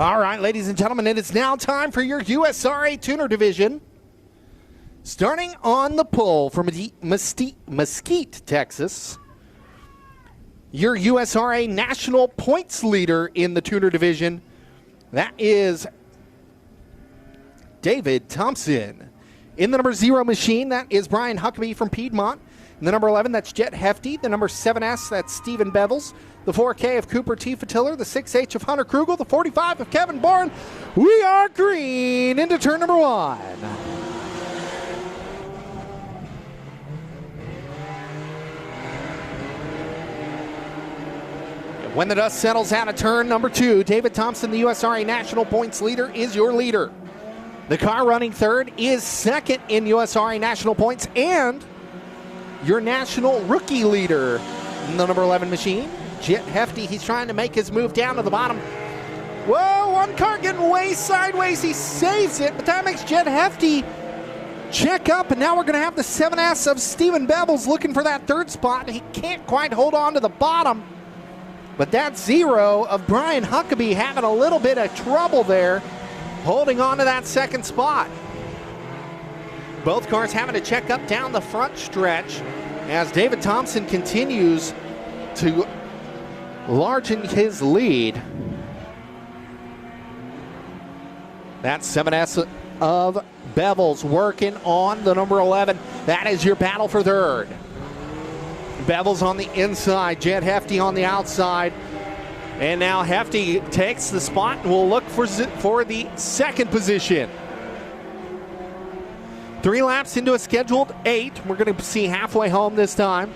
All right, ladies and gentlemen, it is now time for your USRA Tuner Division. Starting on the pole from Mesquite, Texas, your USRA national points leader in the Tuner Division, that is David Thompson. In the number 0 machine, that is Brian Huckabee from Piedmont. In the number 11, that's Jet Hefty. The number 7S, that's Stephen Bevels. The 4K of Cooper T. Fatiller. The 6H of Hunter Krugel. The 45 of Kevin Bourne. We are green into turn number 1. When the dust settles out of turn number 2, David Thompson, the USRA national points leader, is your leader. The car running third is second in USRA national points and your national rookie leader in the number 11 machine, Jet Hefty. He's trying to make his move down to the bottom. Whoa, one car getting way sideways. He saves it, but that makes Jet Hefty check up, and now we're going to have the 7S of Stephen Bevels looking for that third spot. He can't quite hold on to the bottom, but that 0 of Brian Huckabee having a little bit of trouble there, holding on to that second spot. Both cars having to check up down the front stretch as David Thompson continues to largen his lead. That's 7S of Bevels working on the number 11. That is your battle for third. Bevels on the inside, Jet Hefty on the outside. And now Hefty takes the spot and will look for the second position. 3 laps into a scheduled 8. We're going to see halfway home this time.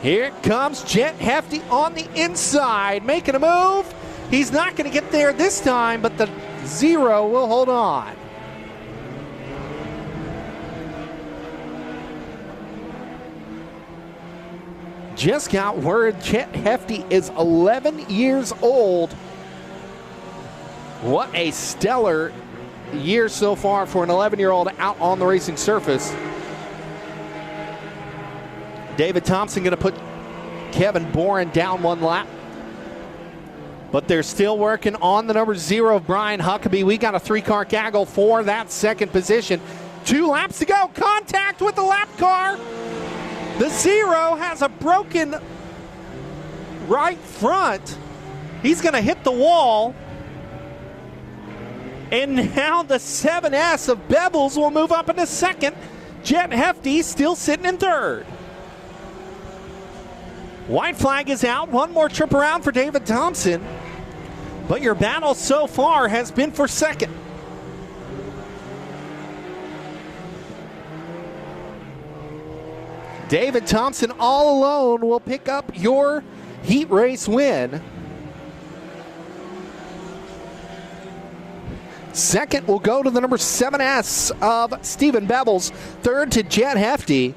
Here comes Jet Hefty on the inside, making a move. He's not going to get there this time, but the 0 will hold on. Just got word Jet Hefty is 11 years old. What a stellar year so far for an 11-year-old out on the racing surface. David Thompson going to put Kevin Bourne down 1 lap. But they're still working on the number 0 of Brian Huckabee. We got a 3-car gaggle for that second position. 2 laps to go. Contact with the lap car. The 0 has a broken right front. He's going to hit the wall. And now the 7S of Bevels will move up into second. Jet Hefty still sitting in third. White flag is out. One more trip around for David Thompson. But your battle so far has been for second. David Thompson all alone will pick up your heat race win. Second will go to the number 7S of Stephen Bevels. Third to Jet Hefty.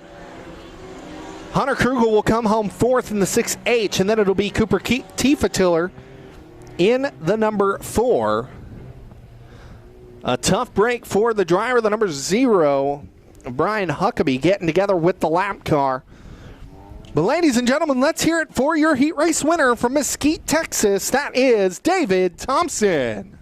Hunter Krugel will come home fourth in the 6H, and then it'll be Cooper T. Fatiller in the number 4. A tough break for the driver, the number 0, Brian Huckabee, getting together with the lap car. But ladies and gentlemen, let's hear it for your heat race winner from Mesquite, Texas. That is David Thompson.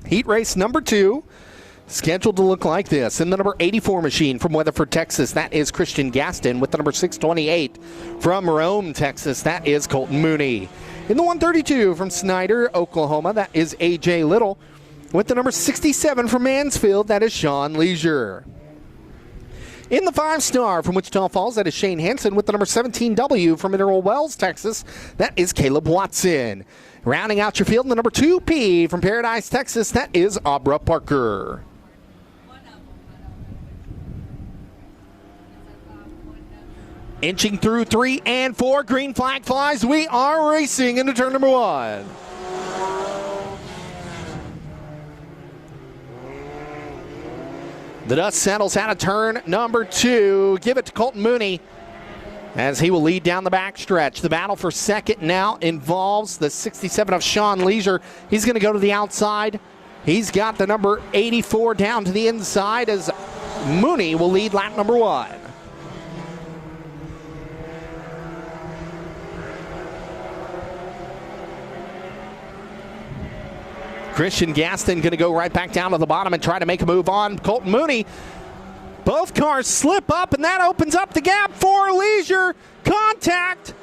Heat race number 2, scheduled to look like this. In the number 84 machine from Weatherford, Texas, that is Christian Gaston. With the number 628 from Rome, Texas, that is Colton Mooney. In the 132 from Snyder, Oklahoma, that is A.J. Little. With the number 67 from Mansfield, that is Sean Leisure. In the 5-star from Wichita Falls, that is Shane Hansen. With the number 17W from Mineral Wells, Texas, that is Caleb Watson. Rounding out your field in the number 2P from Paradise, Texas, that is Abra Parker. Inching through 3 and 4, green flag flies. We are racing into turn number 1. The dust settles out of turn number 2. Give it to Colton Mooney as he will lead down the backstretch. The battle for second now involves the 67 of Sean Leisure. He's going to go to the outside. He's got the number 84 down to the inside as Mooney will lead lap number 1. Christian Gaston going to go right back down to the bottom and try to make a move on Colton Mooney. Both cars slip up, and that opens up the gap for Leisure. Contact,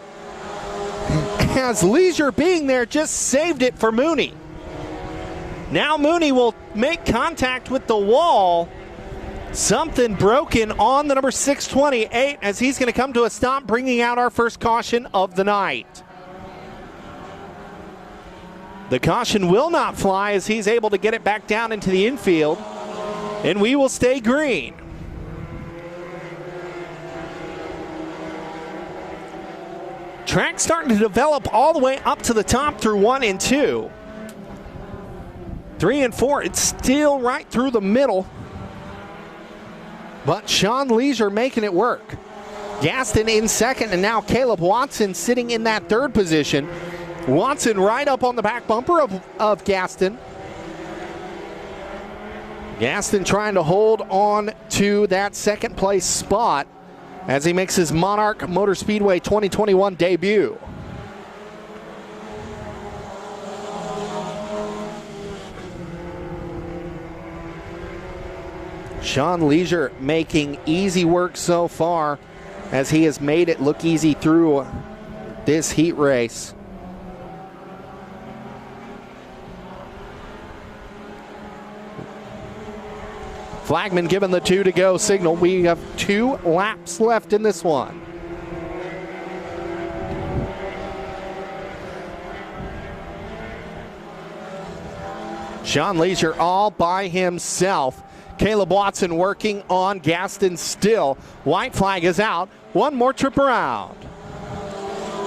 as Leisure being there just saved it for Mooney. Now Mooney will make contact with the wall. Something broken on the number 628 as he's going to come to a stop, bringing out our first caution of the night. The caution will not fly as he's able to get it back down into the infield, and we will stay green. Track starting to develop all the way up to the top through 1 and 2. 3 and 4, it's still right through the middle. But Sean Leisure making it work. Gaston in second, and now Caleb Watson sitting in that third position. Watson right up on the back bumper of Gaston. Gaston trying to hold on to that second place spot as he makes his Monarch Motor Speedway 2021 debut. Sean Leisure making easy work so far as he has made it look easy through this heat race. Flagman given the 2 to go signal. We have 2 laps left in this one. Sean Leisure all by himself. Caleb Watson working on Gaston still. White flag is out. One more trip around.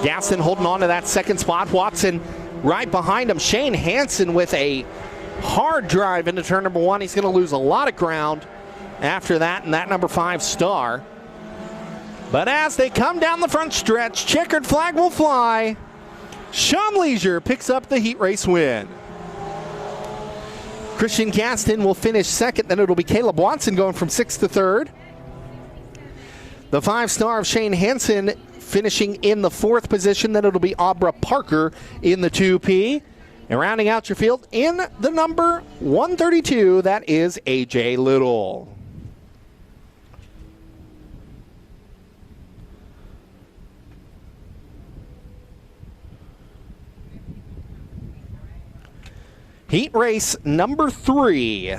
Gaston holding on to that second spot. Watson right behind him. Shane Hansen with a hard drive into turn number 1. He's going to lose a lot of ground after that in that number 5 star. But as they come down the front stretch, checkered flag will fly. Sean Leisure picks up the heat race win. Christian Gaston will finish second. Then it'll be Caleb Watson going from 6th to 3rd. The 5-star of Shane Hansen finishing in the 4th position. Then it'll be Abra Parker in the 2P. And rounding out your field in the number 132, that is A.J. Little. Heat race number 3.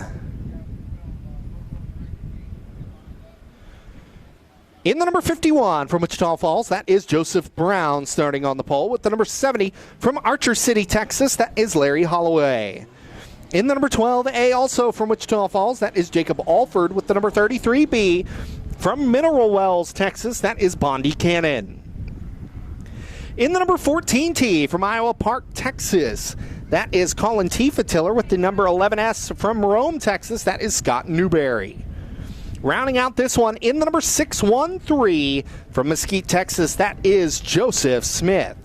In the number 51 from Wichita Falls, that is Joseph Brown starting on the pole. With the number 70 from Archer City, Texas, that is Larry Holloway. In the number 12A, also from Wichita Falls, that is Jacob Alford. With the number 33B from Mineral Wells, Texas, that is Bondi Cannon. In the number 14T from Iowa Park, Texas, that is Colin Tiefetiller. With the number 11S from Rome, Texas, that is Scott Newberry. Rounding out this one in the number 613 from Mesquite, Texas, that is Joseph Smith.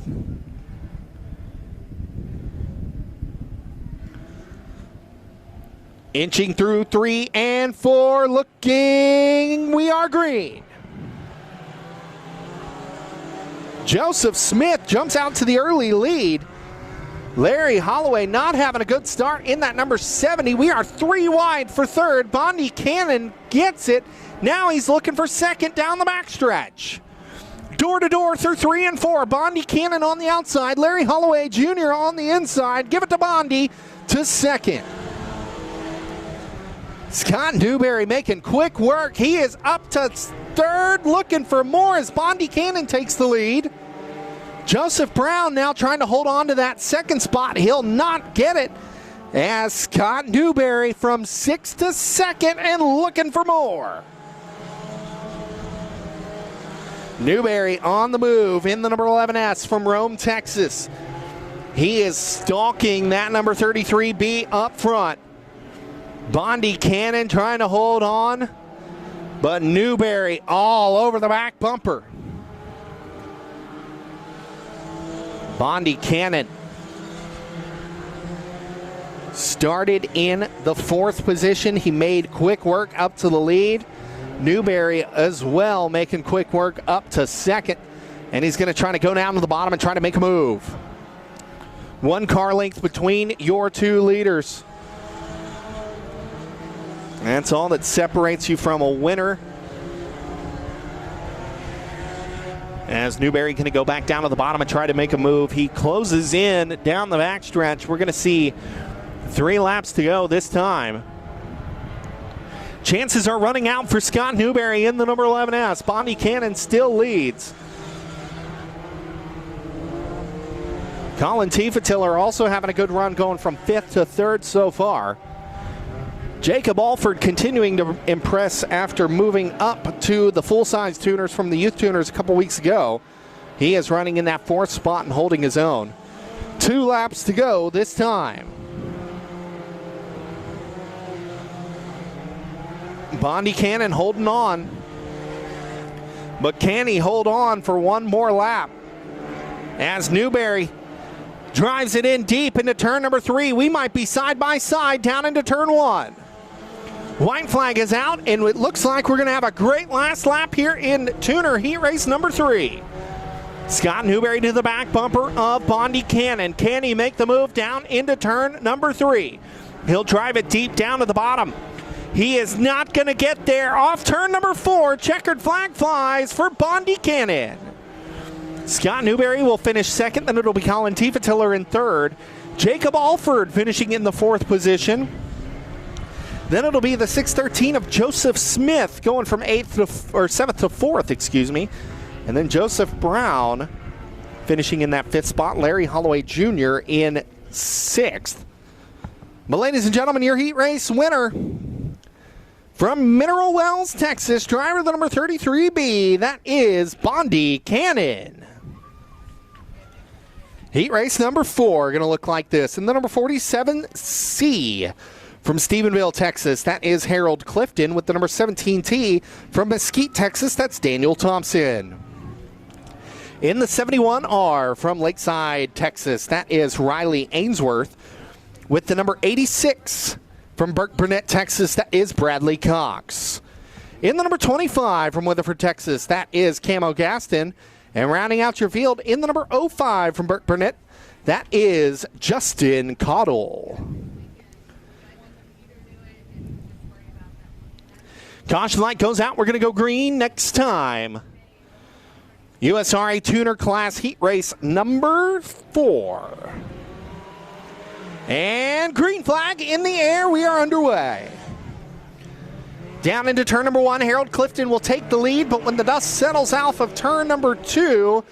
Inching through 3 and 4, looking, we are green. Joseph Smith jumps out to the early lead. Larry Holloway not having a good start in that number 70. We are 3 wide for 3rd. Bondi Cannon gets it. Now he's looking for 2nd down the backstretch. Door to door through 3 and 4. Bondi Cannon on the outside. Larry Holloway Jr. on the inside. Give it to Bondi to 2nd. Scott Newberry making quick work. He is up to 3rd, looking for more as Bondi Cannon takes the lead. Joseph Brown now trying to hold on to that 2nd spot. He'll not get it as Scott Newberry from 6th to 2nd and looking for more. Newberry on the move in the number 11S from Rome, Texas. He is stalking that number 33B up front. Bondi Cannon trying to hold on, but Newberry all over the back bumper. Bondi Cannon started in the 4th position. He made quick work up to the lead. Newberry as well making quick work up to second. And he's going to try to go down to the bottom and try to make a move. 1 car length between your 2 leaders. That's all that separates you from a winner. As Newberry going to go back down to the bottom and try to make a move. He closes in down the backstretch. We're going to see 3 laps to go this time. Chances are running out for Scott Newberry in the number 11S. Bondi Cannon still leads. Colin Tiefetiller also having a good run, going from 5th to 3rd so far. Jacob Alford continuing to impress after moving up to the full-size tuners from the youth tuners a couple weeks ago. He is running in that 4th spot and holding his own. 2 laps to go this time. Bondi Cannon holding on. But can he hold on for 1 more lap? As Newberry drives it in deep into turn number 3. We might be side by side down into turn 1. White flag is out, and it looks like we're going to have a great last lap here in Tuner Heat Race number 3. Scott Newberry to the back bumper of Bondi Cannon. Can he make the move down into turn number 3? He'll drive it deep down to the bottom. He is not going to get there. Off turn number 4, checkered flag flies for Bondi Cannon. Scott Newberry will finish 2nd, then it'll be Colin Tiefetiller in 3rd. Jacob Alford finishing in the 4th position. Then it'll be the 613 of Joseph Smith going from 7th to 4th, excuse me. And then Joseph Brown finishing in that 5th spot. Larry Holloway Jr. in 6th. But ladies and gentlemen, your heat race winner from Mineral Wells, Texas, driver the number 33B, that is Bondi Cannon. Heat race number 4 going to look like this. And the number 47C from Stephenville, Texas, that is Harold Clifton. With the number 17T from Mesquite, Texas, that's Daniel Thompson. In the 71R from Lakeside, Texas, that is Riley Ainsworth. With the number 86 from Burke Burnett, Texas, that is Bradley Cox. In the number 25 from Weatherford, Texas, that is Camo Gaston. And rounding out your field in the number 05 from Burke Burnett, that is Justin Cottle. Caution light goes out. We're going to go green next time. USRA Tuner Class Heat Race number 4. And green flag in the air. We are underway. Down into turn number 1, Harold Clifton will take the lead, but when the dust settles off of turn number 2,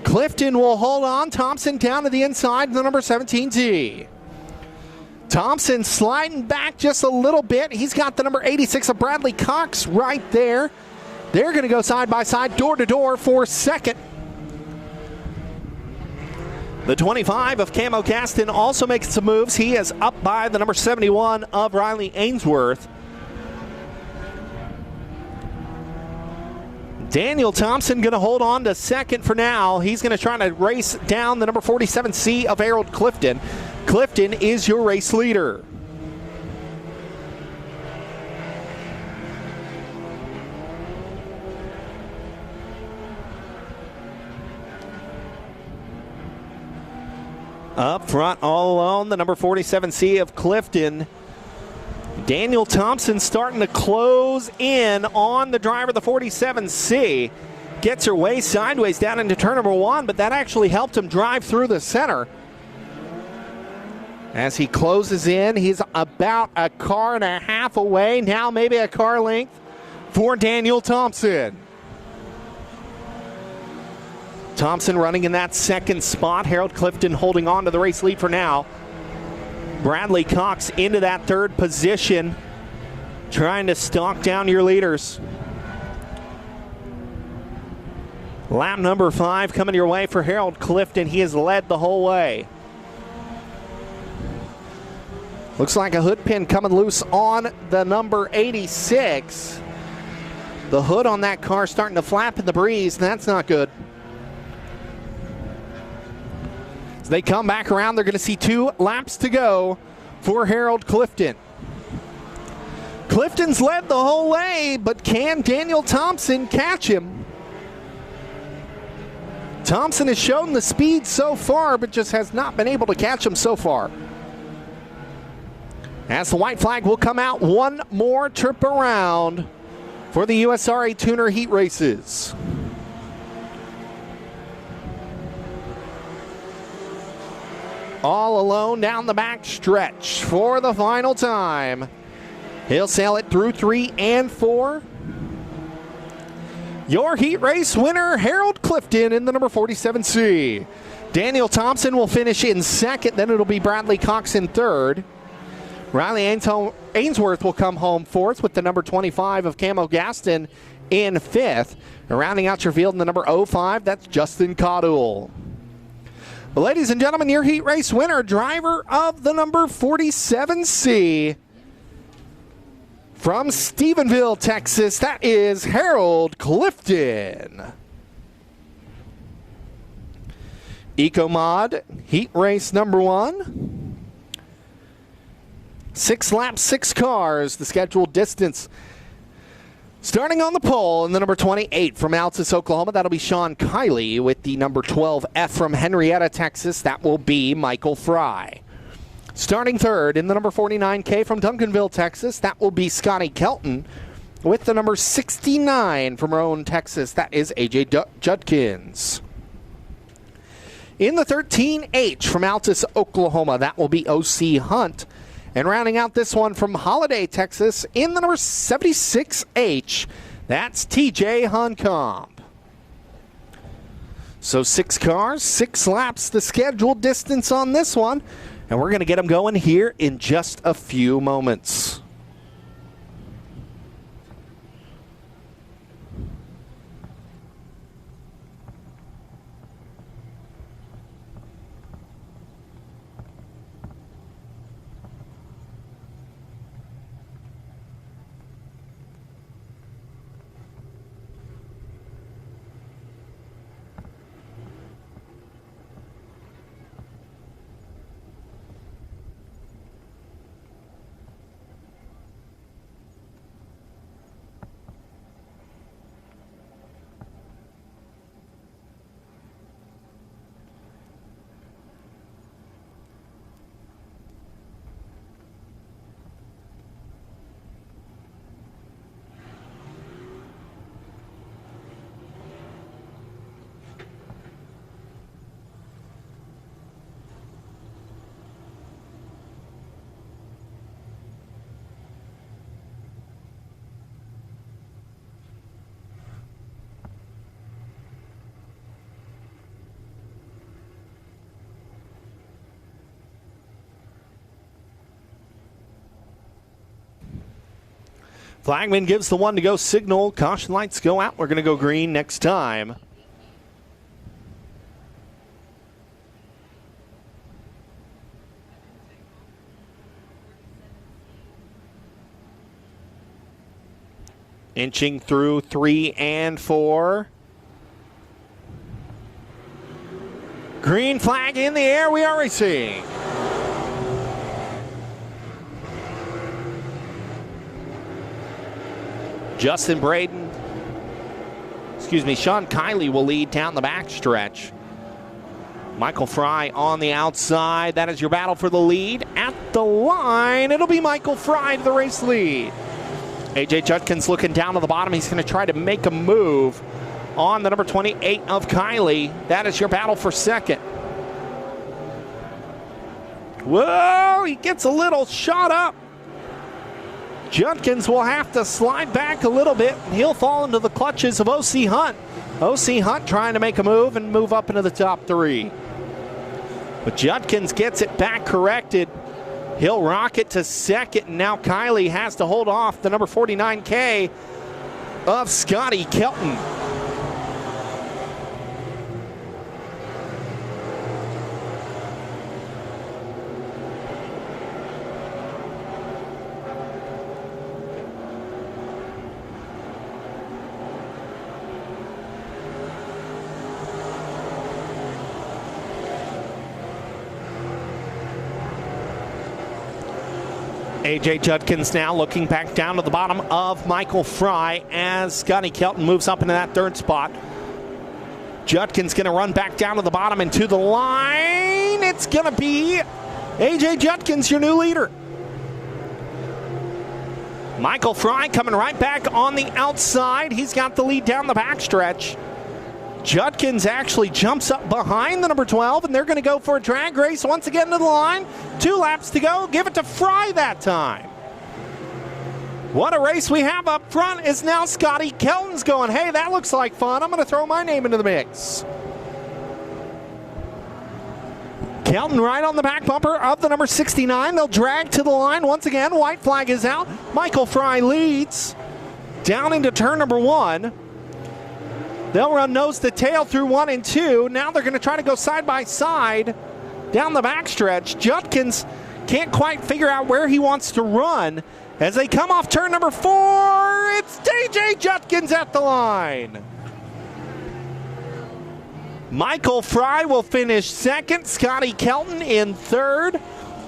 Clifton will hold on. Thompson down to the inside, the number 17T. Thompson sliding back just a little bit. He's got the number 86 of Bradley Cox right there. They're going to go side by side, door to door for 2nd. The 25 of Camo Gaston also making some moves. He is up by the number 71 of Riley Ainsworth. Daniel Thompson going to hold on to 2nd for now. He's going to try to race down the number 47C of Harold Clifton. Clifton is your race leader. Up front all alone, the number 47C of Clifton. Daniel Thompson starting to close in on the driver, the 47C. Gets her way sideways down into turn number 1, but that actually helped him drive through the center. As he closes in, he's about a car and a half away. Now maybe a car length for Daniel Thompson. Thompson running in that 2nd spot. Harold Clifton holding on to the race lead for now. Bradley Cox into that 3rd position, trying to stalk down your leaders. Lap number 5 coming your way for Harold Clifton. He has led the whole way. Looks like a hood pin coming loose on the number 86. The hood on that car starting to flap in the breeze, and that's not good. As they come back around, they're going to see 2 laps to go for Harold Clifton. Clifton's led the whole way, but can Daniel Thompson catch him? Thompson has shown the speed so far, but just has not been able to catch him so far. As the white flag will come out, one more trip around for the USRA Tuner Heat Races. All alone down the back stretch for the final time. He'll sail it through 3 and 4. Your heat race winner, Harold Clifton in the number 47C. Daniel Thompson will finish in second. Then it'll be Bradley Cox in third. Riley Ainsworth will come home fourth with the number 25 of Camo Gaston in fifth. And rounding out your field in the number 05, that's Justin Caudill. Well, ladies and gentlemen, your heat race winner, driver of the number 47C. From Stephenville, Texas, that is Harold Clifton. EcoMod, heat race number 1. 6 laps, 6 cars, the scheduled distance. Starting on the pole in the number 28 from Altus, Oklahoma, that'll be Sean Kiley. With the number 12F from Henrietta, Texas, that will be Michael Fry. Starting third in the number 49K from Duncanville, Texas, that will be Scotty Kelton. With the number 69 from Roane, Texas, that is AJ Judkins. In the 13H from Altus, Oklahoma, that will be OC Hunt. And rounding out this one from Holiday, Texas, in the number 76H, that's TJ Huncomb. So 6 cars, 6 laps, the scheduled distance on this one. And we're going to get them going here in just a few moments. Flagman gives the 1 to go signal. Caution lights go out. We're going to go green next time. Inching through 3 and 4. Green flag in the air. We are racing. Sean Kiley will lead down the backstretch. Michael Fry on the outside. That is your battle for the lead. At the line, it'll be Michael Fry to the race lead. AJ Judkins looking down to the bottom. He's going to try to make a move on the number 28 of Kiley. That is your battle for second. Whoa, he gets a little shot up. Judkins will have to slide back a little bit, and he'll fall into the clutches of OC Hunt. OC Hunt trying to make a move and move up into the top 3. But Judkins gets it back corrected. He'll rock it to second, and now Kiley has to hold off the number 49K of Scotty Kelton. A.J. Judkins now looking back down to the bottom of Michael Fry as Scotty Kelton moves up into that third spot. Judkins going to run back down to the bottom and to the line. It's going to be A.J. Judkins, your new leader. Michael Fry coming right back on the outside. He's got the lead down the backstretch. Judkins actually jumps up behind the number 12, and they're going to go for a drag race once again to the line. 2 laps to go. Give it to Fry that time. What a race we have up front is now Scotty Kelton's going, hey, that looks like fun. I'm going to throw my name into the mix. Kelton right on the back bumper of the number 69. They'll drag to the line once again. White flag is out. Michael Fry leads down into turn number 1. They'll run nose to tail through 1 and 2. Now they're going to try to go side by side down the backstretch. Judkins can't quite figure out where he wants to run. As they come off turn number 4, it's A.J. Judkins at the line. Michael Fry will finish second. Scotty Kelton in third.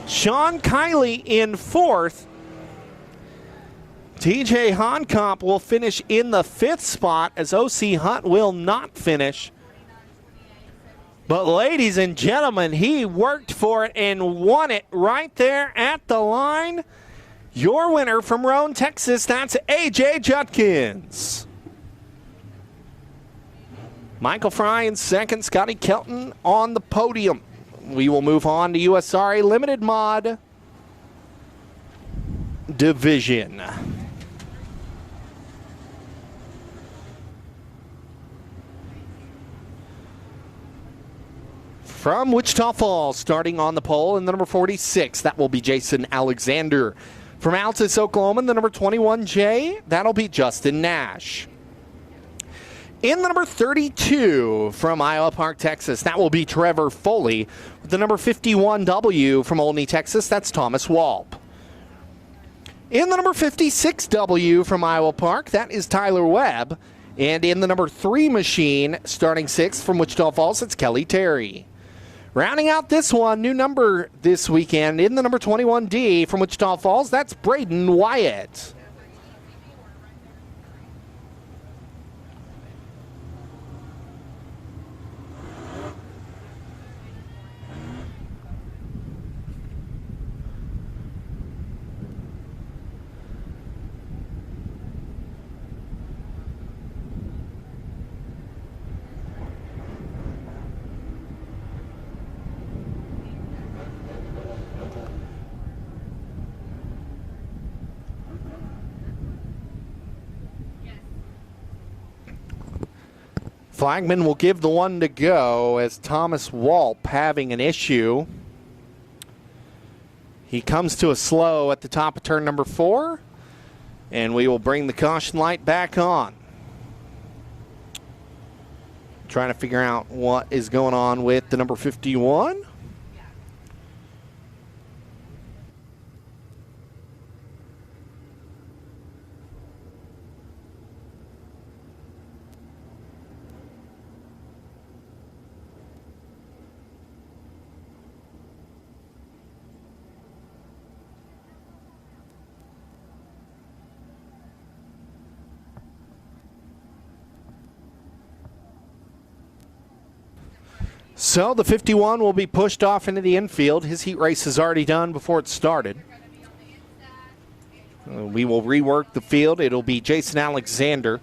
Sean Kiley in fourth. TJ Honkamp will finish in the 5th spot as O.C. Hunt will not finish. But ladies and gentlemen, he worked for it and won it right there at the line. Your winner from Roane, Texas, that's A.J. Judkins. Michael Fry in second, Scotty Kelton on the podium. We will move on to USRA Limited Mod Division. From Wichita Falls, starting on the pole in the number 46, that will be Jason Alexander. From Altus, Oklahoma, the number 21J, that'll be Justin Nash. In the number 32 from Iowa Park, Texas, that will be Trevor Foley. With the number 51W from Olney, Texas, that's Thomas Walp. In the number 56W from Iowa Park, that is Tyler Webb. And in the number 3 machine, starting 6th from Wichita Falls, it's Kelly Terry. Rounding out this one, new number this weekend, in the number 21D from Wichita Falls, that's Braden Wyatt. Flagman will give the one to go as Thomas Walp having an issue. He comes to a slow at the top of turn number 4, and we will bring the caution light back on. Trying to figure out what is going on with the number 51. So the 51 will be pushed off into the infield. His heat race is already done before it started. We will rework the field. It'll be Jason Alexander.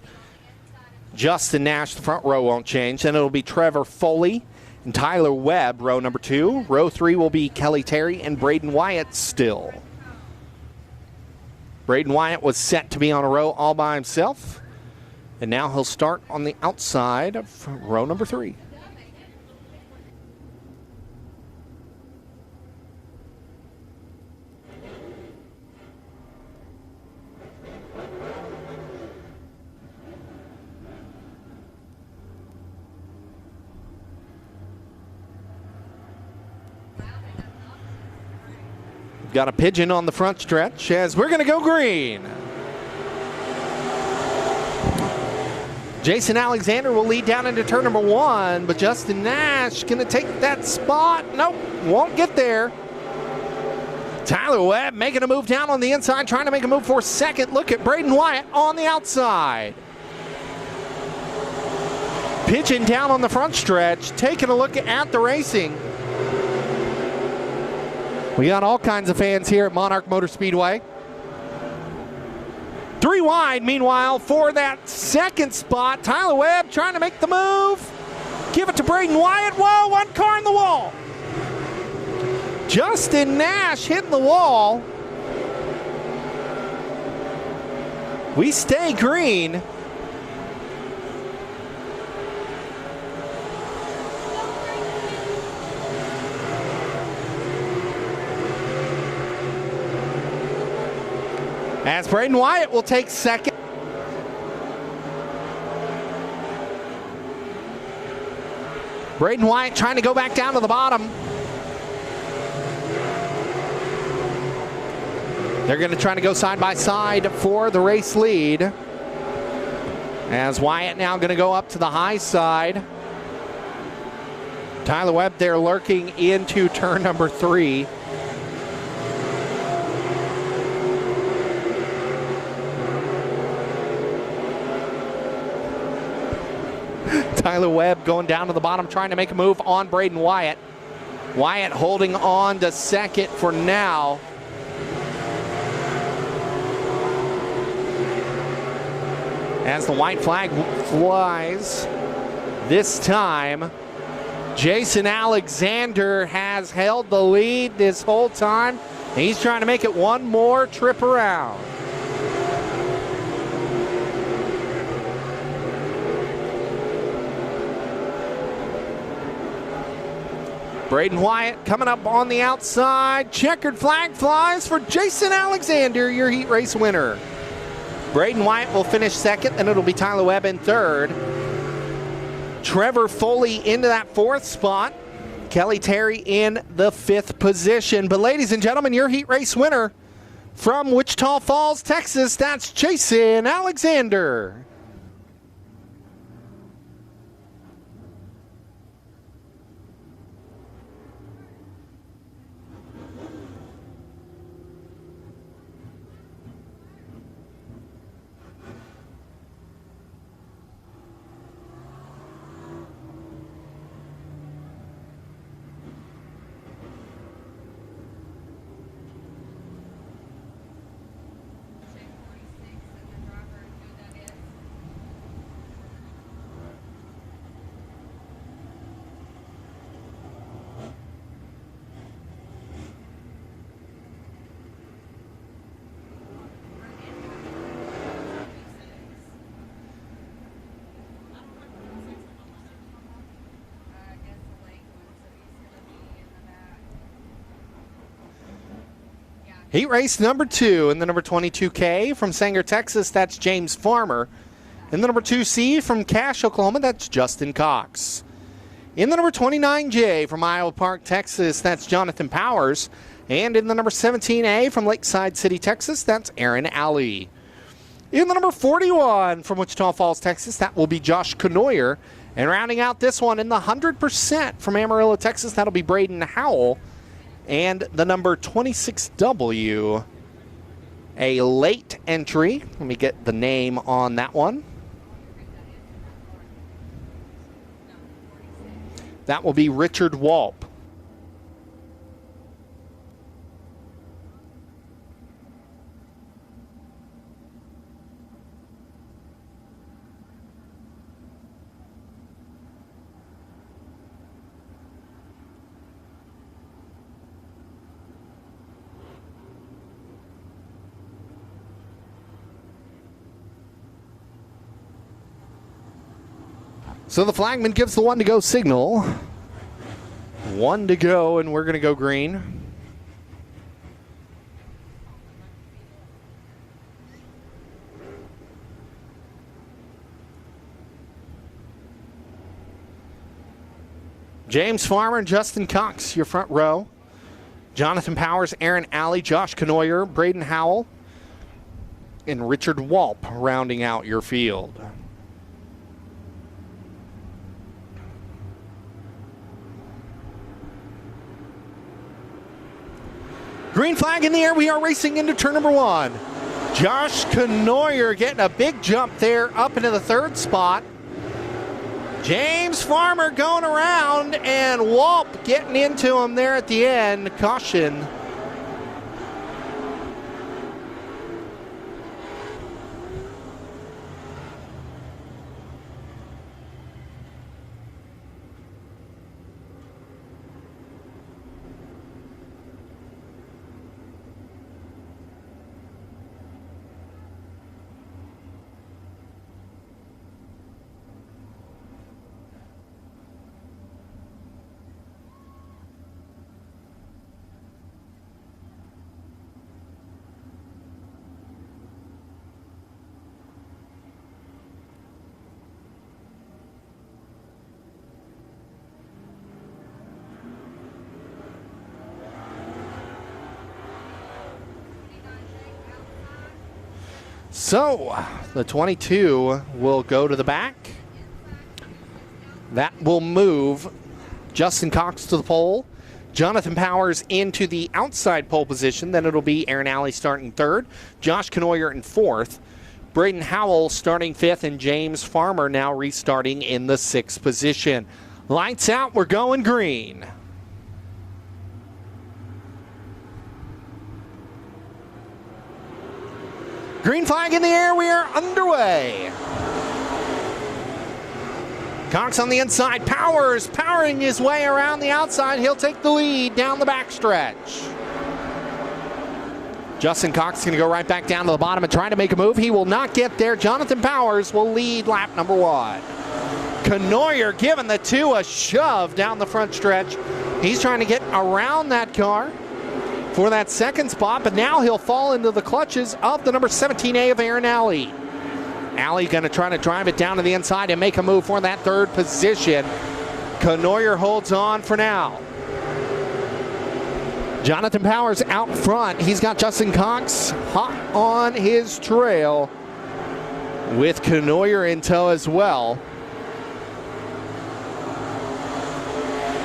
Justin Nash, the front row won't change. Then it'll be Trevor Foley and Tyler Webb, row number 2. Row 3 will be Kelly Terry and Braden Wyatt still. Braden Wyatt was set to be on a row all by himself. And now he'll start on the outside of row number 3. Got a pigeon on the front stretch as we're going to go green. Jason Alexander will lead down into turn number 1, but Justin Nash going to take that spot. Nope, won't get there. Tyler Webb making a move down on the inside, trying to make a move for second. Look at Braden Wyatt on the outside. Pitching down on the front stretch, taking a look at the racing. We got all kinds of fans here at Monarch Motor Speedway. 3 wide, meanwhile, for that second spot. Tyler Webb trying to make the move. Give it to Braden Wyatt. Whoa, one car in the wall. Justin Nash hitting the wall. We stay green. As Braden Wyatt will take second. Braden Wyatt trying to go back down to the bottom. They're going to try to go side by side for the race lead. As Wyatt now going to go up to the high side. Tyler Webb there lurking into turn number 3. Tyler Webb going down to the bottom, trying to make a move on Braden Wyatt. Wyatt holding on to second for now. As the white flag flies, this time, Jason Alexander has held the lead this whole time. He's trying to make it one more trip around. Braden Wyatt coming up on the outside. Checkered flag flies for Jason Alexander, your heat race winner. Braden Wyatt will finish second, and it'll be Tyler Webb in third. Trevor Foley into that 4th spot. Kelly Terry in the 5th position. But ladies and gentlemen, your heat race winner from Wichita Falls, Texas, that's Jason Alexander. Heat race number 2 in the number 22K from Sanger, Texas, that's James Farmer. In the number 2C from Cache, Oklahoma, that's Justin Cox. In the number 29J from Iowa Park, Texas, that's Jonathan Powers. And in the number 17A from Lakeside City, Texas, that's Aaron Alley. In the number 41 from Wichita Falls, Texas, that will be Josh Canoyer. And rounding out this one in the 100% from Amarillo, Texas, that'll be Braden Howell. And the number 26W, a late entry. Let me get the name on that one. That will be Richard Walp. So the flagman gives the 1 to go signal. 1 to go, and we're going to go green. James Farmer and Justin Cox, your front row. Jonathan Powers, Aaron Alley, Josh Canoyer, Braden Howell, and Richard Walp rounding out your field. Green flag in the air. We are racing into turn number 1. Josh Knoyer getting a big jump there up into the 3rd spot. James Farmer going around, and Walp getting into him there at the end. Caution. So, the 22 will go to the back. That will move Justin Cox to the pole. Jonathan Powers into the outside pole position. Then it'll be Aaron Alley starting 3rd. Josh Knoyer in 4th. Braden Howell starting 5th. And James Farmer now restarting in the 6th position. Lights out. We're going green. Green flag in the air, we are underway. Cox on the inside, Powers powering his way around the outside. He'll take the lead down the backstretch. Justin Cox is going to go right back down to the bottom and try to make a move. He will not get there. Jonathan Powers will lead lap number 1. Knoyer giving the 2 a shove down the front stretch. He's trying to get around that car for that 2nd spot, but now he'll fall into the clutches of the number 17A of Aaron Alley. Alley going to try to drive it down to the inside and make a move for that 3rd position. Knoyer holds on for now. Jonathan Powers out front. He's got Justin Cox hot on his trail with Knoyer in tow as well.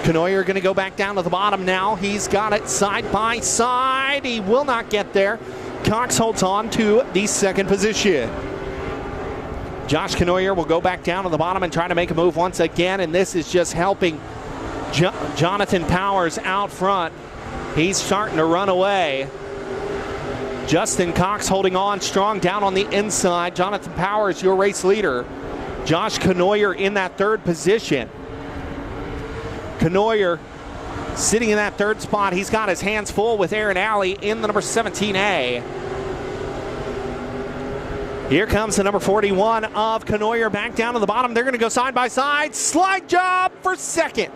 Knoyer going to go back down to the bottom now. He's got it side by side. He will not get there. Cox holds on to the 2nd position. Josh Knoyer will go back down to the bottom and try to make a move once again, and this is just helping Jonathan Powers out front. He's starting to run away. Justin Cox holding on strong down on the inside. Jonathan Powers, your race leader. Josh Knoyer in that 3rd position. Knoyer sitting in that 3rd spot. He's got his hands full with Aaron Alley in the number 17A. Here comes the number 41 of Knoyer back down to the bottom. They're going to go side by side. Slide job for 2nd.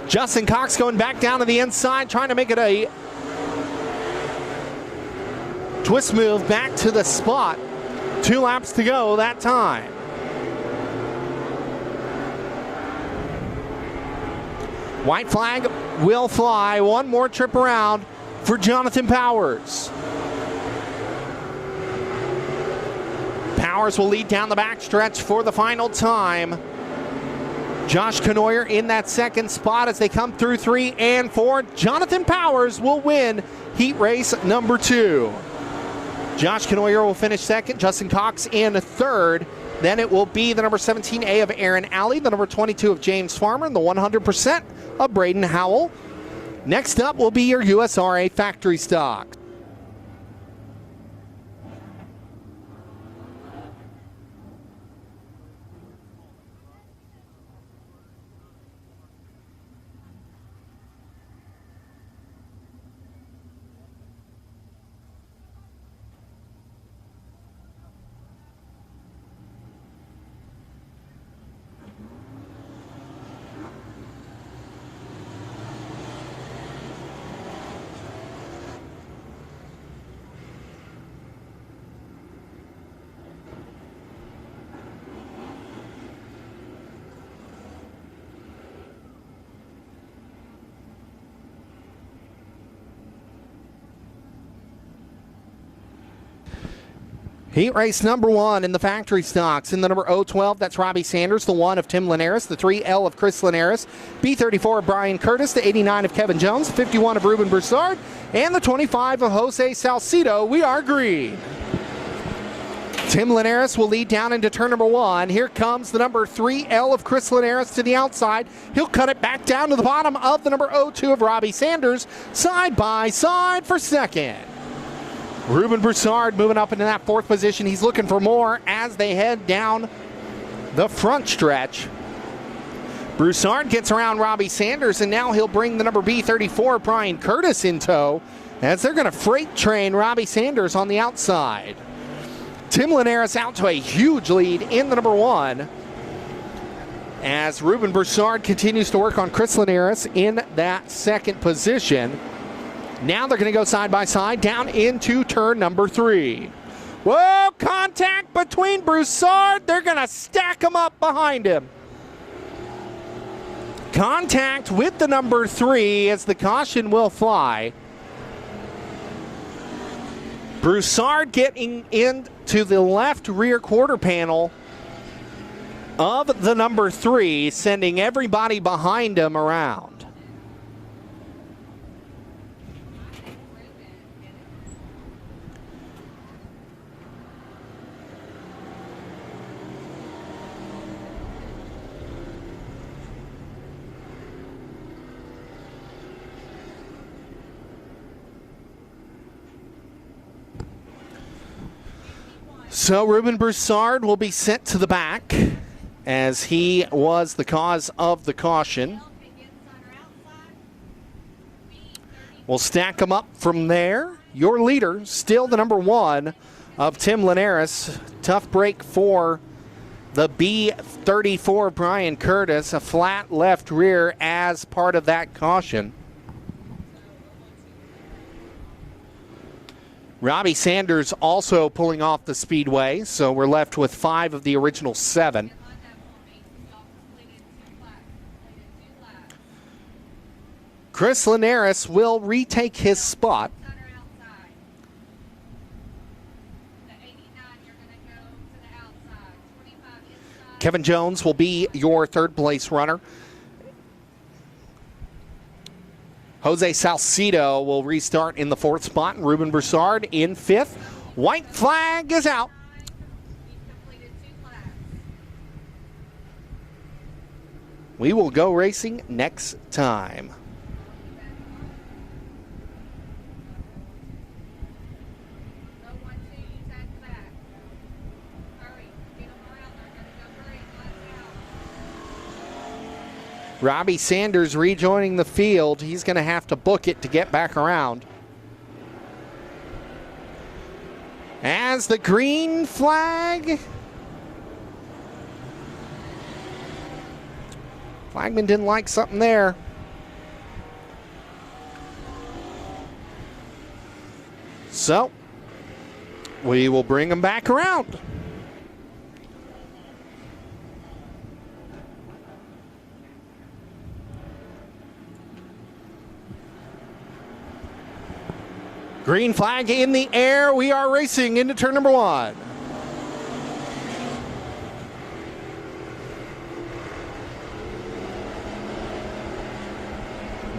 Justin Cox going back down to the inside, trying to make it a twist move back to the spot. 2 laps to go that time. White flag will fly. 1 more trip around for Jonathan Powers. Powers will lead down the backstretch for the final time. Josh Knoyer in that 2nd spot as they come through 3 and 4. Jonathan Powers will win heat race number 2. Josh Knoyer will finish 2nd. Justin Cox in 3rd. Then it will be the number 17A of Aaron Alley, the number 22 of James Farmer, and the 100% of Braden Howell. Next up will be your USRA factory stock. Heat race number 1 in the factory stocks. In the number 012, that's Robbie Sanders, the 1 of Tim Linares, the 3L of Chris Linares, B34 of Brian Curtis, the 89 of Kevin Jones, 51 of Ruben Broussard, And the 25 of Jose Salcido, we are green. Tim Linares will lead down into turn number 1. Here comes the number 3L of Chris Linares to the outside. He'll cut it back down to the bottom of the number 02 of Robbie Sanders, side by side for second. Ruben Broussard moving up into that 4th position. He's looking for more as they head down the front stretch. Broussard gets around Robbie Sanders, and now he'll bring the number B34, Brian Curtis, in tow as they're going to freight train Robbie Sanders on the outside. Tim Linares out to a huge lead in the number 1 as Ruben Broussard continues to work on Chris Linares in that 2nd position. Now they're going to go side by side down into turn number 3. Whoa, contact between Broussard. They're going to stack him up behind him. Contact with the number 3 as the caution will fly. Broussard getting into the left rear quarter panel of the number 3, sending everybody behind him around. So Ruben Broussard will be sent to the back as he was the cause of the caution. We'll stack them up from there. Your leader, still the number 1 of Tim Linares. Tough break for the B34, Brian Curtis. A flat left rear as part of that caution. Robbie Sanders also pulling off the Speedway, so we're left with 5 of the original 7. Chris Linares will retake his spot. Kevin Jones will be your 3rd place runner. Jose Salcido will restart in the 4th spot, and Ruben Broussard in 5th. White flag is out. We will go racing next time. Robbie Sanders rejoining the field. He's going to have to book it to get back around. As the green flag. Flagman didn't like something there. So, we will bring him back around. Green flag in the air. We are racing into turn number 1.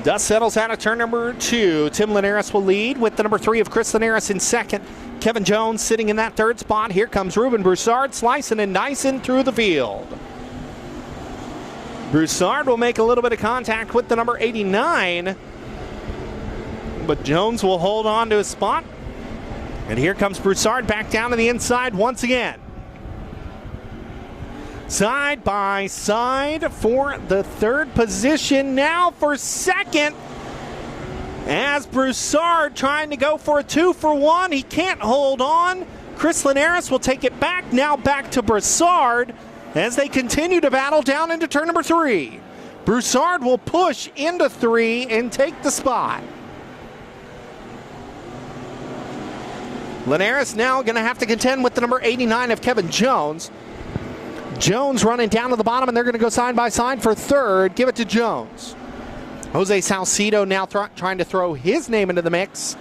Dust settles out of turn number 2. Tim Linares will lead with the number 3 of Chris Linares in 2nd. Kevin Jones sitting in that 3rd spot. Here comes Ruben Broussard slicing and dicing through the field. Broussard will make a little bit of contact with the number 89. But Jones will hold on to his spot. And here comes Broussard back down to the inside once again. Side by side for the 3rd position. Now for 2nd. As Broussard trying to go for a 2-for-1. He can't hold on. Chris Linares will take it back. Now back to Broussard as they continue to battle down into turn number 3. Broussard will push into 3 and take the spot. Linares now going to have to contend with the number 89 of Kevin Jones. Jones running down to the bottom, and they're going to go side by side for 3rd. Give it to Jones. Jose Salcido now trying to throw his name into the mix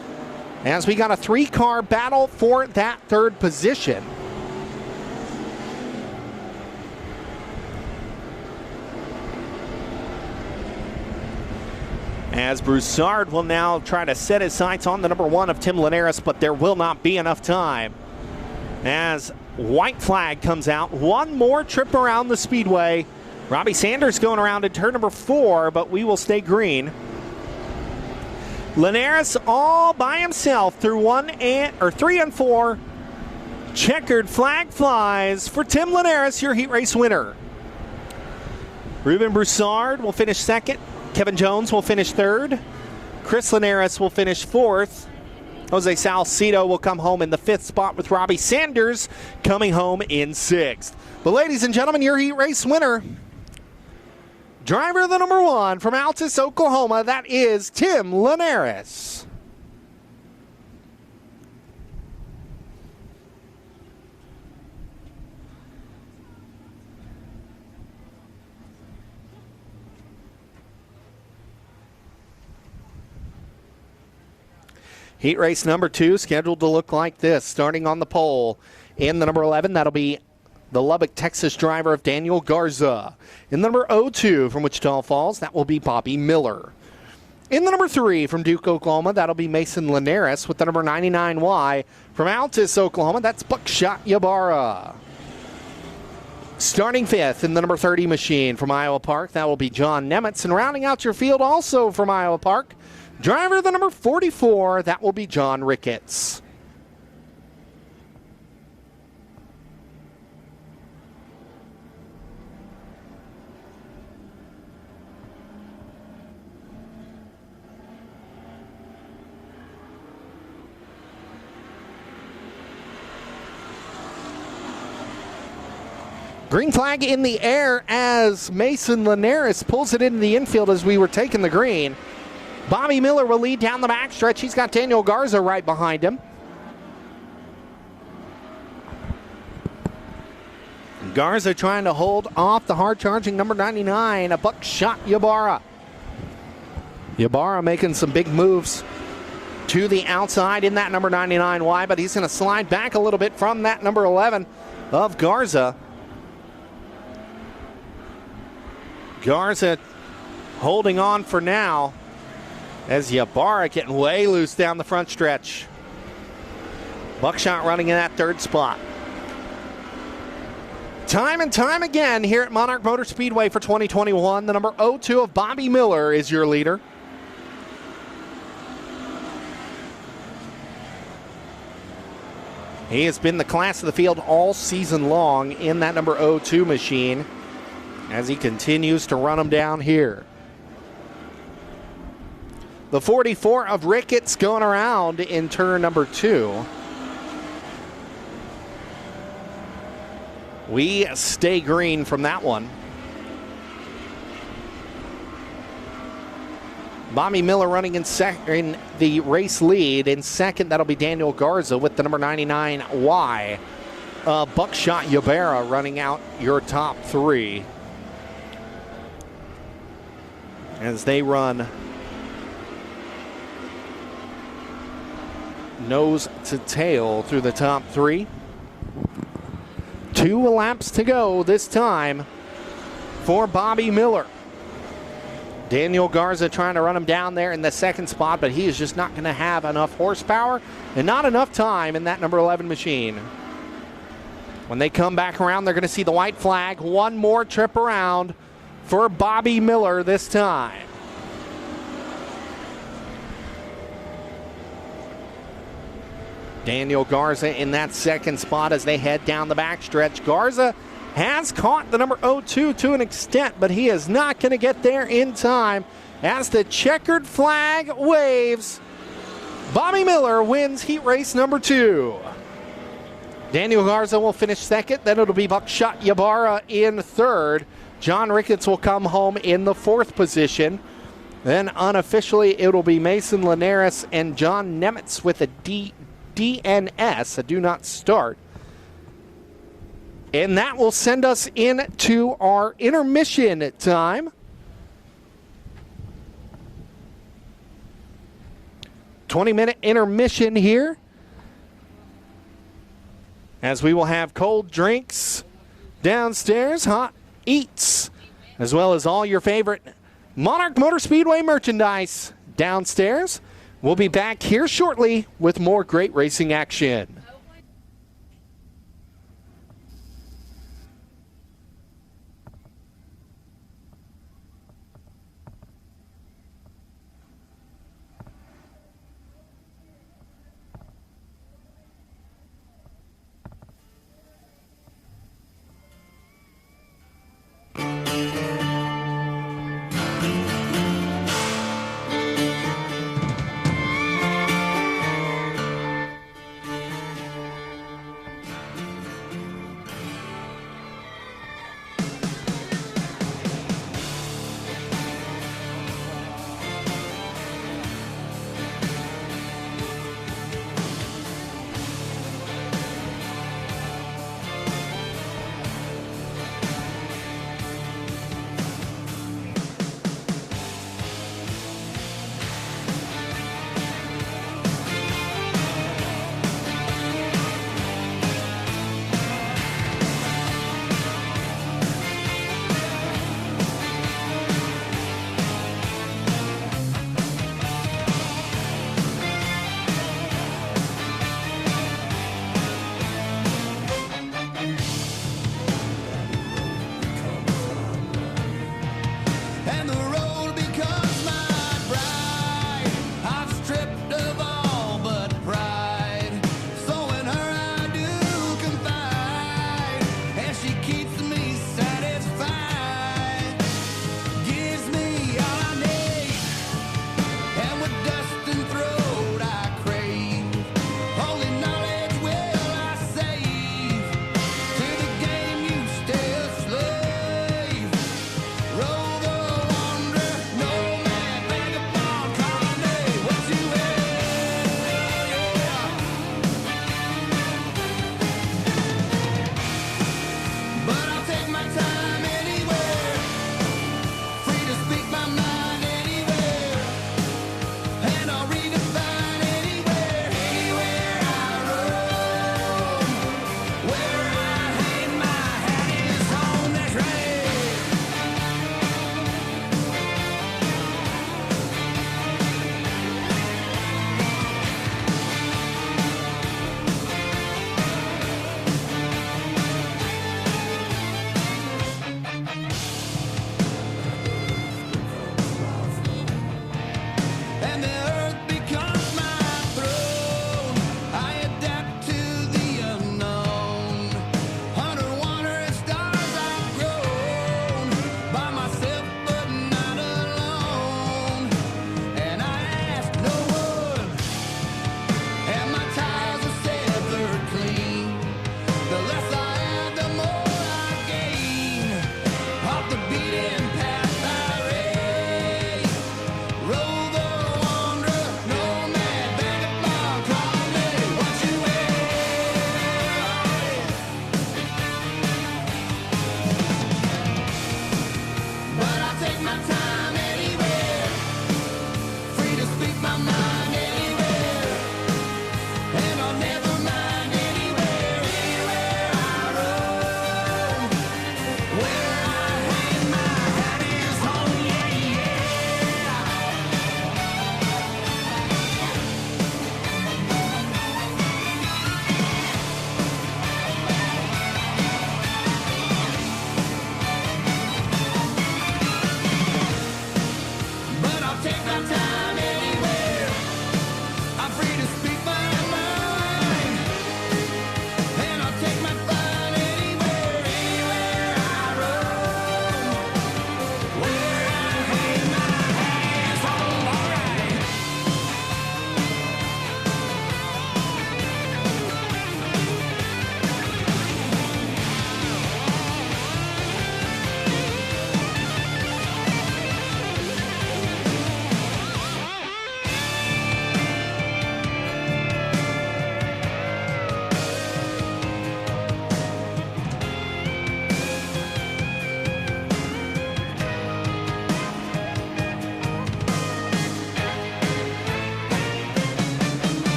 as we got a 3-car battle for that 3rd position. As Broussard will now try to set his sights on the number 1 of Tim Linares, but there will not be enough time. As white flag comes out, one more trip around the Speedway. Robbie Sanders going around in turn number 4, but we will stay green. Linares all by himself through 3 and 4. Checkered flag flies for Tim Linares, your heat race winner. Ruben Broussard will finish 2nd. Kevin Jones will finish 3rd. Chris Linares will finish 4th. Jose Salcido will come home in the 5th spot, with Robbie Sanders coming home in 6th. But ladies and gentlemen, your heat race winner, driver of the number 1 from Altus, Oklahoma, that is Tim Linares. Heat race number 2 scheduled to look like this. Starting on the pole in the number 11, that'll be the Lubbock, Texas driver of Daniel Garza. In the number 02 from Wichita Falls, that will be Bobby Miller. In the number 3 from Duke, Oklahoma, that'll be Mason Linares. With the number 99Y from Altus, Oklahoma, that's Buckshot Ybarra. Starting 5th in the number 30 machine from Iowa Park, that will be John Nemitz. And rounding out your field also from Iowa Park, driver of the number 44, that will be John Ricketts. Green flag in the air as Mason Linares pulls it into the infield as we were taking the green. Bobby Miller will lead down the backstretch. He's got Daniel Garza right behind him. Garza trying to hold off the hard-charging number 99, a Buckshot Ybarra. Ybarra making some big moves to the outside in that number 99Y, but he's going to slide back a little bit from that number 11 of Garza. Garza holding on for now as Ybarra getting way loose down the front stretch. Buckshot running in that 3rd spot. Time and time again here at Monarch Motor Speedway for 2021, the number 02 of Bobby Miller is your leader. He has been the class of the field all season long in that number 02 machine as he continues to run them down here. The 44 of Ricketts going around in turn number 2. We stay green from that one. Bobby Miller running in the race lead. In 2nd, that'll be Daniel Garza with the number 99Y. Buckshot Ybarra running out your top 3. As they run nose to tail through the top 3. 2 laps to go this time for Bobby Miller. Daniel Garza trying to run him down there in the 2nd spot, but he is just not going to have enough horsepower and not enough time in that number 11 machine. When they come back around, they're going to see the white flag. One more trip around for Bobby Miller this time. Daniel Garza in that 2nd spot as they head down the backstretch. Garza has caught the number 02 to an extent, but he is not going to get there in time as the checkered flag waves. Bobby Miller wins heat race number 2. Daniel Garza will finish 2nd. Then it'll be Buckshot Ybarra in 3rd. John Ricketts will come home in the 4th position. Then unofficially, it'll be Mason Linares and John Nemitz with a DNS, a do not start. And that will send us into our intermission time. 20-minute intermission here, as we will have cold drinks downstairs, hot eats, as well as all your favorite Monarch Motor Speedway merchandise downstairs. We'll be back here shortly with more great racing action.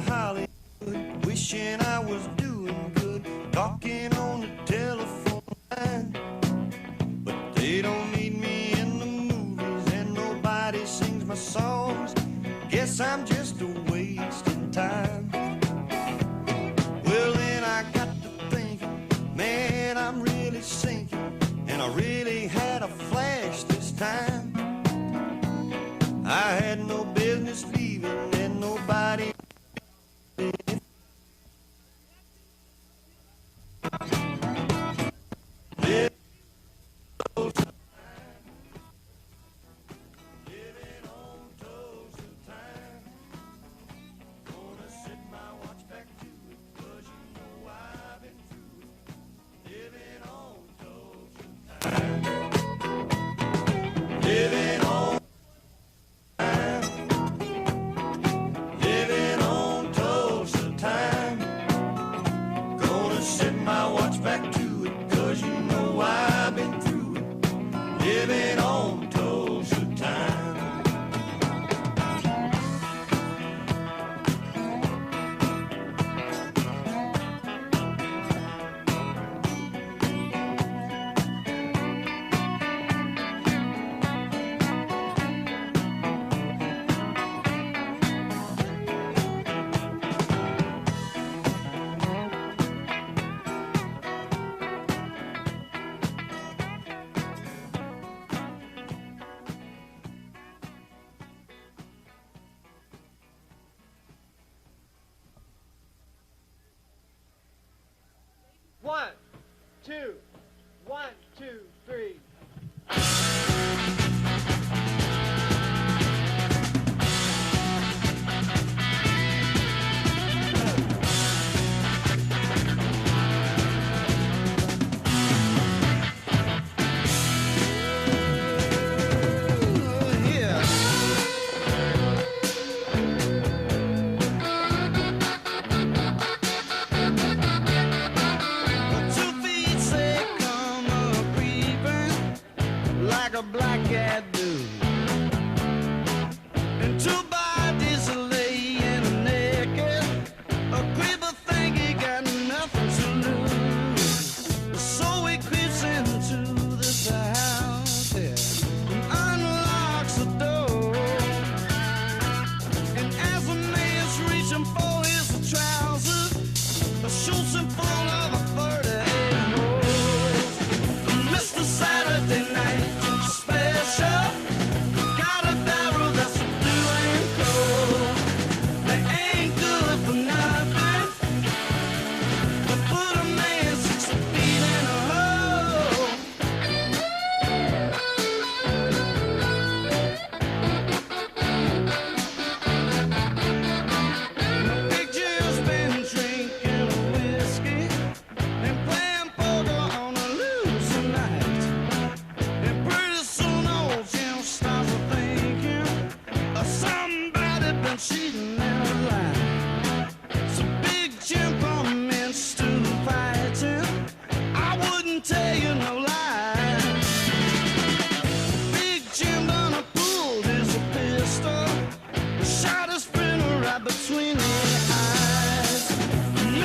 Hollywood, wishing I was doing good, talking on the telephone line. But they don't need me in the movies, and nobody sings my songs. Guess I'm just a wasting time. Well, then I got to thinking, man, I'm really sinking, and I really had a flash this time. I had no business leaving, and nobody. One, two, 3.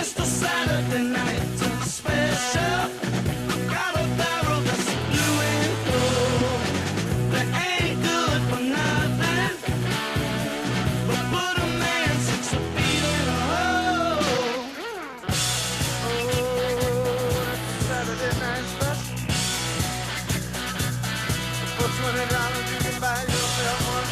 Mr. Saturday Night Special. Got a barrel that's blue and gold. That ain't good for nothing, but put a man 6 feet in a hole. Oh, that's Saturday Night Special. For $20 you can buy yourself one.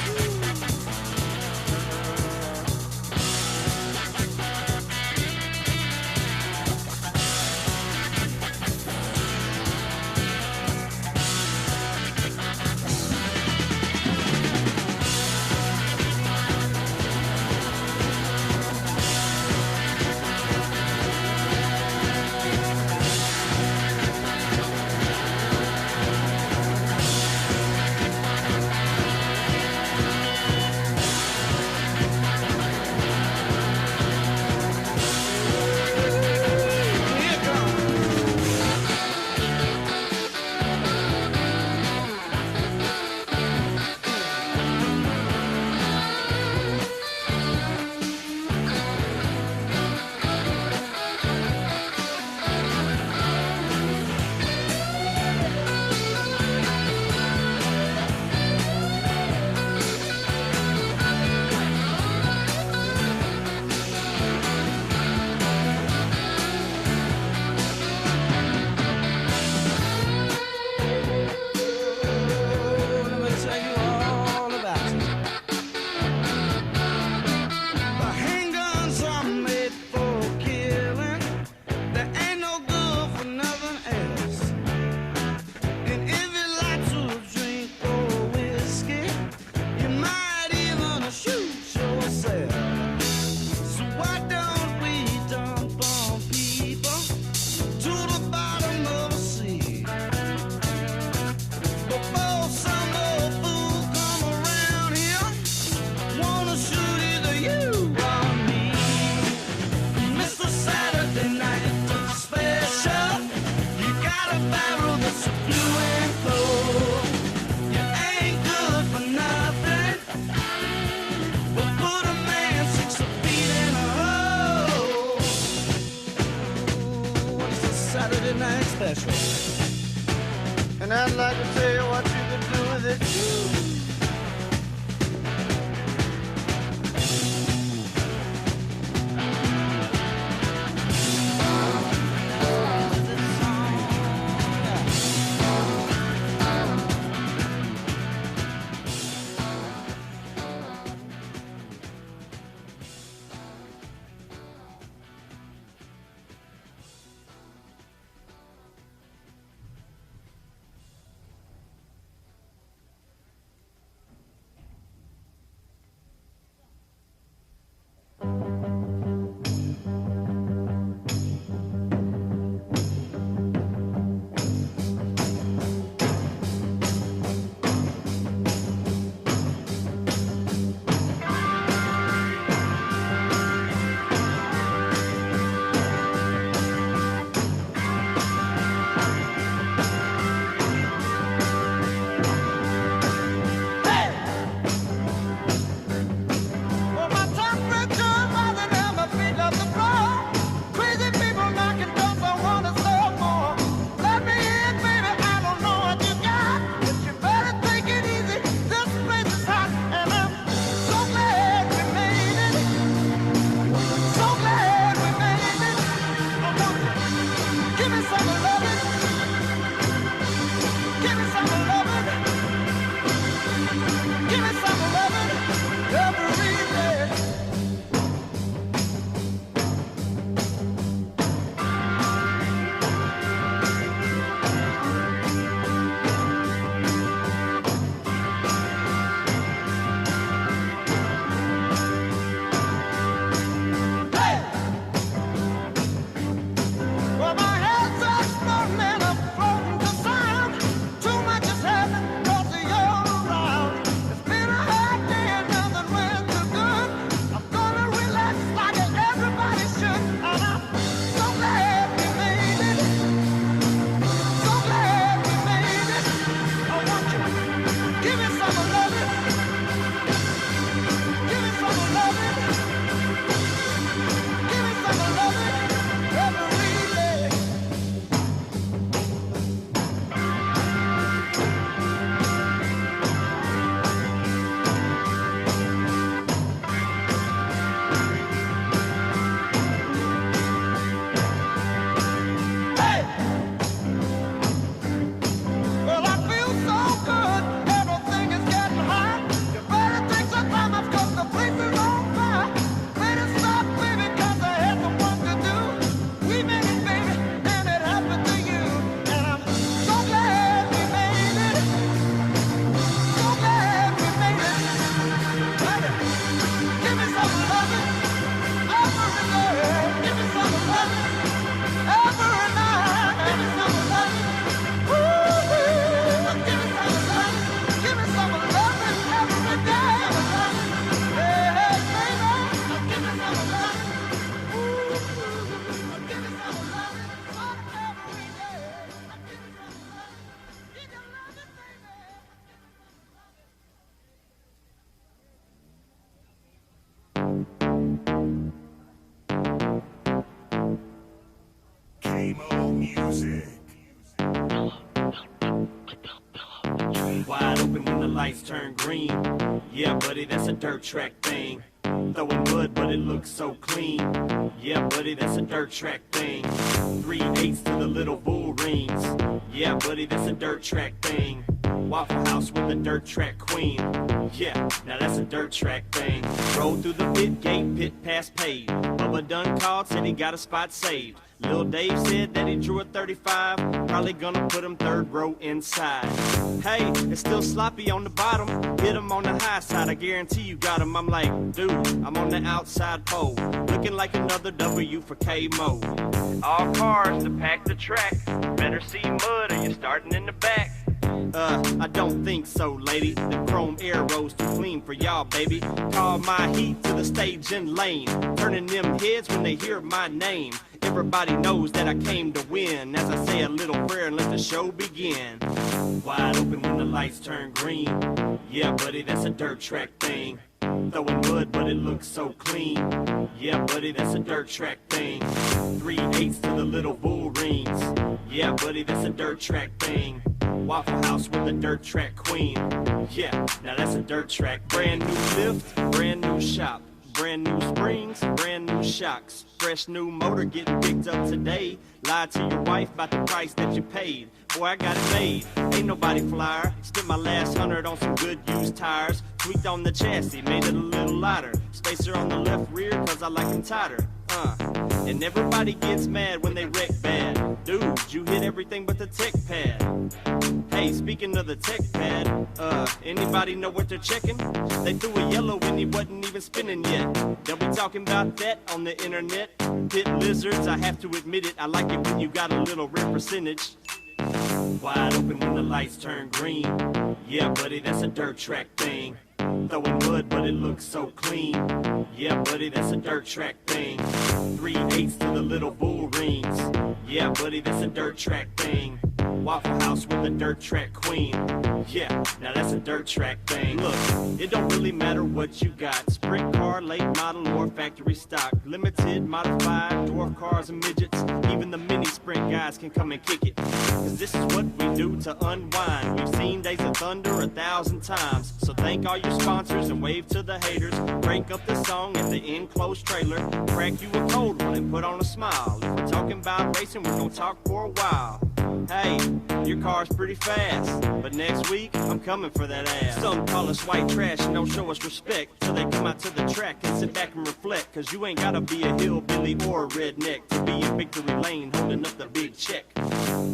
Saturday Night Special. And I'd like to tell you what you could do with it too. music. Wide open when the lights turn green. Yeah, buddy, that's a dirt track thing. Throwing mud, but it looks so clean. Yeah, buddy, that's a dirt track thing. 3/8 to the little bull rings. Yeah, buddy, that's a dirt track thing. Waffle House with a dirt track queen. Yeah, now that's a dirt track thing. Roll through the pit gate, pit pass paid. Bubba done called, said he got a spot saved. Lil Dave said that he drew a 35. Probably gonna put him third row inside. Hey, it's still sloppy on the bottom. Hit him on the high side, I guarantee you got him. I'm like, dude, I'm on the outside pole. Looking like another W for K-Mo. All cars to pack the track. Better see mud or you're starting in the back. I don't think so, lady. The chrome arrows too clean for y'all, baby. Call my heat to the stage and lane. Turning them heads when they hear my name. Everybody knows that I came to win. As I say a little prayer and let the show begin. Wide open when the lights turn green. Yeah, buddy, that's a dirt track thing. Throwing mud, but it looks so clean. Yeah, buddy, that's a dirt track thing. 3/8 to the little bull rings. Yeah, buddy, that's a dirt track thing. Waffle House with a dirt track queen. Yeah, now that's a dirt track. Brand new lift, brand new shop. Brand new springs, brand new shocks. Fresh new motor getting picked up today. Lied to your wife about the price that you paid. Boy, I got it made. Ain't nobody flyer. Spent my last 100 on some good used tires. Tweaked on the chassis, made it a little lighter. Spacer on the left rear, cause I like them tighter. And everybody gets mad when they wreck bad. Dude, you hit everything but the tech pad. Hey, speaking of the tech pad, anybody know what they're checking? They threw a yellow when he wasn't even spinning yet. They'll be talking about that on the internet. Pit lizards, I have to admit it, I like it when you got a little red percentage. Wide open when the lights turn green. Yeah, buddy, that's a dirt track thing. Throwing mud, but it looks so clean. Yeah, buddy, that's a dirt track thing. 3/8 to the little bull rings. Yeah, buddy, that's a dirt track thing. Waffle House with a dirt track queen. Yeah, now that's a dirt track thing. Look, it don't really matter what you got. Sprint car, late model, or factory stock. Limited, modified, dwarf cars and midgets. Even the mini sprint guys can come and kick it. Cause this is what we do to unwind. We've seen Days of Thunder 1,000 times. So thank all your sponsors and wave to the haters. Crank up the song at the enclosed trailer. Crack you a cold one and put on a smile. If we're talking about racing, we're gonna talk for a while. Hey, your car's pretty fast, but next week, I'm coming for that ass. Some call us white trash and don't show us respect, till they come out to the track and sit back and reflect. Cause you ain't gotta be a hillbilly or a redneck to be in victory lane holding up the big check.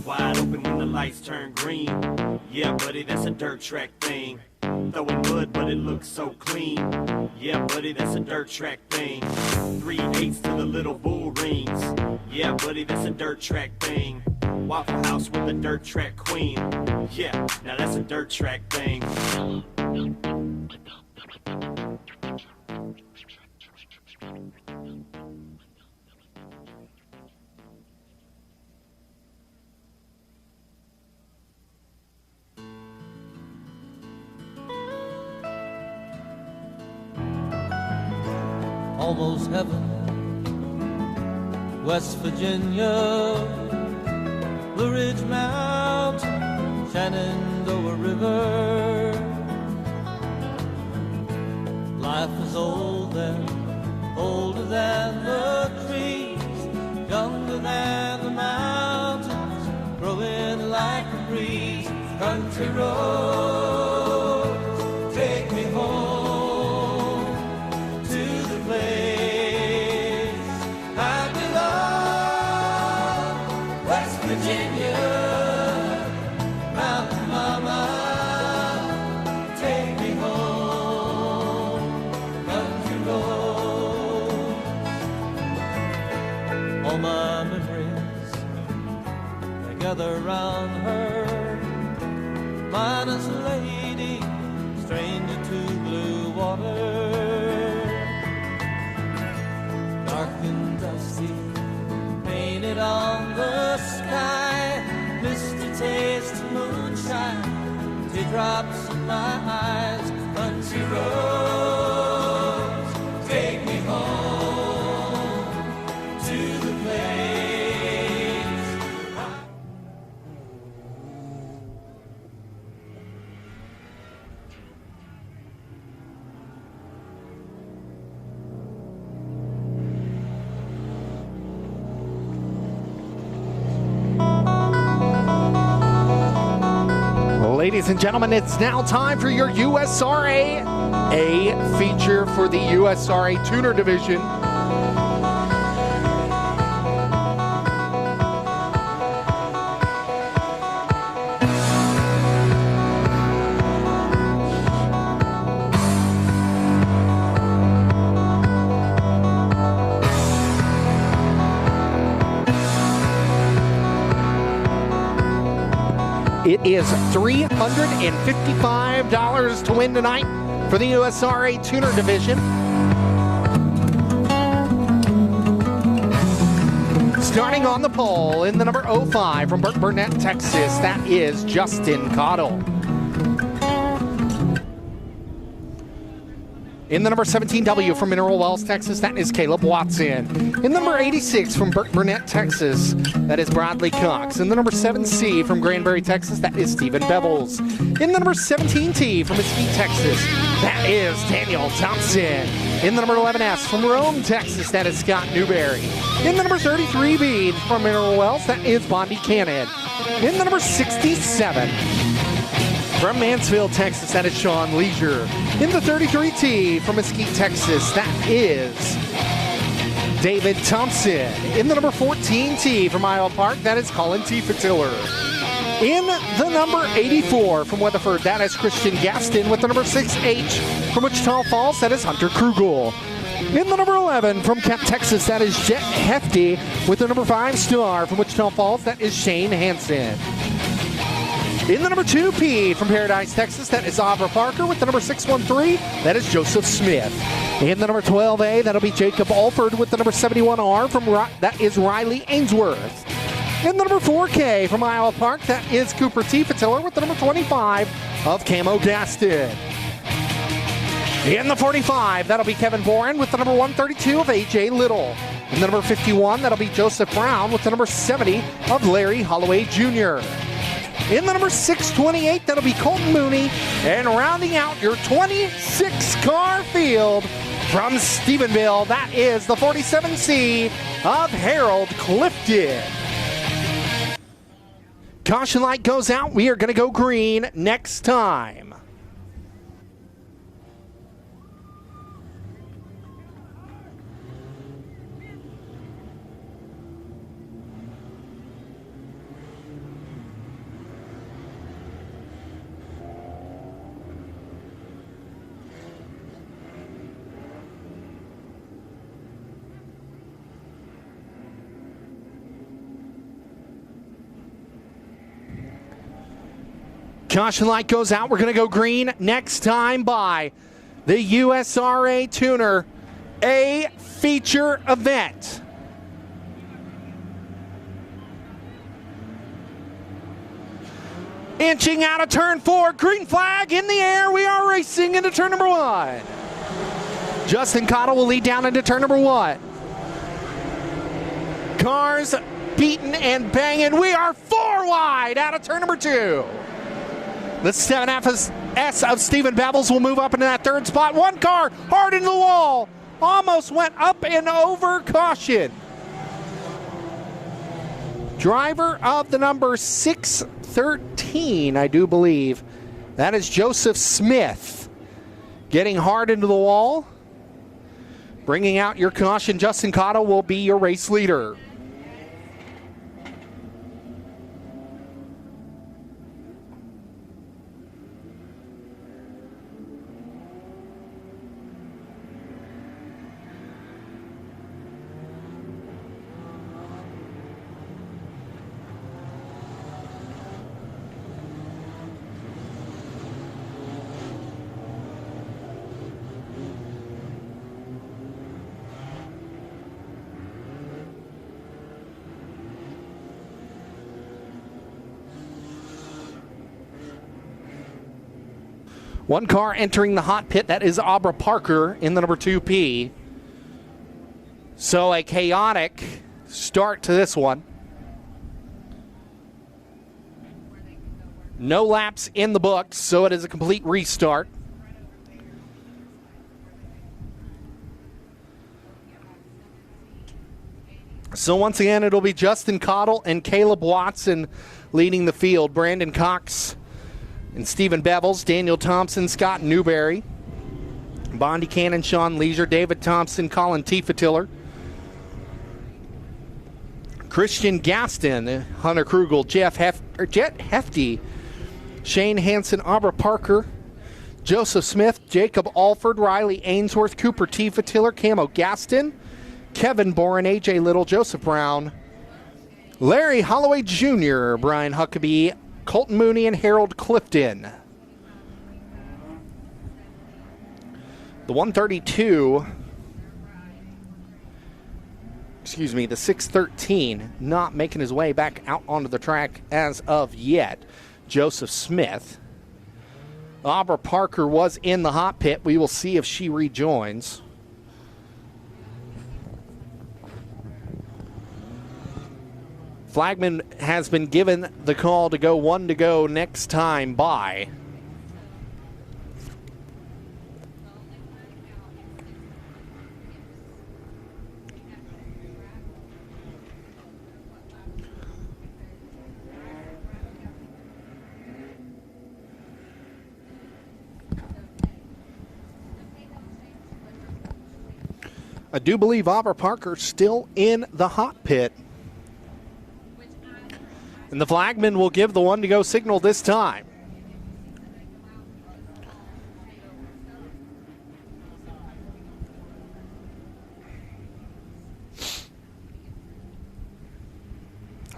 Wide open when the lights turn green. Yeah, buddy, that's a dirt track thing. Throwing mud, but it looks so clean. Yeah, buddy, that's a dirt track thing. 3/8 to the little bull rings. Yeah, buddy, that's a dirt track thing. Waffle House with a dirt track queen. Yeah, now that's a dirt track thing. Almost heaven, West Virginia, Blue Ridge Mountain, Shenandoah River. Life is old there, older than the trees, younger than the mountains, growing like a breeze. Country roads, take me home to the place I belong. West Virginia, Mountain Mama, take me home. Country roads, all my memories they gather round her. Minus a lady, stranger to blue water. Dark and dusty, painted on the sky. Misty taste of moonshine, teardrops in my eyes. Country roads, take me home to the place. Ladies and gentlemen, it's now time for your USRA A feature for the USRA Tuner Division. It is $355 to win tonight for the USRA Tuner Division. Starting on the pole in the number 05 from Burke Burnett, Texas, that is Justin Cottle. In the number 17W from Mineral Wells, Texas, that is Caleb Watson. In the number 86 from Burke Burnett, Texas, that is Bradley Cox. In the number 7C from Granbury, Texas, that is Stephen Bevels. In the number 17T from Mesquite, Texas, that is Daniel Thompson. In the number 11S from Rome, Texas, that is Scott Newberry. In the number 33B from Mineral Wells, that is Bondi Cannon. In the number 67 from Mansfield, Texas, that is Sean Leisure. In the 33T from Mesquite, Texas, that is David Thompson. In the number 14T from Iowa Park, that is Colin T. Fatiller. In the number 84 from Weatherford, that is Christian Gaston. With the number 6H from Wichita Falls, that is Hunter Krugel. In the number 11 from Kemp, Texas, that is Jet Hefty. With the number 5 star from Wichita Falls, that is Shane Hansen. In the number 2P from Paradise, Texas, that is Aubrey Parker. With the number 613, that is Joseph Smith. In the number 12A, that'll be Jacob Alford. With the number 71R from that is Riley Ainsworth. In the number 4K from Iowa Park, that is Cooper T. Fatiller. With the number 25 of Camo Gaston. In the 45, that'll be Kevin Boren. With the number 132 of AJ Little. In the number 51, that'll be Joseph Brown. With the number 70 of Larry Holloway Jr. In the number 628, that'll be Colton Mooney. And rounding out your 26-car field from Stephenville, that is the 47C of Harold Clifton. Caution light goes out. We are going to go green next time. Caution light goes out. We're going to go green next time by the USRA Tuner A feature event. Inching out of turn 4, green flag in the air. We are racing into turn number 1. Justin Cottle will lead down into turn number 1. Cars beating and banging. We are 4 wide out of turn number 2. The 7S of Stephen Bevels will move up into that third spot. One car hard into the wall. Almost went up and over caution. Driver of the number 613, I do believe. That is Joseph Smith. Getting hard into the wall. Bringing out your caution. Justin Cotto will be your race leader. One car entering the hot pit, that is Aubrey Parker in the number 2P. So a chaotic start to this one. No laps in the books, so it is a complete restart. So once again, it'll be Justin Cottle and Caleb Watson leading the field. Brandon Cox And Stephen Bevels, Daniel Thompson, Scott Newberry, Bondi Cannon, Sean Leisure, David Thompson, Colin Tiefatiller, Christian Gaston, Hunter Krugel, Jet Hefty, Shane Hansen, Aubrey Parker, Joseph Smith, Jacob Alford, Riley Ainsworth, Cooper Tiefatiller, Camo Gaston, Kevin Boren, AJ Little, Joseph Brown, Larry Holloway Jr., Brian Huckabee, Colton Mooney, and Harold Clifton. The 132, the 613, not making his way back out onto the track as of yet. Joseph Smith. Aubrey Parker was in the hot pit. We will see if she rejoins. Flagman has been given the call to go 1 to go next time by. I do believe Aubrey Parker still in the hot pit. And the flagman will give the 1 to go signal this time.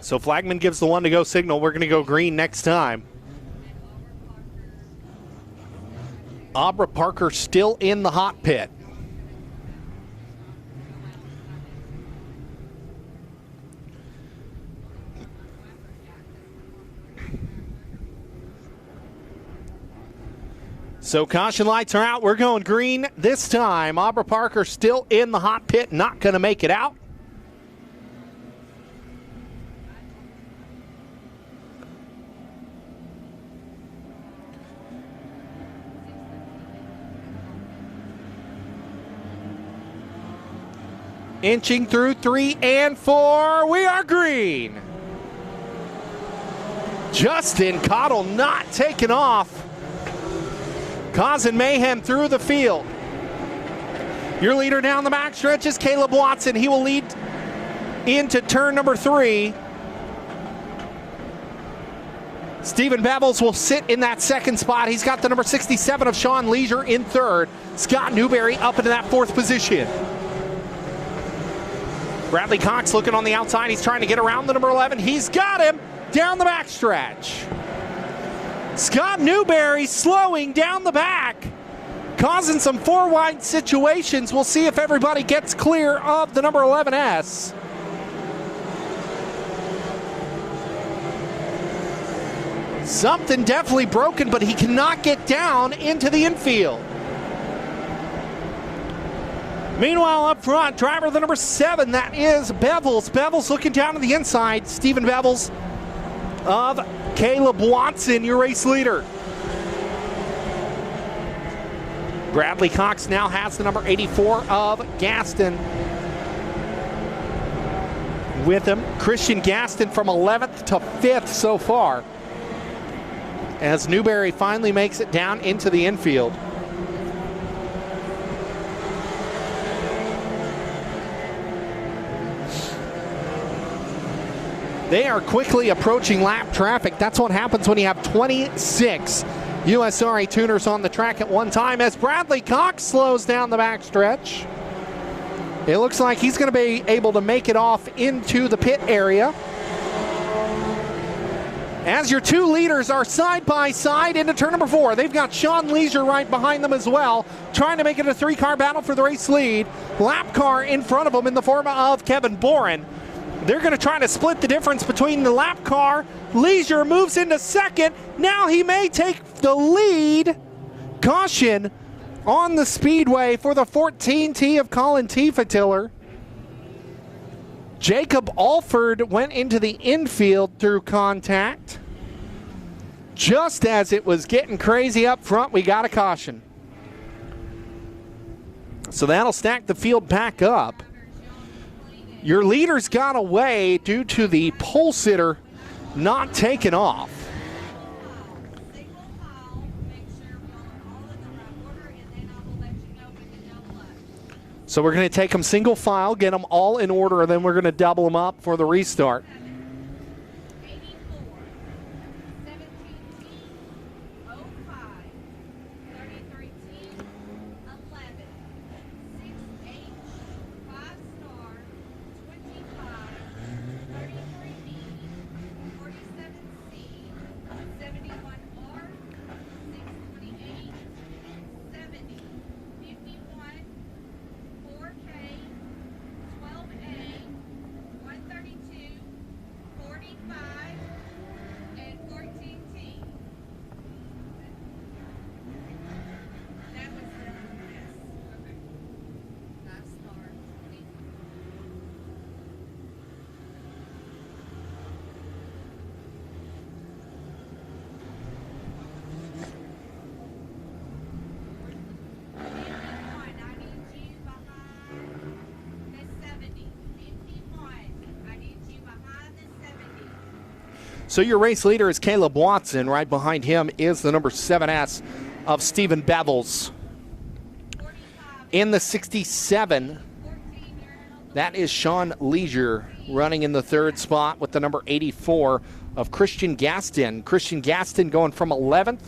So flagman gives the 1 to go signal. We're going to go green next time. Aubrey Parker still in the hot pit. So caution lights are out. We're going green this time. Aubrey Parker still in the hot pit, not going to make it out. Inching through 3 and 4. We are green. Justin Cottle not taking off. Causing mayhem through the field. Your leader down the backstretch is Caleb Watson. He will lead into turn number 3. Stephen Bevels will sit in that second spot. He's got the number 67 of Sean Leisure in third. Scott Newberry up into that 4th position. Bradley Cox looking on the outside. He's trying to get around the number 11. He's got him down the backstretch. Scott Newberry slowing down the back, causing some 4-wide situations. We'll see if everybody gets clear of the number 11S. Something definitely broken, but he cannot get down into the infield. Meanwhile, up front, driver the number 7, that is Bevels. Bevels looking down to the inside. Stephen Bevels of Caleb Watson, your race leader. Bradley Cox now has the number 84 of Gaston with him. Christian Gaston from 11th to 5th so far, as Newberry finally makes it down into the infield. They are quickly approaching lap traffic. That's what happens when you have 26 USRA tuners on the track at one time, as Bradley Cox slows down the backstretch. It looks like he's going to be able to make it off into the pit area. As your 2 leaders are side by side into turn number 4. They've got Sean Leisure right behind them as well, trying to make it a 3-car battle for the race lead. Lap car in front of them in the form of Kevin Boren. They're going to try to split the difference between the lap car. Leisure moves into second. Now he may take the lead. Caution on the Speedway for the 14T of Colin Tiefatiller. Jacob Alford went into the infield through contact. Just as it was getting crazy up front, we got a caution. So that'll stack the field back up. Your leaders got away due to the pole sitter not taking off. So we're going to take them single file, get them all in order, and then we're going to double them up for the restart. 84, 17T, 05, 33T, 11, 6H, 5-star, 25, 33B, 47C, 71R, 628, 70, 51, 4K, 12A, 132, 45, and 14T. That was the S. Okay. 5-star. 20. I need you behind the 70. 51. I need you behind the 70. So your race leader is Caleb Watson. Right behind him is the number 7S of Stephen Bevels. 45. In the 67, 14. that is Sean Leisure running in the third spot with the number 84 of Christian Gaston. Christian Gaston going from 11th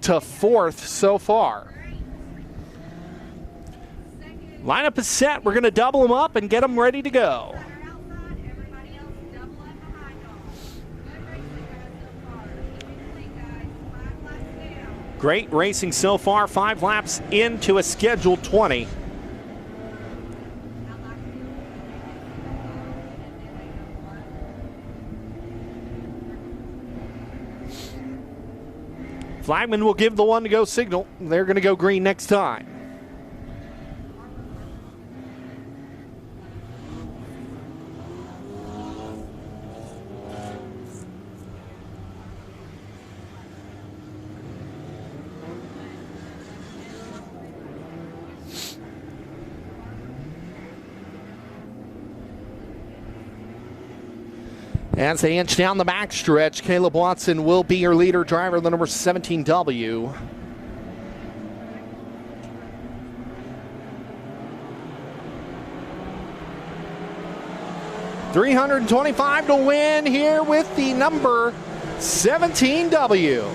to 4th so far. Lineup is set. We're going to double them up and get them ready to go. Outside, everybody else double up behind y'all. Good racing, guys, so far. Keep it clean, guys. 5 laps down. Great racing so far. 5 laps into a scheduled 20. Flagman will give the one to go signal. They're going to go green next time. As they inch down the backstretch, Caleb Watson will be your leader driver, the number 17W. $325 to win here with the number 17W.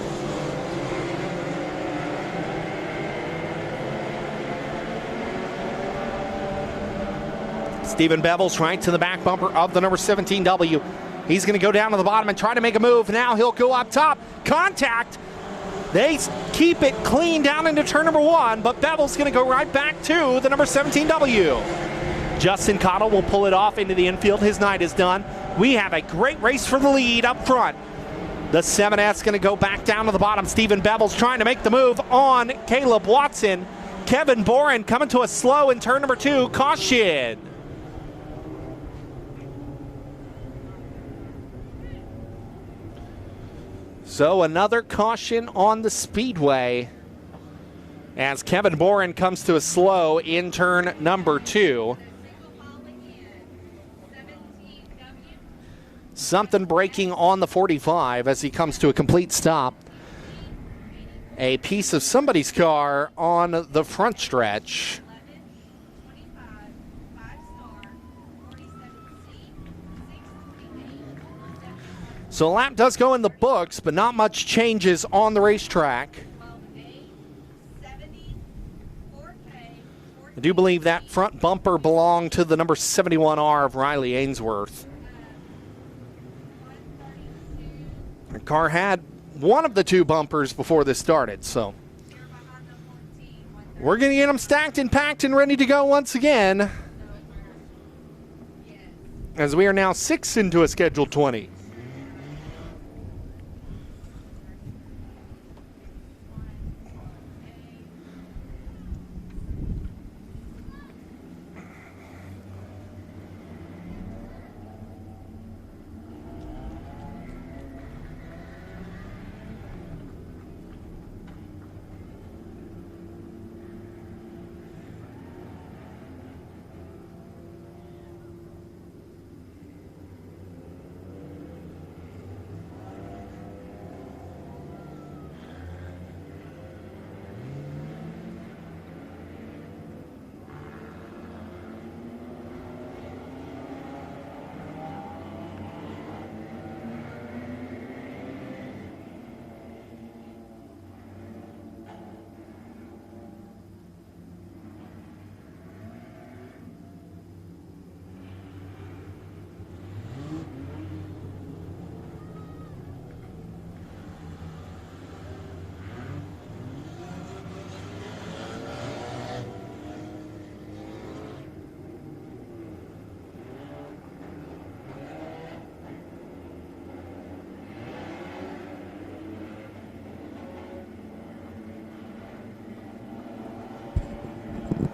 Stephen Bevels right to the back bumper of the number 17W. He's going to go down to the bottom and try to make a move. Now he'll go up top. Contact. They keep it clean down into turn number 1, but Bevel's going to go right back to the number 17W. Justin Cottle will pull it off into the infield. His night is done. We have a great race for the lead up front. The 7S going to go back down to the bottom. Stephen Bevels trying to make the move on Caleb Watson. Kevin Boren coming to a slow in turn number 2. Caution. So another caution on the Speedway as Kevin Boren comes to a slow in turn number 2. Something breaking on the 45 as he comes to a complete stop. A piece of somebody's car on the front stretch. So a lap does go in the books, but not much changes on the racetrack. I do believe that front bumper belonged to the number 71R of Riley Ainsworth. The car had one of the 2 bumpers before this started, so we're going to get them stacked and packed and ready to go once again, as we are now 6 into a scheduled 20.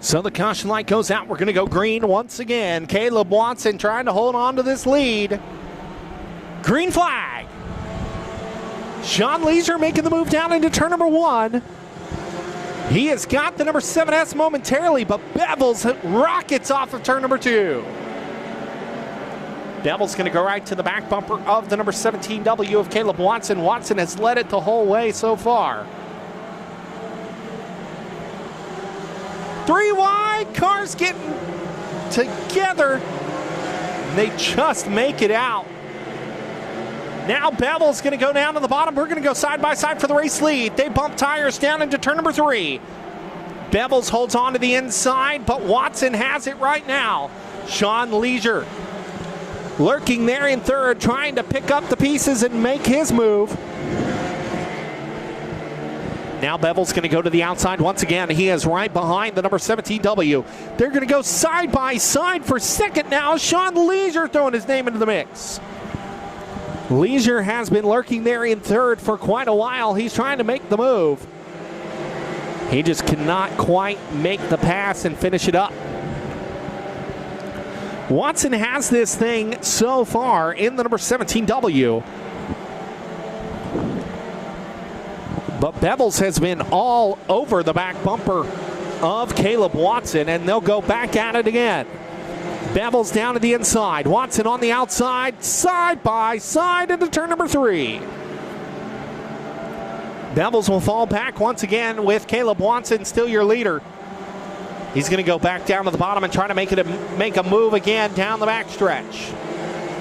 So the caution light goes out. We're going to go green once again. Caleb Watson trying to hold on to this lead. Green flag. Sean Leisure making the move down into turn number 1. He has got the number 7S momentarily, but Bevels rockets off of turn number 2. Bevels going to go right to the back bumper of the number 17W of Caleb Watson. Watson has led it the whole way so far. 3 wide, cars getting together. They just make it out. Now Bevel's going to go down to the bottom. We're going to go side by side for the race lead. They bump tires down into turn number 3. Bevels holds on to the inside, but Watson has it right now. Sean Leisure lurking there in third, trying to pick up the pieces and make his move. Now Bevel's going to go to the outside once again. He is right behind the number 17W. They're going to go side by side for second now. Sean Leisure throwing his name into the mix. Leisure has been lurking there in third for quite a while. He's trying to make the move. He just cannot quite make the pass and finish it up. Watson has this thing so far in the number 17W. But Bevels has been all over the back bumper of Caleb Watson, and they'll go back at it again. Bevels down to the inside. Watson on the outside, side by side into turn number 3. Bevels will fall back once again with Caleb Watson still your leader. He's going to go back down to the bottom and try to make a move again down the backstretch.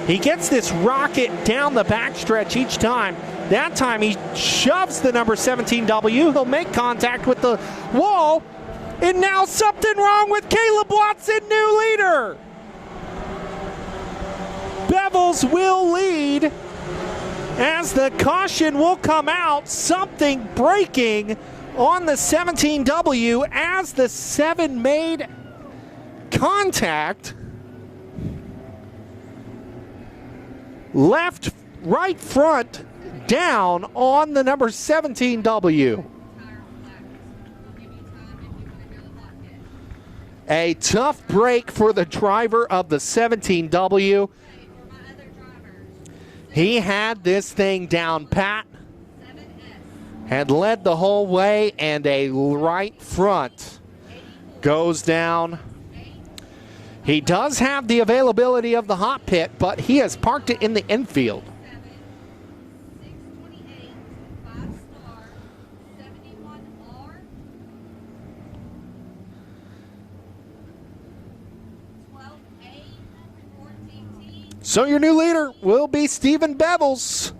He gets this rocket down the backstretch each time. That time he shoves the number 17W. He'll make contact with the wall. And now something wrong with Caleb Watson, new leader. Bevels will lead as the caution will come out. Something breaking on the 17W as the 7 made contact. Left, right front down on the number 17W. A tough break for the driver of the 17W. He had this thing down pat, had led the whole way, and a right front goes down. He does have the availability of the hot pit, but he has parked it in the infield. So your new leader will be Stephen Bevels,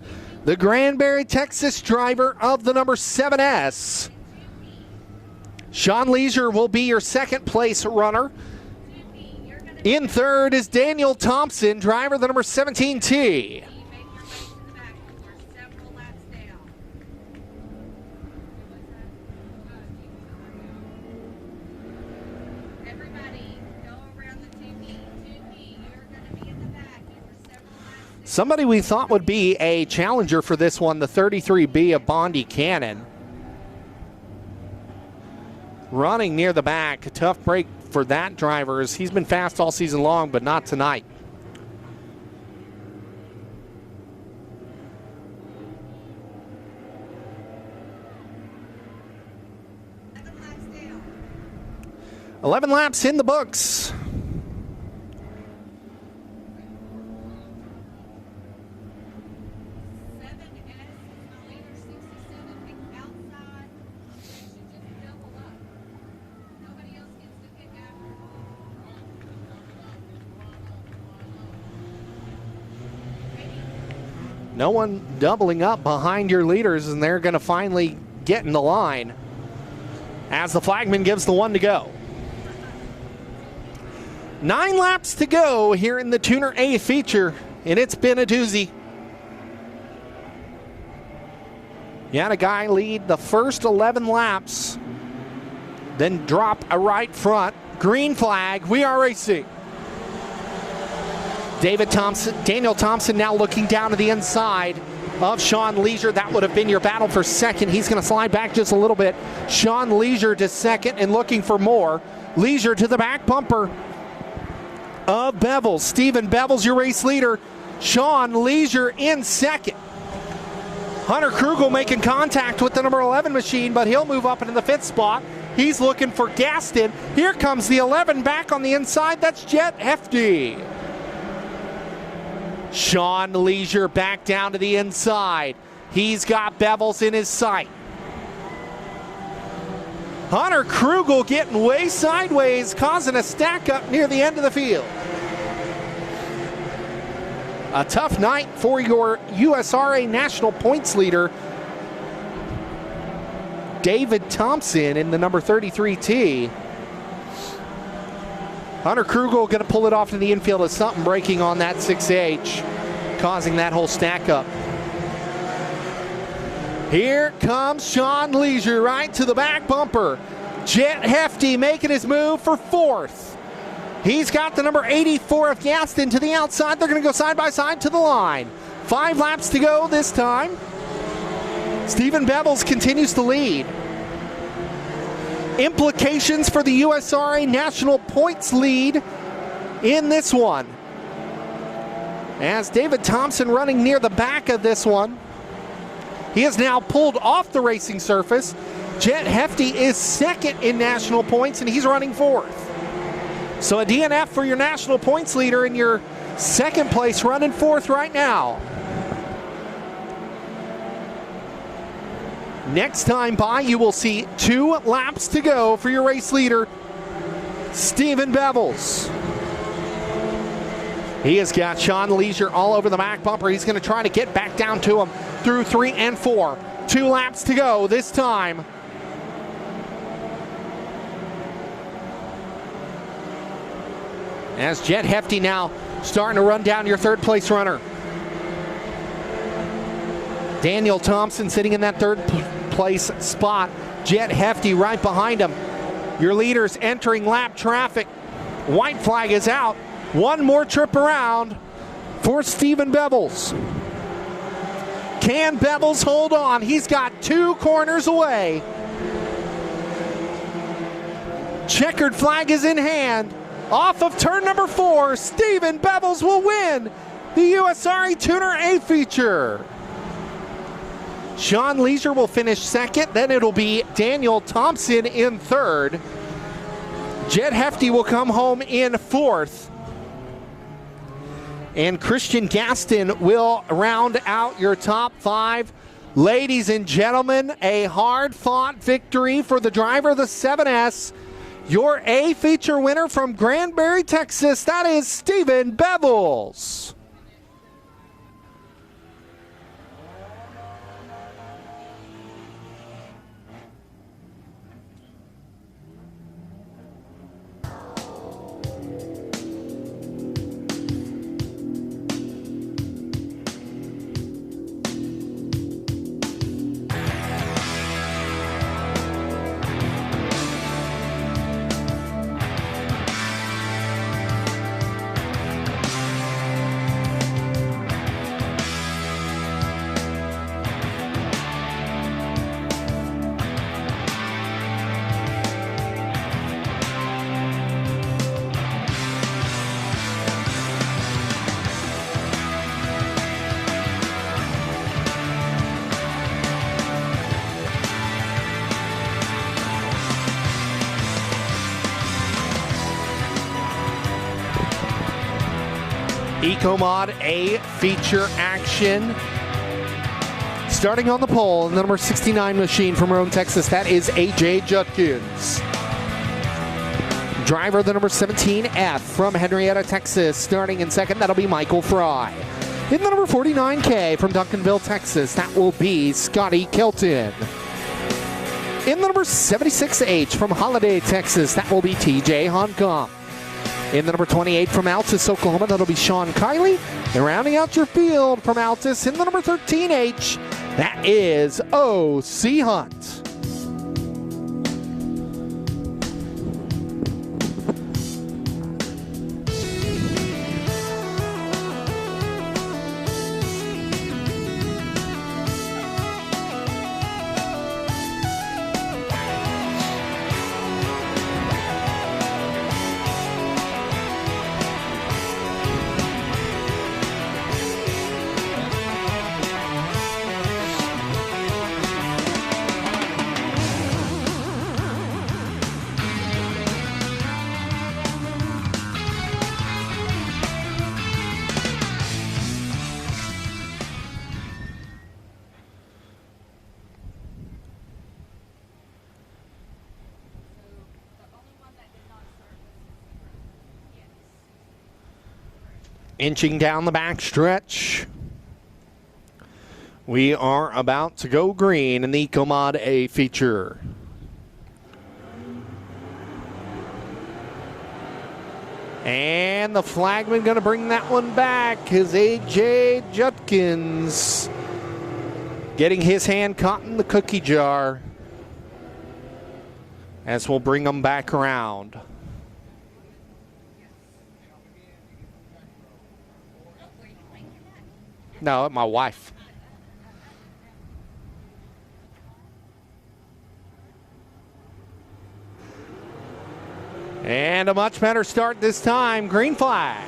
the Granbury, Texas driver of the number 7S. Sean Leisure will be your second place runner. In third is Daniel Thompson, driver of the number 17T. Somebody we thought would be a challenger for this one, the 33B of Bondi Cannon. Running near the back, a tough break for that driver. He's been fast all season long, but not tonight. $11 laps in the books. No one doubling up behind your leaders, and they're going to finally get in the line as the flagman gives the 1 to go. 9 laps to go here in the Tuner A feature, and it's been a doozy. You had a guy lead the first 11 laps, then drop a right front. Green flag, we are racing. Daniel Thompson now looking down to the inside of Sean Leisure. That would have been your battle for second. He's going to slide back just a little bit. Sean Leisure to second and looking for more. Leisure to the back bumper of Bevels. Stephen Bevels, your race leader. Sean Leisure in second. Hunter Krugel making contact with the number 11 machine, but he'll move up into the 5th spot. He's looking for Gaston. Here comes the 11 back on the inside. That's Jet Hefty. Sean Leisure back down to the inside. He's got Bevels in his sight. Hunter Krugel getting way sideways, causing a stack up near the end of the field. A tough night for your USRA National Points leader, David Thompson, in the number 33T. Hunter Krugel going to pull it off to the infield as something breaking on that 6H, causing that whole stack up. Here comes Sean Leisure right to the back bumper. Jet Hefty making his move for 4th. He's got the number 84 of Gaston to the outside. They're going to go side by side to the line. 5 laps to go this time. Stephen Bevels continues to lead. Implications for the USRA National Points lead in this one, as David Thompson running near the back of this one. He is now pulled off the racing surface. Jet Hefty is second in national points, and he's running 4th. So a DNF for your national points leader in your second place, running 4th right now. Next time by, you will see 2 laps to go for your race leader, Stephen Bevels. He has got Sean Leisure all over the back bumper. He's going to try to get back down to him through 3 and 4. 2 laps to go this time. As Jet Hefty now starting to run down your 3rd place runner. Daniel Thompson sitting in that 3rd place spot. Jet Hefty right behind him. Your leaders entering lap traffic. White flag is out. 1 more trip around for Stephen Bevels. Can Bevels hold on? He's got 2 corners away. Checkered flag is in hand. Off of turn number 4, Stephen Bevels will win the USRA Tuner A feature. Sean Leisure will finish 2nd. Then it'll be Daniel Thompson in 3rd. Jet Hefty will come home in 4th. And Christian Gaston will round out your top 5. Ladies and gentlemen, a hard-fought victory for the driver of the 7S. Your A feature winner from Granbury, Texas, that is Stephen Bevels. EcoMod A feature action. Starting on the pole, the number 69 machine from Rome, Texas, that is AJ Judkins. Driver, the number 17F from Henrietta, Texas, starting in 2nd, that'll be Michael Fry. In the number 49K from Duncanville, Texas, that will be Scotty Kelton. In the number 76H from Holiday, Texas, that will be TJ Honkamp. In the number 28 from Altus, Oklahoma, that'll be Sean Kiley. And rounding out your field from Altus in the number 13H, that is O.C. Hunt. Inching down the back stretch. We are about to go green in the EcoMod A feature. And the flagman going to bring that one back is A.J. Judkins. Getting his hand caught in the cookie jar. As we'll bring them back around. No, my wife. And a much better start this time. Green flag.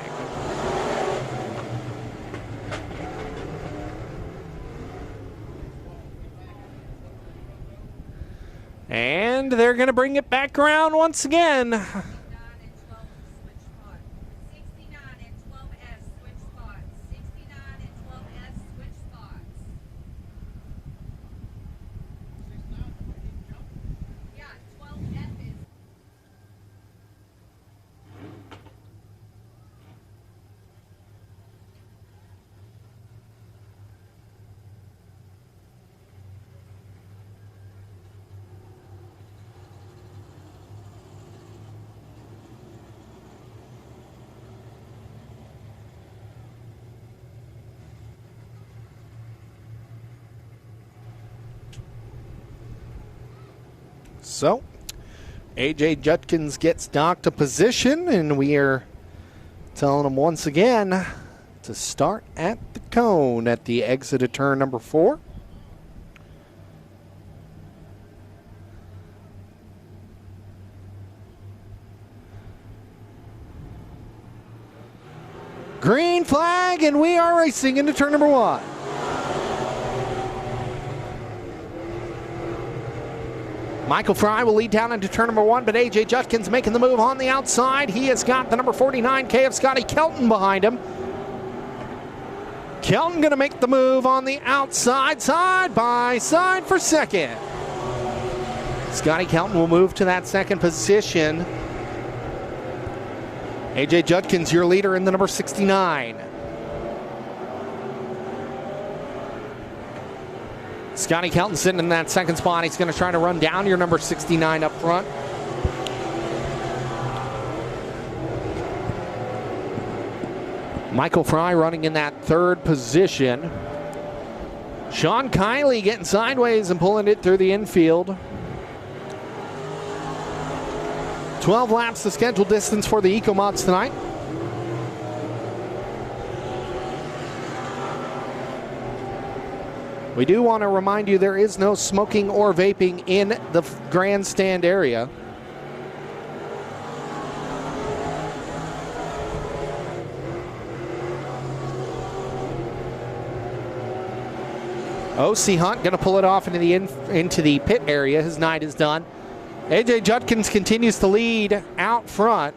And they're going to bring it back around once again. 69 and 12 switch spots. 69 and 12S switch spots. 69 and 12S switch spots. Yeah, 12F is. So, A.J. Judkins gets docked to position, and we are telling him once again to start at the cone at the exit of turn number 4. Green flag, and we are racing into turn number 1. Michael Fry will lead down into turn number 1, but A.J. Judkins making the move on the outside. He has got the number 49K of Scotty Kelton behind him. Kelton going to make the move on the outside, side by side for second. Scotty Kelton will move to that second position. A.J. Judkins, your leader in the number 69. Scotty Kelton sitting in that second spot. He's going to try to run down your number 69 up front. Michael Fry running in that third position. Sean Kiley getting sideways and pulling it through the infield. 12 laps the scheduled distance for the EcoMods tonight. We do want to remind you there is no smoking or vaping in the grandstand area. O.C. Hunt going to pull it off into the pit area. His night is done. A.J. Judkins continues to lead out front.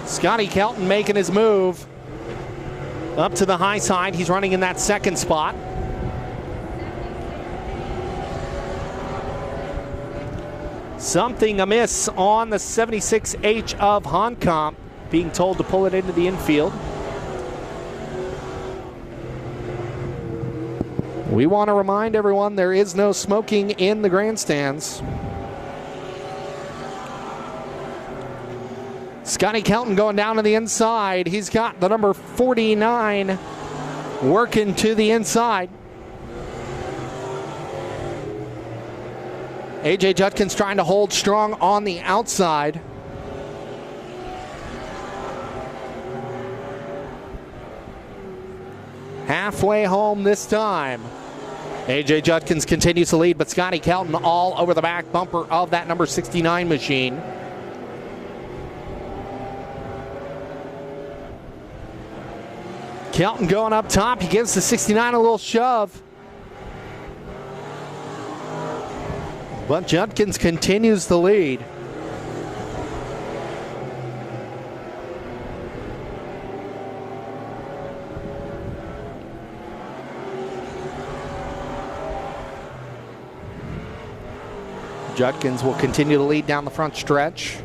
Scotty Kelton making his move up to the high side. He's running in that second spot. Something amiss on the 76H of Honkamp, being told to pull it into the infield. We want to remind everyone there is no smoking in the grandstands. Scotty Kelton going down to the inside. He's got the number 49 working to the inside. A.J. Judkins trying to hold strong on the outside. Halfway home this time. A.J. Judkins continues to lead, but Scotty Kelton all over the back bumper of that number 69 machine. Kelton going up top. He gives the 69 a little shove. But Judkins continues to lead. Judkins will continue to lead down the front stretch.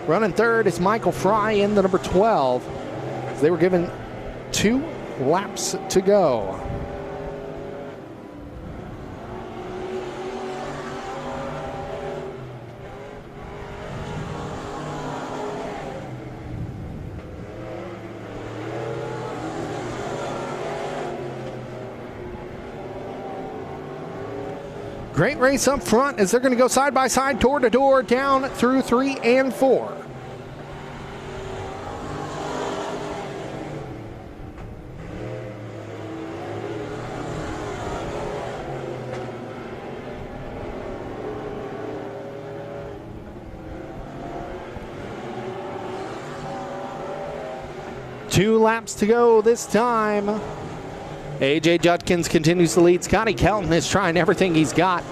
Running third is Michael Fry in the number 12. They were given 2 laps to go. Great race up front as they're going to go side by side, door to door, down through 3 and 4. Two laps to go this time. A.J. Judkins continues to lead. Scotty Kelton is trying everything he's got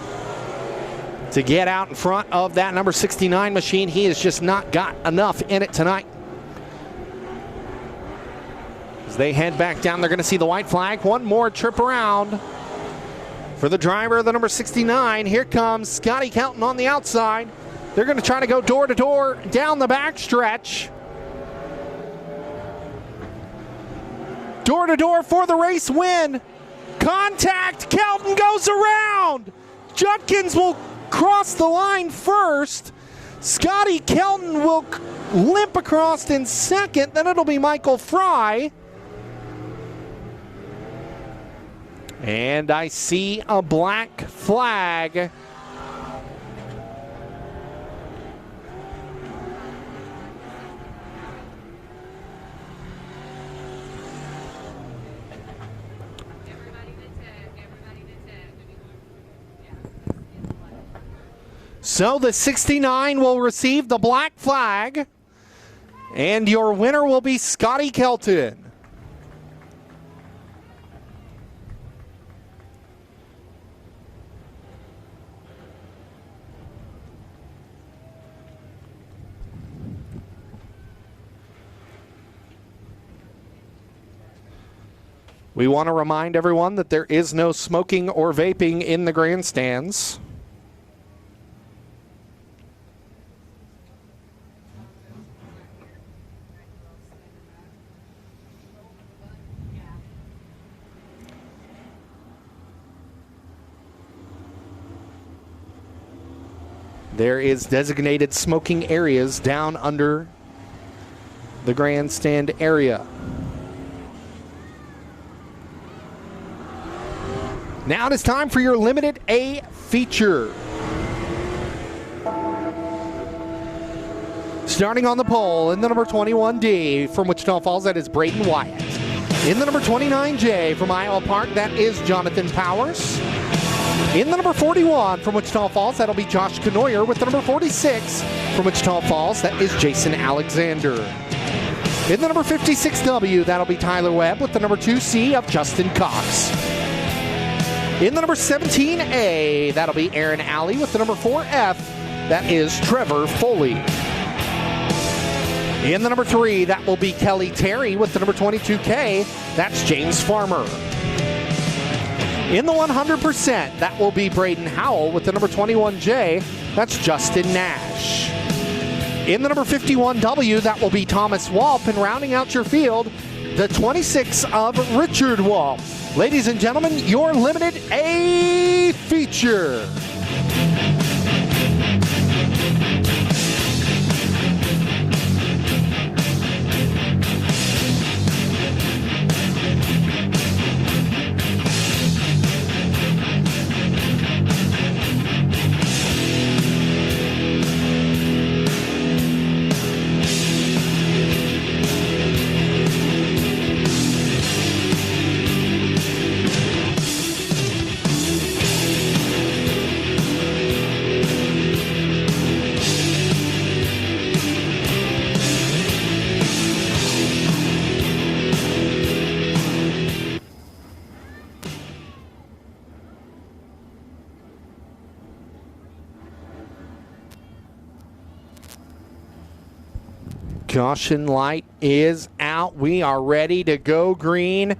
to get out in front of that number 69 machine. He has just not got enough in it tonight. As they head back down, they're going to see the white flag. One more trip around for the driver of the number 69. Here comes Scotty Kelton on the outside. They're going to try to go door to door down the backstretch. Door to door for the race win. Contact. Kelton goes around. Judkins will cross the line first. Scotty Kelton will limp across in second. Then it'll be Michael Fry. And I see a black flag. So the 69 will receive the black flag, and your winner will be Scotty Kelton. We want to remind everyone that there is no smoking or vaping in the grandstands. There is designated smoking areas down under the grandstand area. Now it is time for your Limited A feature. Starting on the pole in the number 21D from Wichita Falls, that is Braden Wyatt. In the number 29J from Iowa Park, that is Jonathan Powers. In the number 41 from Wichita Falls, that'll be Josh Canoyer. With the number 46 from Wichita Falls, that is Jason Alexander. In the number 56W, that'll be Tyler Webb with the number 2C of Justin Cox. In the number 17A, that'll be Aaron Alley with the number 4F, that is Trevor Foley. In the number 3, that will be Kelly Terry with the number 22K, that's James Farmer. In the 100%, that will be Braden Howell with the number 21J, that's Justin Nash. In the number 51W, that will be Thomas Walp, and rounding out your field, the 26 of Richard Walp. Ladies and gentlemen, your Limited A feature. Caution light is out. We are ready to go green.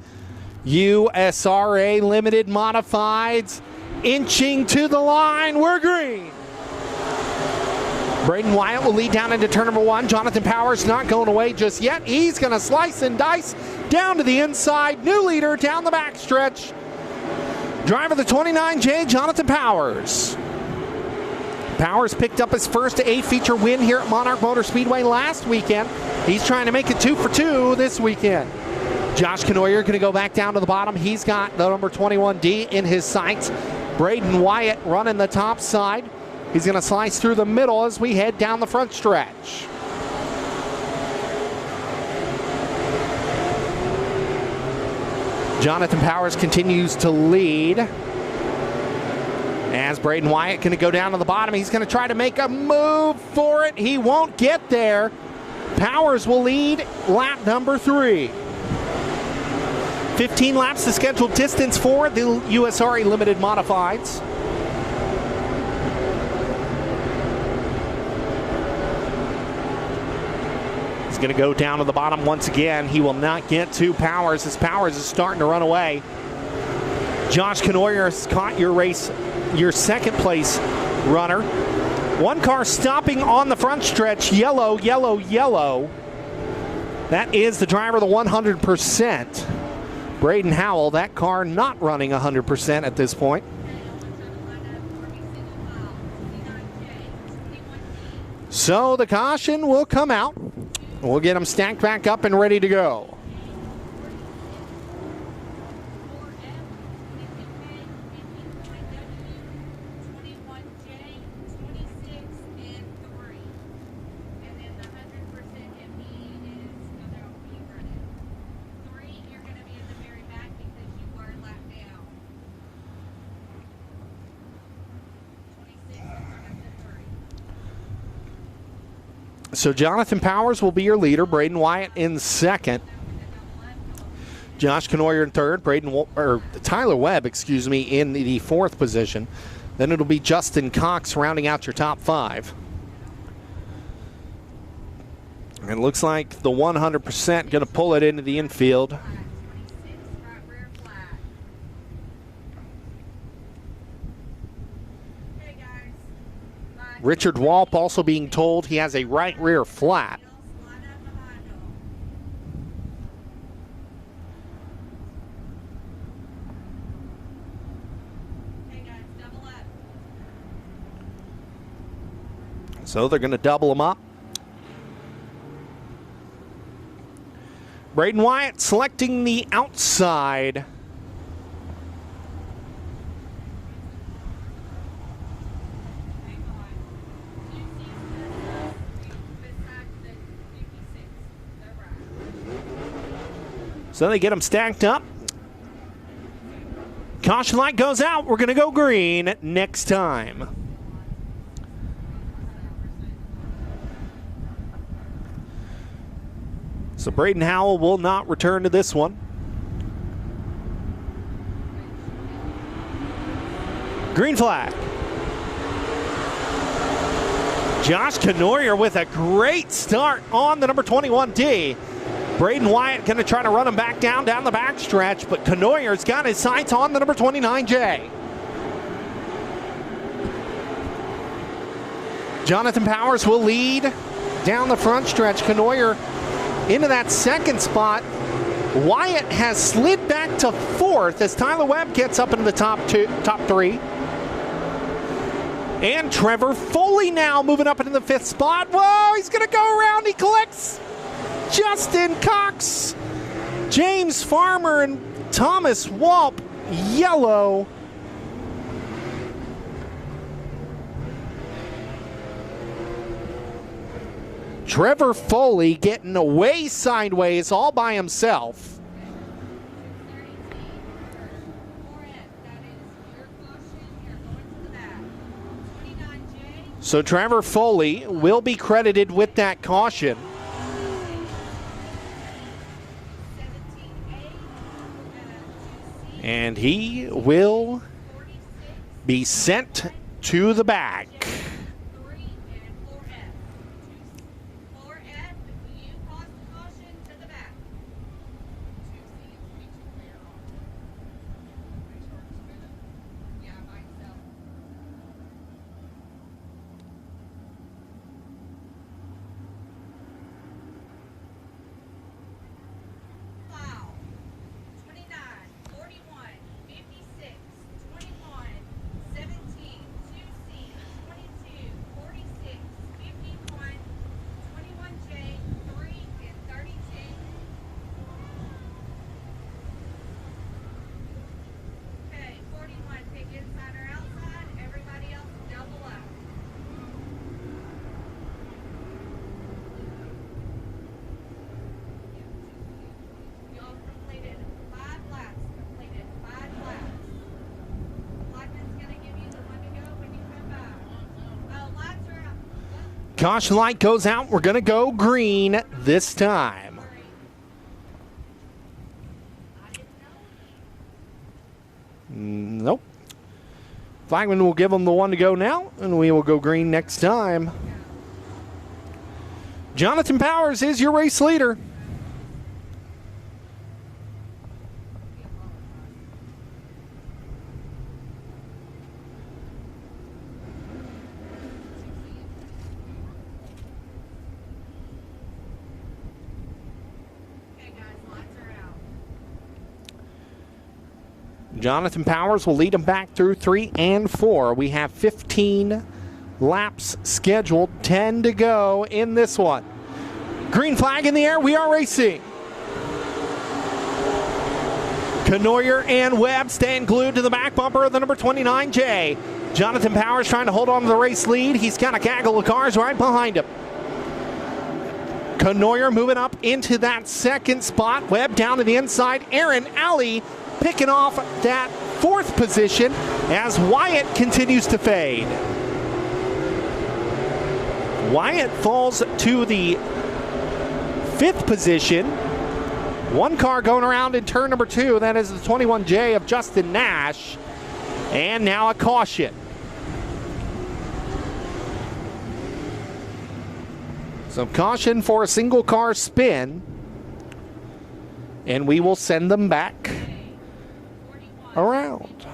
USRA Limited Modifieds inching to the line. We're green. Braden Wyatt will lead down into turn number 1. Jonathan Powers not going away just yet. He's going to slice and dice down to the inside. New leader down the backstretch. Driver the 29J, Jonathan Powers. Powers picked up his first A-feature win here at Monarch Motor Speedway last weekend. He's trying to make it 2 for 2 this weekend. Josh Canoyer going to go back down to the bottom. He's got the number 21D in his sights. Braden Wyatt running the top side. He's going to slice through the middle as we head down the front stretch. Jonathan Powers continues to lead. As Braden Wyatt going to go down to the bottom, he's going to try to make a move for it. He won't get there. Powers will lead lap number 3. 15 laps the scheduled distance for the USRA Limited Modifieds. He's going to go down to the bottom once again. He will not get to Powers as Powers is starting to run away. Josh Canoyer has caught your race, your second place runner. One car stopping on the front stretch. Yellow, yellow, yellow. That is the driver of the 100%. Braden Howell, that car not running 100% at this point. So the caution will come out. We'll get them stacked back up and ready to go. So Jonathan Powers will be your leader. Braden Wyatt in second. Josh Canoyer in third. Tyler Webb, in the fourth position. Then it'll be Justin Cox rounding out your top 5. And it looks like the 100% going to pull it into the infield. Richard Walp also being told he has a right rear flat. So they're going to double him up. Braden Wyatt selecting the outside. So they get them stacked up. Caution light goes out. We're going to go green next time. So Braden Howell will not return to this one. Green flag. Josh Canoyer with a great start on the number 21D. Braden Wyatt going to try to run him back down the backstretch, but Canoyer's got his sights on the number 29J. Jonathan Powers will lead down the front stretch. Canoyer into that second spot. Wyatt has slid back to fourth as Tyler Webb gets up into the top 3. And Trevor Foley now moving up into the 5th spot. Whoa, he's going to go around. He collects Justin Cox, James Farmer, and Thomas Walp, yellow. Trevor Foley getting away sideways all by himself. So Trevor Foley will be credited with that caution. And he will be sent to the back. Caution light goes out. We're going to go green this time. Nope. Flagman will give them the one to go now, and we will go green next time. Jonathan Powers is your race leader. Jonathan Powers will lead them back through 3 and 4. We have 15 laps scheduled, 10 to go in this one. Green flag in the air, we are racing. Canoyer and Webb staying glued to the back bumper of the number 29J. Jonathan Powers trying to hold on to the race lead. He's got a gaggle of cars right behind him. Canoyer moving up into that second spot. Webb down to the inside. Aaron Alley picking off that 4th position as Wyatt continues to fade. Wyatt falls to the 5th position. One car going around in turn number 2. That is the 21J of Justin Nash. And now a caution. So caution for a single car spin. And we will send them back around.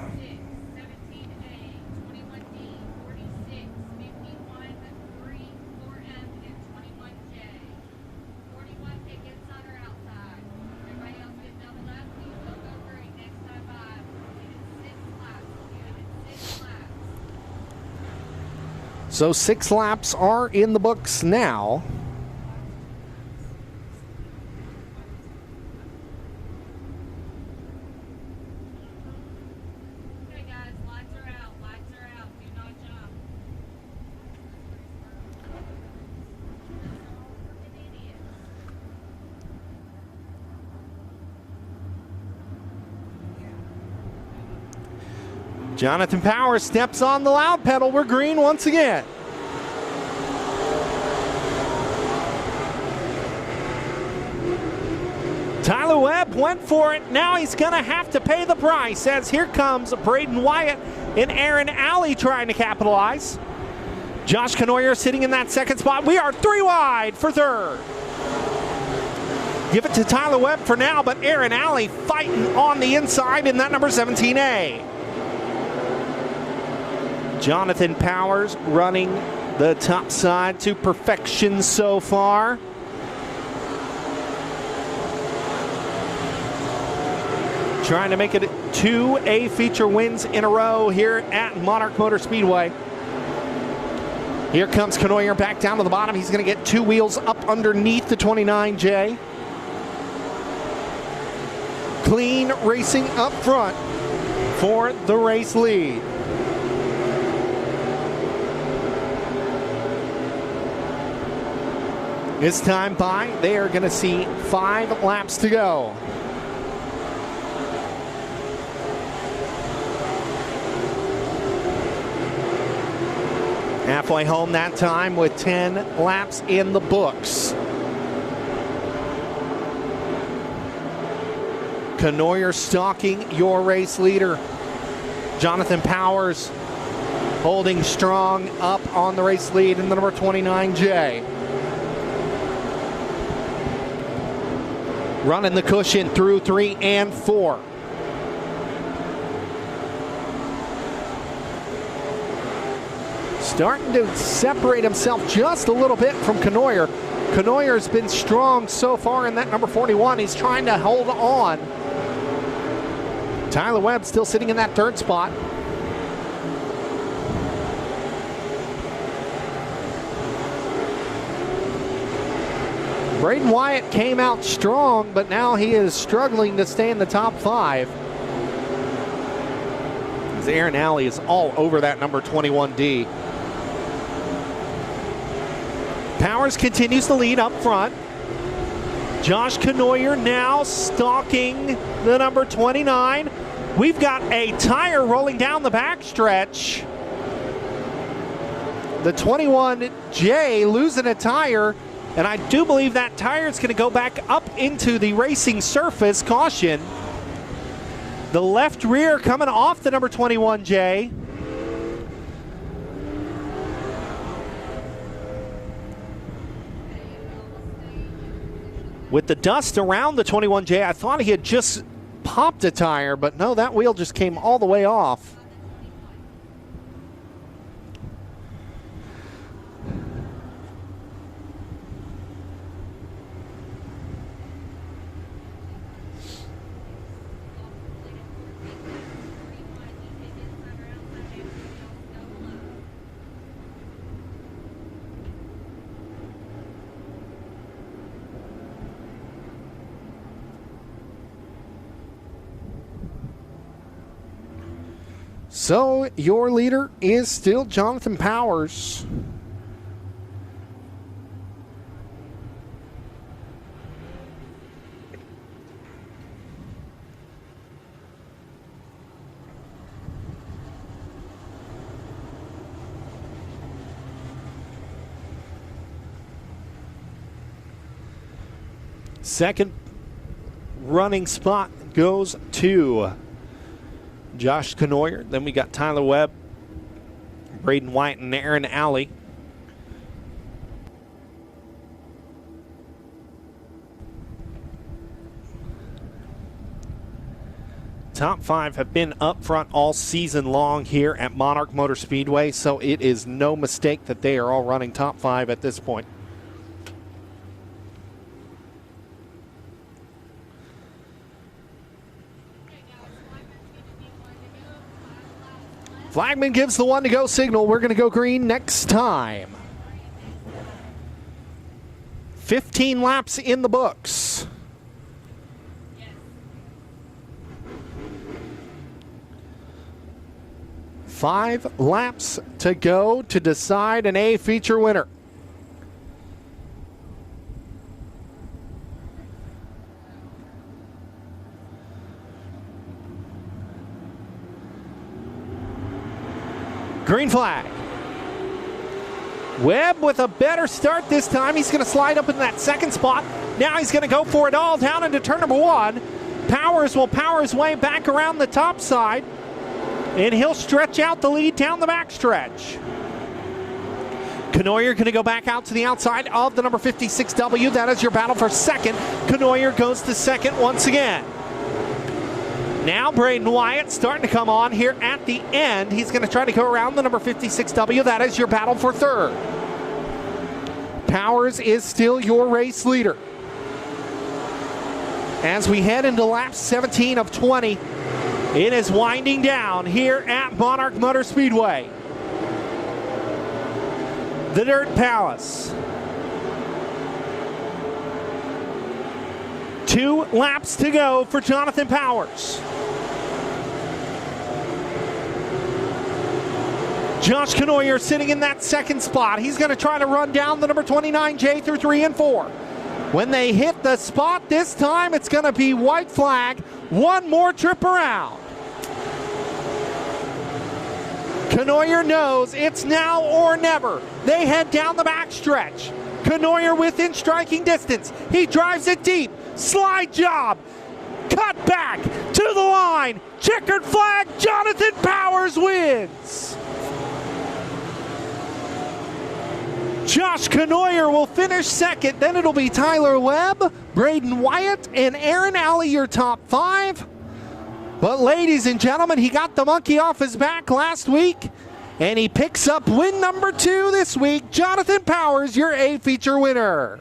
So 6 laps are in the books now. Okay, guys, lights are out. Lights are out. Do not jump. Jonathan Powers steps on the loud pedal. We're green once again. Tyler Webb went for it. Now he's going to have to pay the price as here comes Braden Wyatt and Aaron Alley trying to capitalize. Josh Canoyer sitting in that second spot. We are 3 wide for 3rd. Give it to Tyler Webb for now, but Aaron Alley fighting on the inside in that number 17A. Jonathan Powers running the top side to perfection so far. Trying to make it 2 A-feature wins in a row here at Monarch Motor Speedway. Here comes Canoyer back down to the bottom. He's going to get 2 wheels up underneath the 29J. Clean racing up front for the race lead. This time by, they are going to see 5 laps to go. Halfway home that time with 10 laps in the books. Canoyer stalking your race leader. Jonathan Powers holding strong up on the race lead in the number 29J. Running the cushion through 3 and 4. Starting to separate himself just a little bit from Canoyer. Canoyer's been strong so far in that number 41. He's trying to hold on. Tyler Webb still sitting in that 3rd spot. Braden Wyatt came out strong, but now he is struggling to stay in the top 5. As Aaron Alley is all over that number 21D. Powers continues to lead up front. Josh Canoyer now stalking the number 29. We've got a tire rolling down the backstretch. The 21J losing a tire, and I do believe that tire is going to go back up into the racing surface. Caution. The left rear coming off the number 21J. With the dust around the 21J, I thought he had just popped a tire, but no, that wheel just came all the way off. So your leader is still Jonathan Powers. Second running spot goes to Josh Knoyer. Then we got Tyler Webb, Braden White, and Aaron Alley. Top five have been up front all season long here at Monarch Motor Speedway, so it is no mistake that they are all running top five at this point. Flagman gives the one to go signal. We're going to go green next time. 15 laps in the books. Five laps to go to decide an A feature winner. Green flag. Webb with a better start this time. He's going to slide up in that second spot. Now he's going to go for it all down into turn number one. Powers will power his way back around the top side, and he'll stretch out the lead down the backstretch. Knoyer going to go back out to the outside of the number 56W. That is your battle for second. Knoyer goes to second once again. Now Braden Wyatt starting to come on here at the end. He's going to try to go around the number 56W. That is your battle for third. Powers is still your race leader. As we head into lap 17 of 20, it is winding down here at Monarch Motor Speedway. The Dirt Palace. 2 laps to go for Jonathan Powers. Josh Knoyer sitting in that second spot. He's going to try to run down the number 29J through 3 and 4. When they hit the spot this time, it's going to be white flag. One more trip around. Knoyer knows it's now or never. They head down the backstretch. Knoyer within striking distance. He drives it deep. Slide job. Cut back to the line. Checkered flag. Jonathan Powers wins. Josh Knoyer will finish second. Then it'll be Tyler Webb, Braden Wyatt, and Aaron Alley, your top 5. But ladies and gentlemen, he got the monkey off his back last week, and he picks up win number 2 this week. Jonathan Powers, your A feature winner.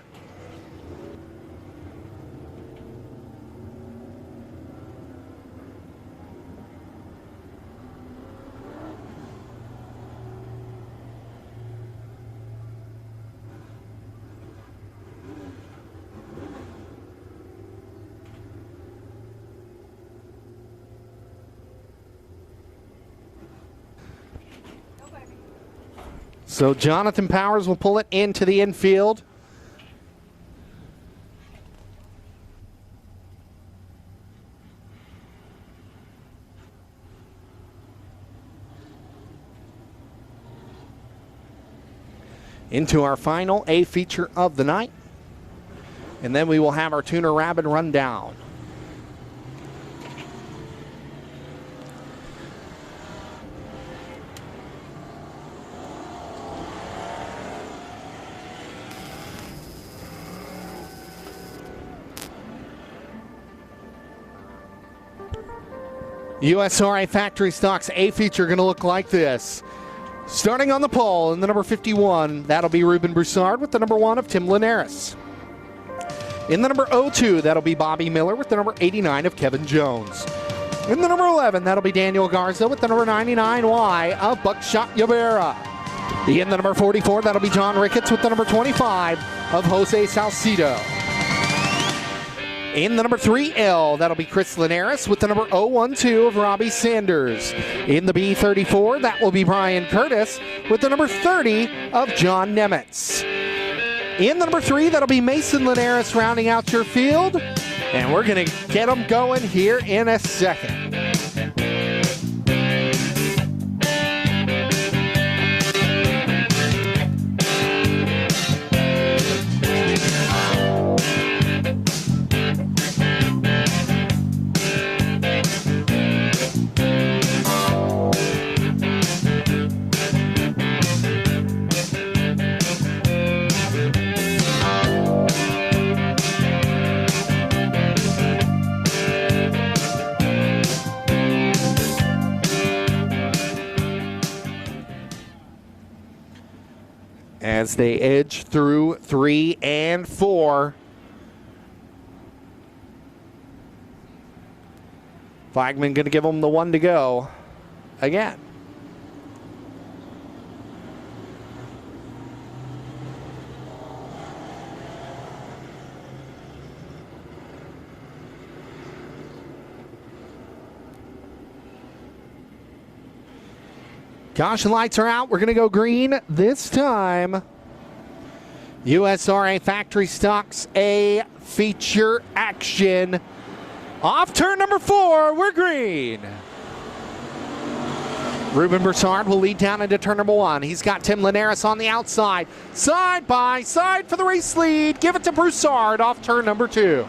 So Jonathan Powers will pull it into the infield. into our final A feature of the night. And then we will have our Tuner Rabid rundown. USRA Factory Stocks A feature going to look like this. Starting on the pole in the number 51, that'll be Ruben Broussard with the number 1 of Tim Linares. In the number 02, that'll be Bobby Miller with the number 89 of Kevin Jones. In the number 11, that'll be Daniel Garza with the number 99Y of Buckshot Yabera. In the number 44, that'll be John Ricketts with the number 25 of Jose Salcido. In the number 3L, that'll be Chris Linares with the number 012 of Robbie Sanders. In the B34, that will be Brian Curtis with the number 30 of John Nemitz. In the number 3, that'll be Mason Linares rounding out your field. And we're going to get them going here in a second. As they edge through 3 and 4. Flagman going to give them the 1 to go again. Caution lights are out. We're going to go green this time. USRA Factory Stocks A feature action. Off turn number 4, we're green. Ruben Broussard will lead down into turn number 1. He's got Tim Linares on the outside. Side by side for the race lead. Give it to Broussard off turn number 2.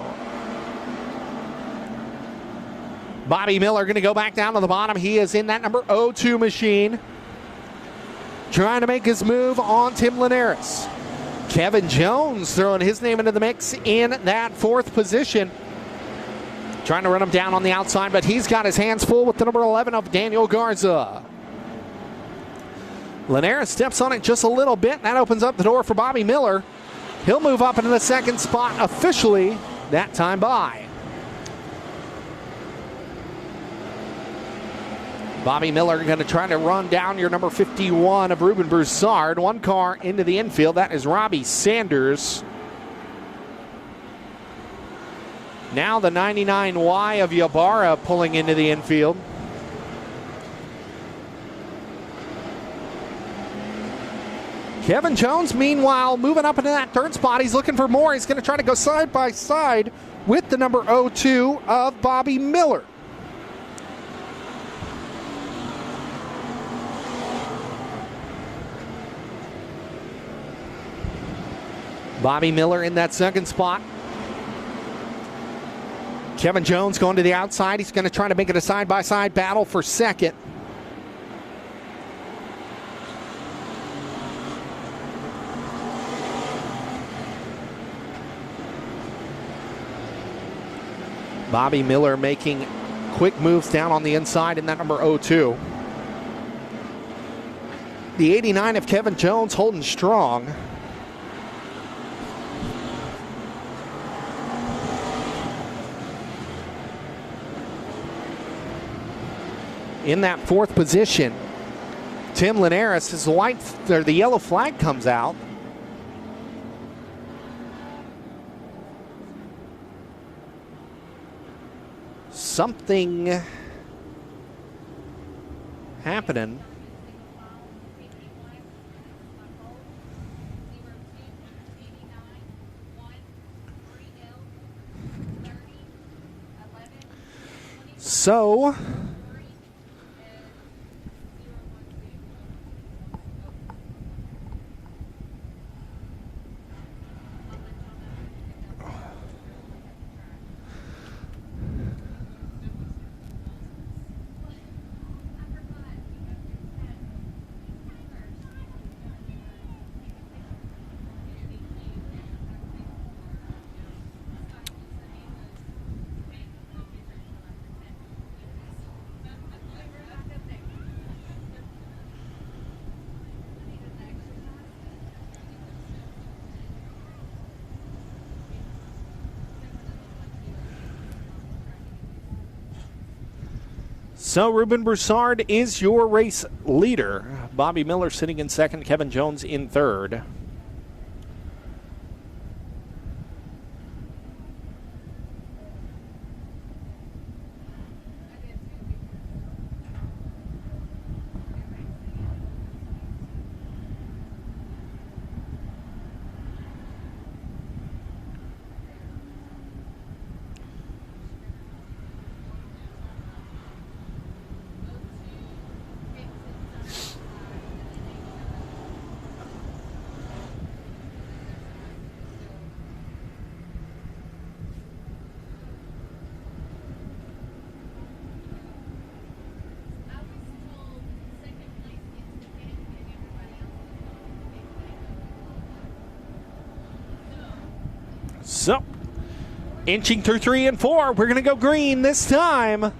Bobby Miller going to go back down to the bottom. He is in that number 02 machine, trying to make his move on Tim Linares. Kevin Jones throwing his name into the mix in that 4th position. Trying to run him down on the outside, but he's got his hands full with the number 11 of Daniel Garza. Linares steps on it just a little bit. That opens up the door for Bobby Miller. He'll move up into the 2nd spot officially that time by. Bobby Miller going to try to run down your number 51 of Ruben Broussard. 1 car into the infield. That is Robbie Sanders. Now the 99Y of Ybarra pulling into the infield. Kevin Jones, meanwhile, moving up into that 3rd spot. He's looking for more. He's going to try to go side by side with the number 02 of Bobby Miller. Bobby Miller in that 2nd spot. Kevin Jones going to the outside. He's going to try to make it a side-by-side battle for 2nd. Bobby Miller making quick moves down on the inside in that number 02. The 89 of Kevin Jones holding strong. In that 4th position, Tim Linares, the yellow flag comes out. Something happening. So So Ruben Broussard is your race leader. Bobby Miller sitting in second, Kevin Jones in third. So, inching through 3 and 4, we're going to go green this time.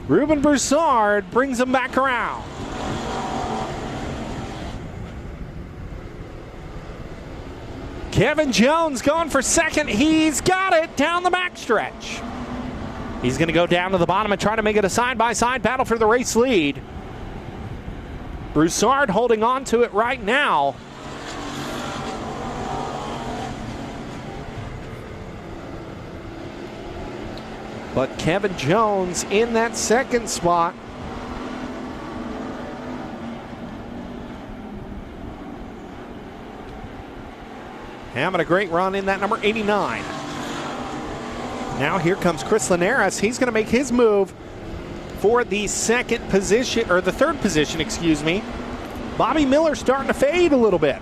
Ruben Broussard brings them back around. Kevin Jones going for second. He's got it down the backstretch. He's going to go down to the bottom and try to make it a side-by-side battle for the race lead. Broussard holding on to it right now. But Kevin Jones in that second spot. Having a great run in that number 89. Now here comes Chris Linares. He's going to make his move for the second position, or the third position, excuse me. Bobby Miller starting to fade a little bit.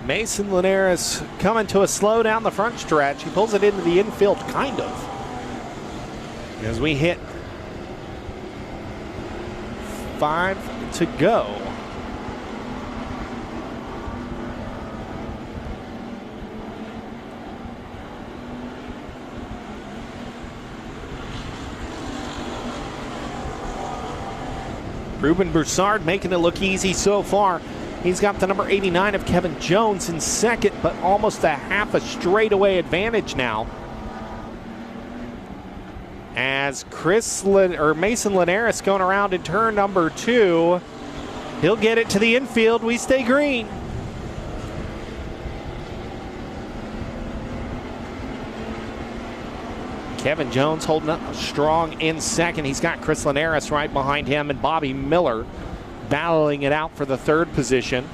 Mason Linares coming to a slow down the front stretch. He pulls it into the infield, kind of. As we hit 5 to go. Ruben Broussard making it look easy so far. He's got the number 89 of Kevin Jones in second, but almost a half a straightaway advantage now. As Mason Linares going around in turn number 2. He'll get it to the infield. We stay green. Kevin Jones holding up strong in second. He's got Chris Linares right behind him, and Bobby Miller battling it out for the third position.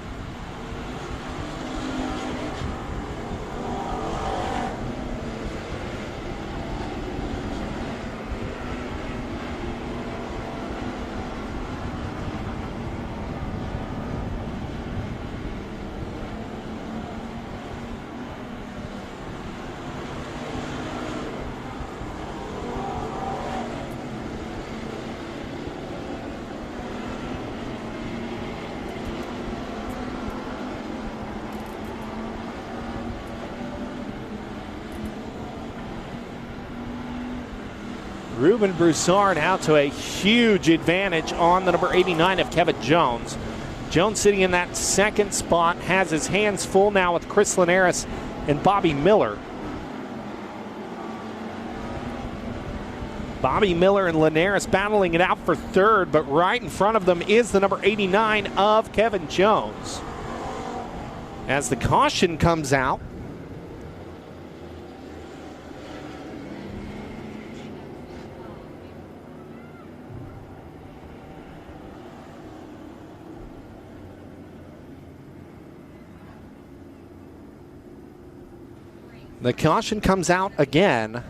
Ruben Broussard out to a huge advantage on the number 89 of Kevin Jones. Jones sitting in that second spot, has his hands full now with Chris Linares and Bobby Miller. Bobby Miller and Linares battling it out for third, but right in front of them is the number 89 of Kevin Jones. As the caution comes out, the caution comes out again.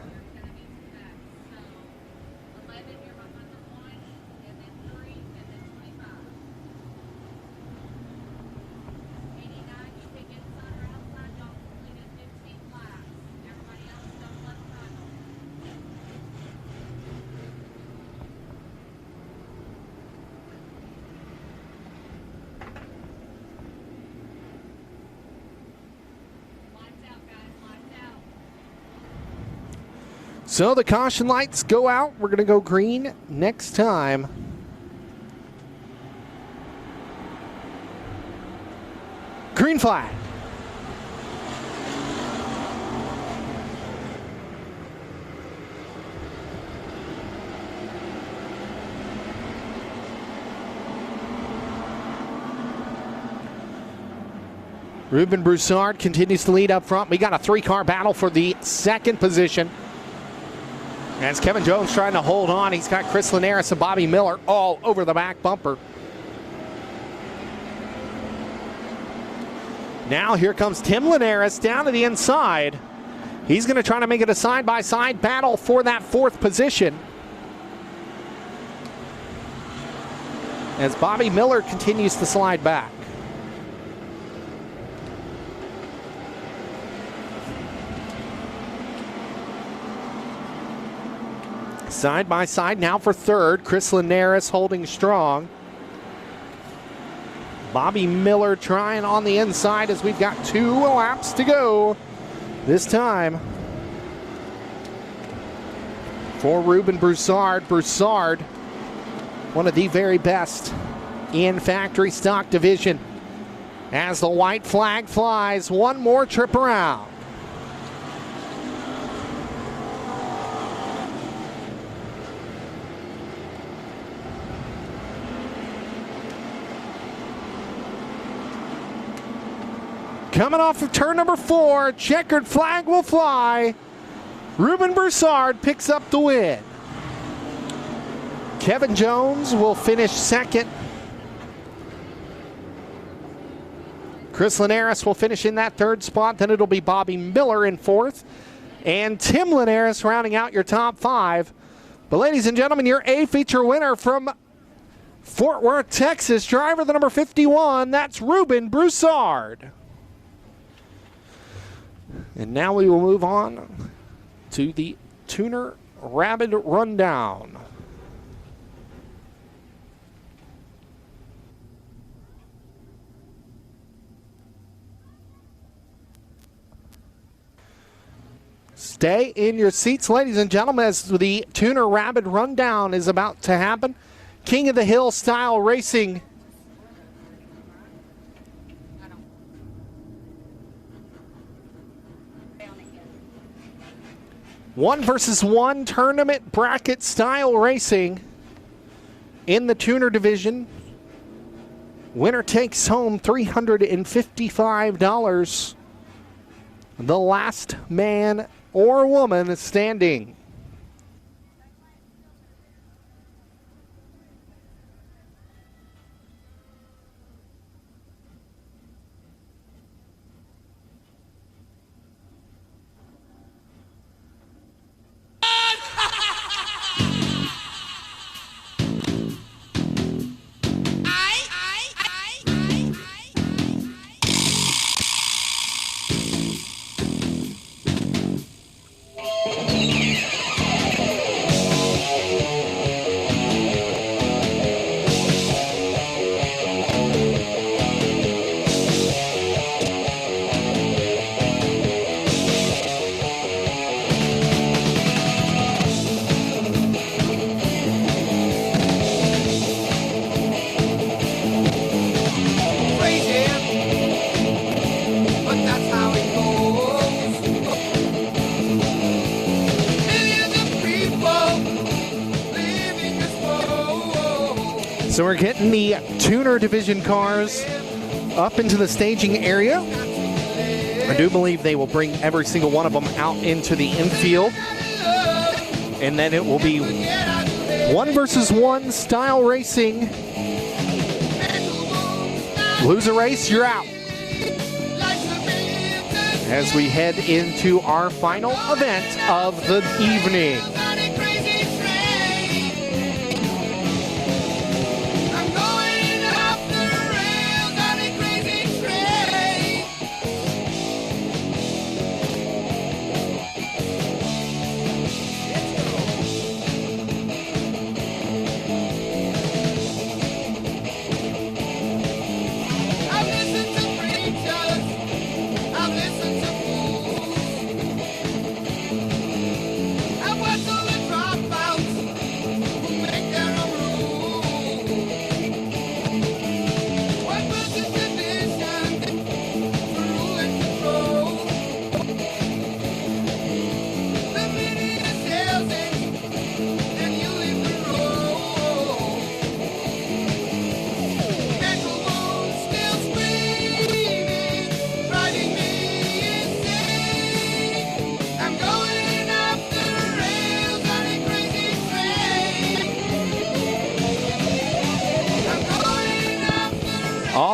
So the caution lights go out. We're going to go green next time. Green flag. Ruben Broussard continues to lead up front. We got a three-car battle for the second position. As Kevin Jones trying to hold on, he's got Chris Linares and Bobby Miller all over the back bumper. Now here comes Tim Linares down to the inside. He's going to try to make it a side-by-side battle for that fourth position. As Bobby Miller continues to slide back. Side by side now for third. Chris Linares holding strong. Bobby Miller trying on the inside as we've got 2 laps to go this time. For Ruben Broussard. Broussard, one of the very best in factory stock division. As the white flag flies, one more trip around. Coming off of turn number 4, checkered flag will fly. Ruben Broussard picks up the win. Kevin Jones will finish second. Chris Linares will finish in that third spot. Then it'll be Bobby Miller in fourth. And Tim Linares rounding out your top 5. But ladies and gentlemen, your A feature winner from Fort Worth, Texas, driver the number 51, that's Ruben Broussard. And now we will move on to the Tuner Rabid Rundown. Stay in your seats, ladies and gentlemen, as the Tuner Rabid Rundown is about to happen. King of the Hill style racing. One versus one tournament bracket style racing in the tuner division. Winner takes home $355. The last man or woman standing. So we're getting the tuner division cars up into the staging area. I do believe they will bring every single one of them out into the infield. And then it will be one versus one style racing. Lose a race, you're out. As we head into our final event of the evening. I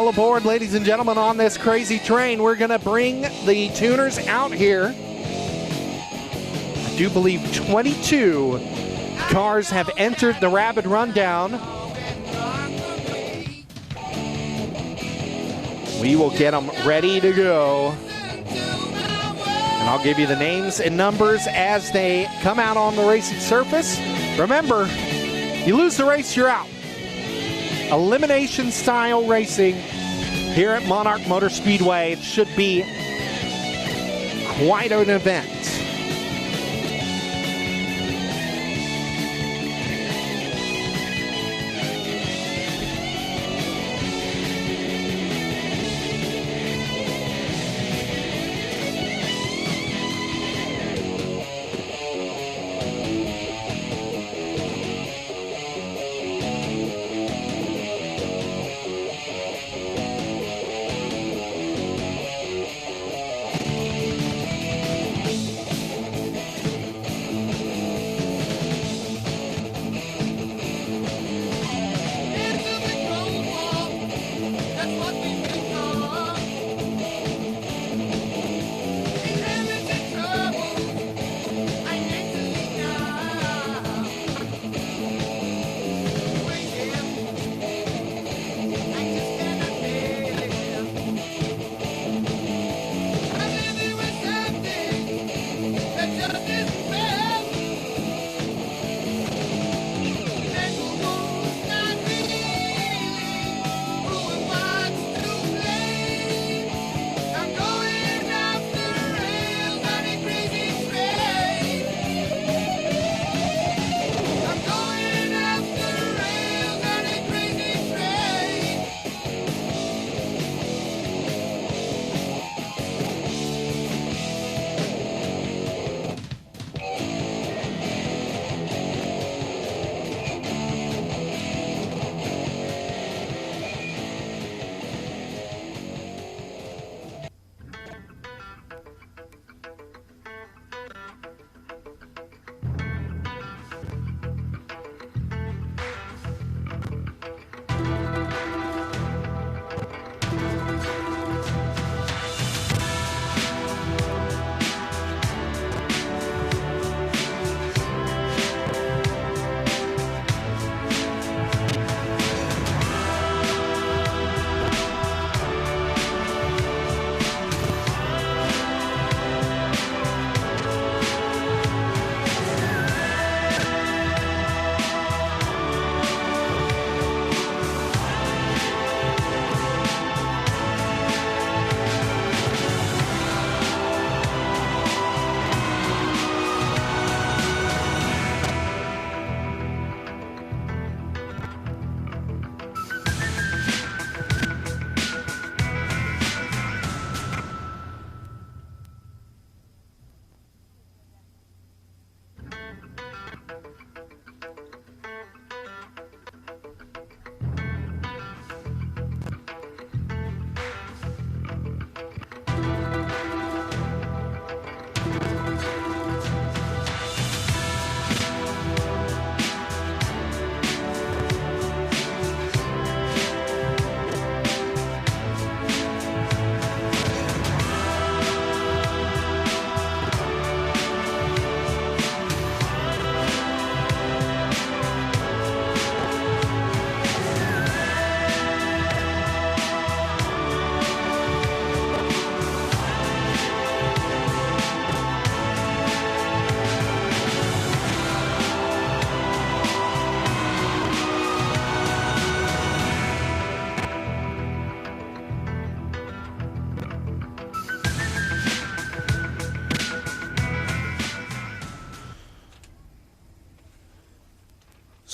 all aboard, ladies and gentlemen, on this crazy train. We're going to bring the tuners out here. I do believe 22 cars have entered the Rabid Rundown. We will get them ready to go. And I'll give you the names and numbers as they come out on the racing surface. Remember, you lose the race, you're out. Elimination style racing here at Monarch Motor Speedway. It should be quite an event.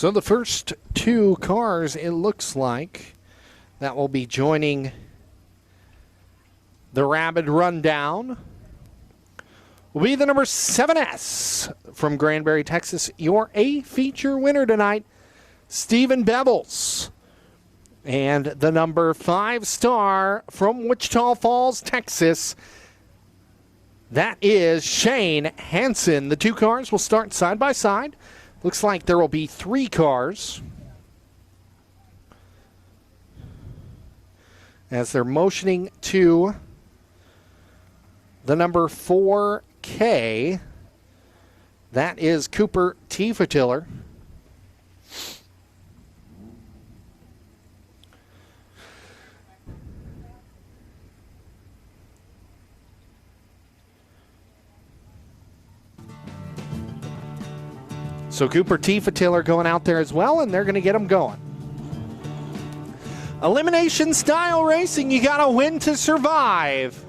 So the first two cars, it looks like, that will be joining the Rabid Rundown will be the number 7S from Granbury, Texas. Your A feature winner tonight, Stephen Bevels. And the number 5 star from Wichita Falls, Texas, that is Shane Hansen. The two cars will start side by side. Looks like there will be 3 cars. as they're motioning to the number 4K. That is Cooper Tiefetiller. So Cooper Tiefetiller going out there as well, and they're going to get them going. Elimination style racing, you got to win to survive.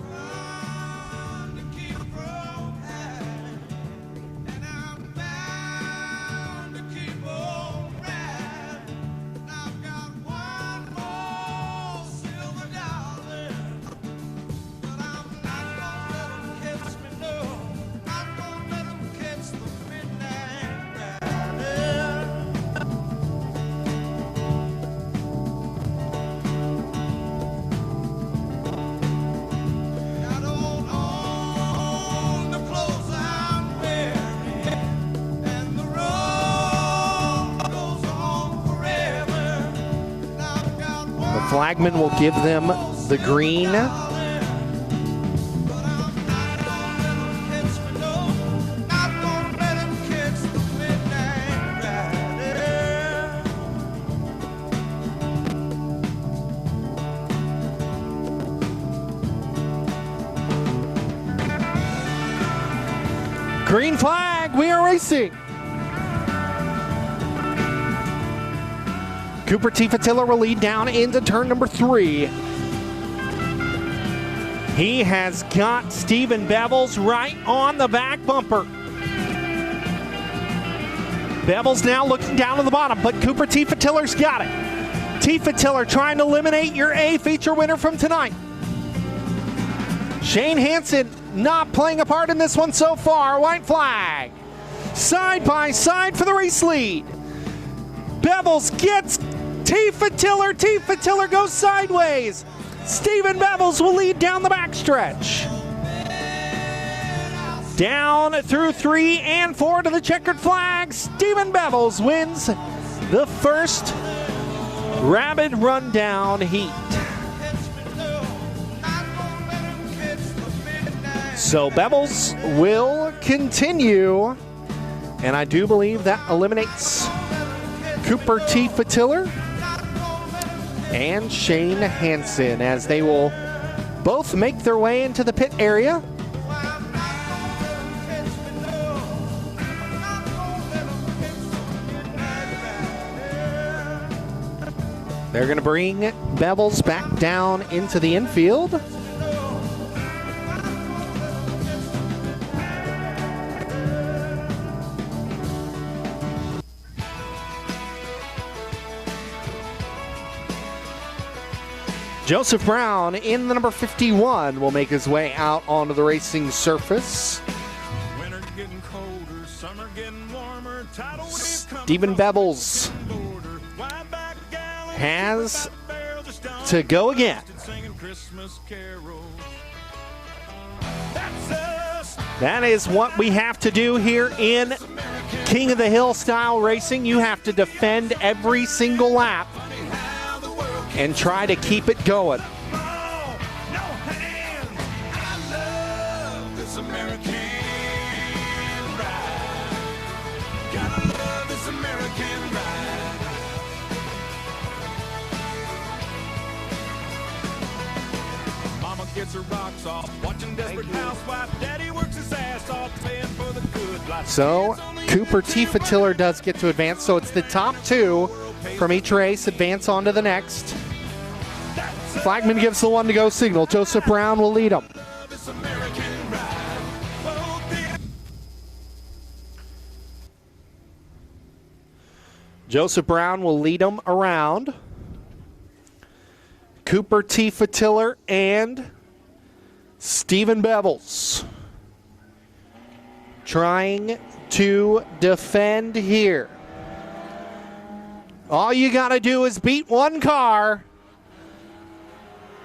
Flagman will give them the green. Green flag, we are racing. Cooper Tiefetiller will lead down into turn number 3. He has got Stephen Bevels right on the back bumper. Bevels now looking down to the bottom, but Cooper Tiefetiller's got it. Tiefetiller trying to eliminate your A feature winner from tonight. Shane Hansen not playing a part in this one so far. White flag. Side by side for the race lead. Bevels gets Tiefetiller. Tiefetiller goes sideways. Stephen Bevels will lead down the backstretch. Down through 3 and 4 to the checkered flag. Stephen Bevels wins the first Rabid Rundown heat. So Bevels will continue, and I do believe that eliminates Cooper Tiefetiller and Shane Hansen as they will both make their way into the pit area. They're going to bring Bevels back down into the infield. Joseph Brown in the number 51 will make his way out onto the racing surface. Stephen Bevels has to go again. That is what we have to do here in King of the Hill style racing. You have to defend every single lap and try to keep it going. So Cooper Tiefetiller does get to advance, so it's the top 2 from each race advance on to the next. Flagman gives the 1 to go signal. Joseph Brown will lead him. Joseph Brown will lead him around. Cooper Tiefetiller and Stephen Bevels trying to defend here. All you got to do is beat one car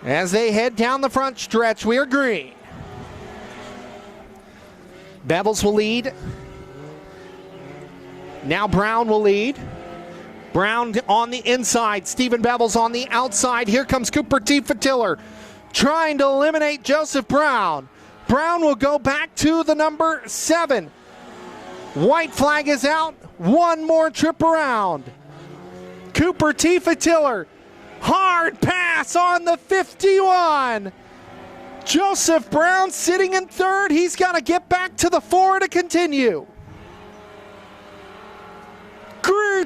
as they head down the front stretch. We're green. Bevels will lead. Now Brown will lead. Brown on the inside. Stephen Bevels on the outside. Here comes Cooper Tiller trying to eliminate Joseph Brown. Brown will go back to the number 7. White flag is out. One more trip around. Cooper Tiller. Hard pass on the 51. Joseph Brown sitting in third. He's got to get back to the 4 to continue.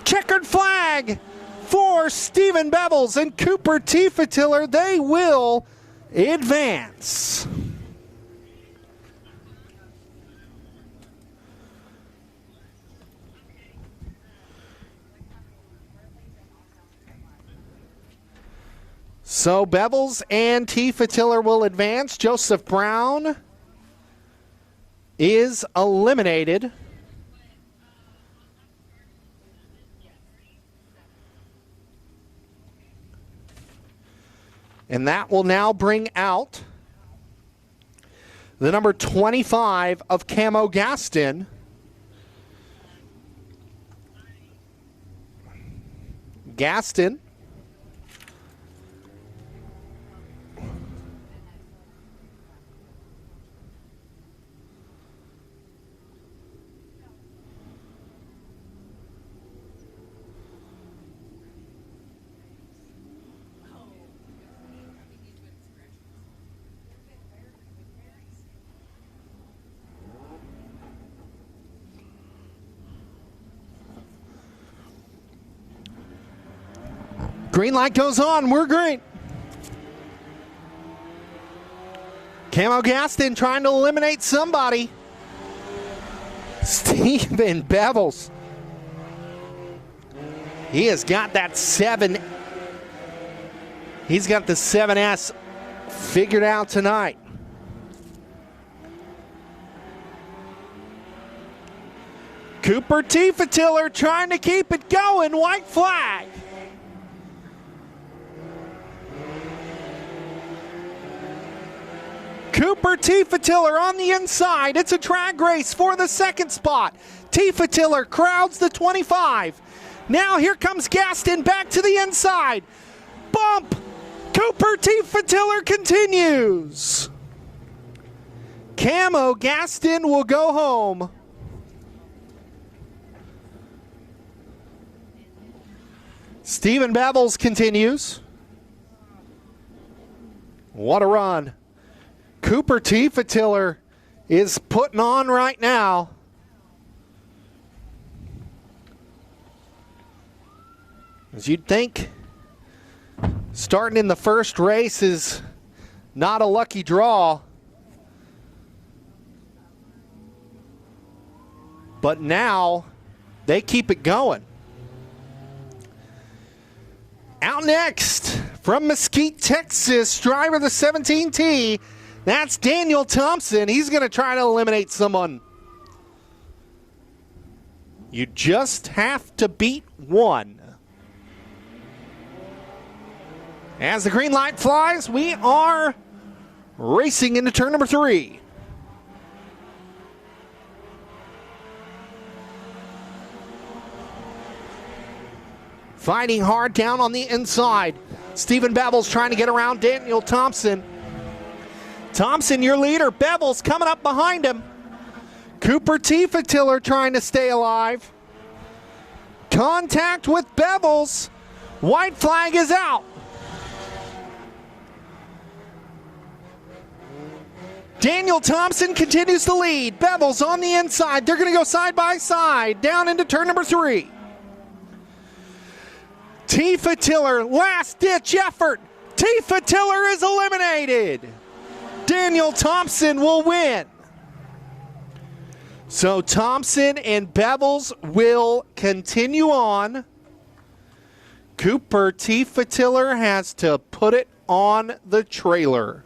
Checkered flag for Stephen Bevels and Cooper Tiller. They will advance. So Bevels and Tiller will advance. Joseph Brown is eliminated. And that will now bring out the number 25 of Camo Gaston. Gaston green light goes on. We're green. Camo Gaston trying to eliminate somebody. Stephen Bevels. He has got that 7. He's got the 7S figured out tonight. Cooper Tiller trying to keep it going. White flag. Cooper Tiller on the inside. It's a drag race for the second spot. Tiller crowds the 25. Now here comes Gaston back to the inside. Bump. Cooper Tiller continues. Camo Gaston will go home. Stephen Bevels continues. What a run. Cooper Tiller is putting on right now. As you'd think, starting in the first race is not a lucky draw. But now they keep it going. Out next from Mesquite, Texas, driver the 17T. That's Daniel Thompson. He's going to try to eliminate someone. You just have to beat one. As the green light flies, we are racing into turn number 3. Fighting hard down on the inside. Stephen Bevels trying to get around Daniel Thompson. Thompson, your leader. Bevels coming up behind him. Cooper Tiller trying to stay alive. Contact with Bevels. White flag is out. Daniel Thompson continues to lead. Bevels on the inside. They're going to go side by side down into turn number 3. Tiller, last ditch effort. Tiller is eliminated. Daniel Thompson will win. So Thompson and Bevels will continue on. Cooper Tiller has to put it on the trailer.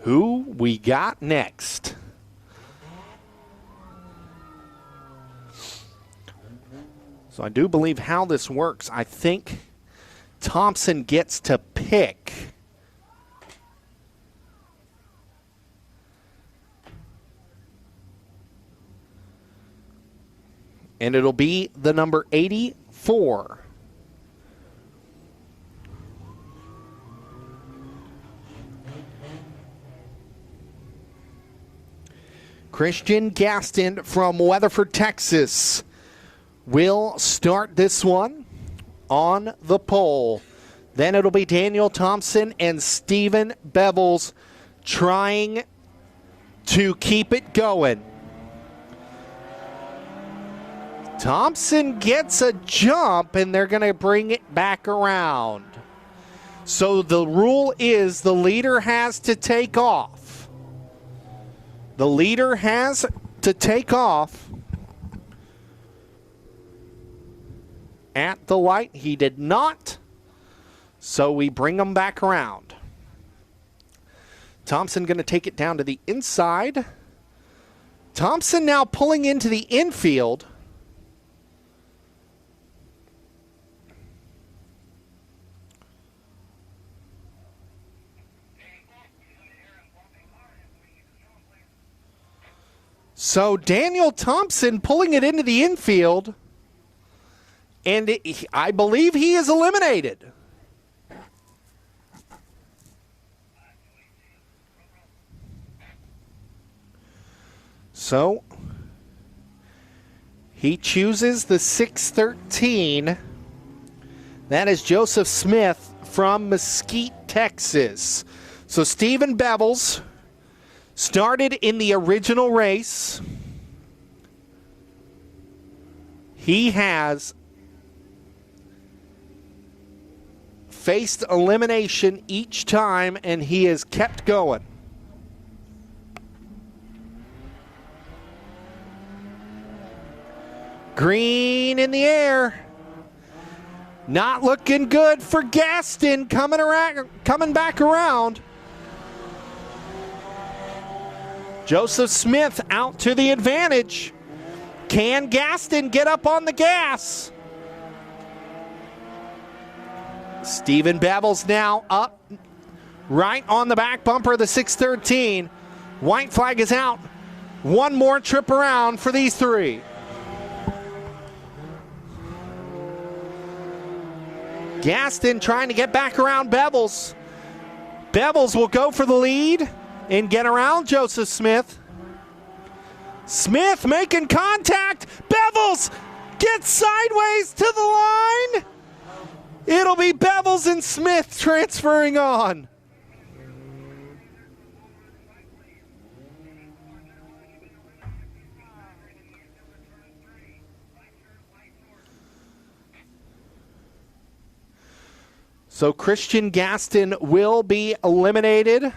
Who we got next? So I do believe how this works. I think Thompson gets to pick And it'll be the number 84. Christian Gaston from Weatherford, Texas will start this one on the pole. Then it'll be Daniel Thompson and Stephen Bevels trying to keep it going. Thompson gets a jump, and they're going to bring it back around. So the rule is the leader has to take off. The leader has to take off at the light. He did not, so we bring him back around. Thompson going to take it down to the inside. Thompson now pulling into the infield. So Daniel Thompson pulling it into the infield, and I believe he is eliminated. So he chooses the 613. That is Joseph Smith from Mesquite, Texas. So Stephen Bevels started in the original race. He has faced elimination each time, and he has kept going. Green in the air. Not looking good for Gaston coming back around. Joseph Smith out to the advantage. Can Gaston get up on the gas? Stephen Bevels now up right on the back bumper of the 613. White flag is out. One more trip around for these three. Gaston trying to get back around Bevels. Bevels will go for the lead and get around Joseph Smith. Smith making contact. Bevels gets sideways to the line. It'll be Bevels and Smith transferring on. So Christian Gaston will be eliminated.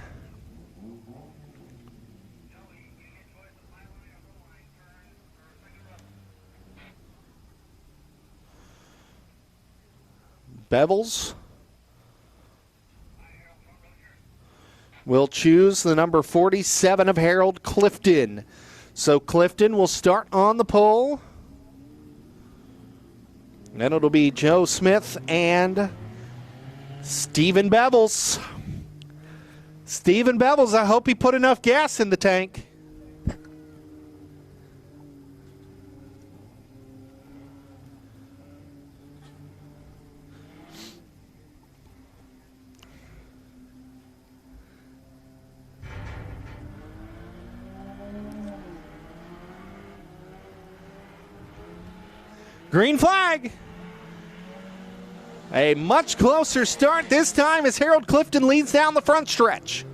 Bevels will choose the number 47 of Harold Clifton. So Clifton will start on the pole. Then it'll be Joe Smith and Stephen Bevels. Stephen Bevels, I hope he put enough gas in the tank. Green flag. A much closer start this time as Harold Clifton leads down the front stretch.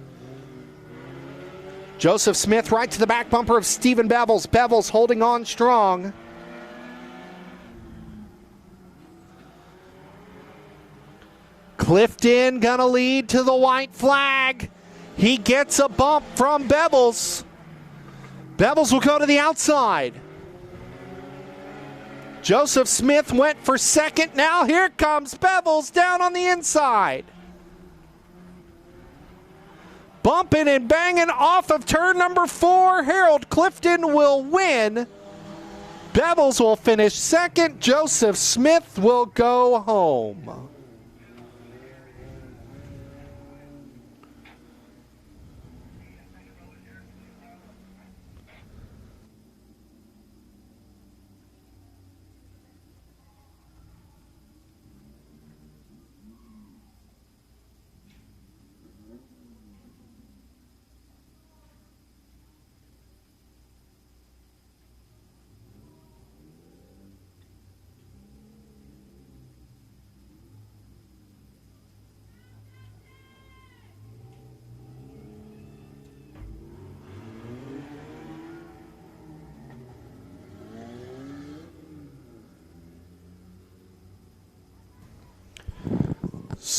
Joseph Smith right to the back bumper of Stephen Bevels. Bevels holding on strong. Clifton gonna lead to the white flag. He gets a bump from Bevels. Bevels will go to the outside. Joseph Smith went for second. Now here comes Bevels down on the inside. Bumping and banging off of turn number 4. Harold Clifton will win. Bevels will finish second. Joseph Smith will go home.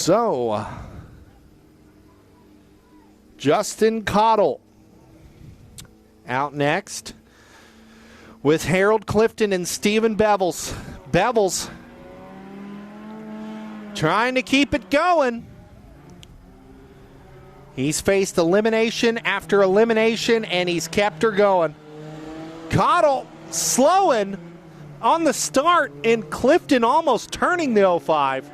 So, Justin Cottle out next with Harold Clifton and Stephen Bevels. Bevels trying to keep it going. He's faced elimination after elimination, and he's kept her going. Cottle slowing on the start, and Clifton almost turning the 05.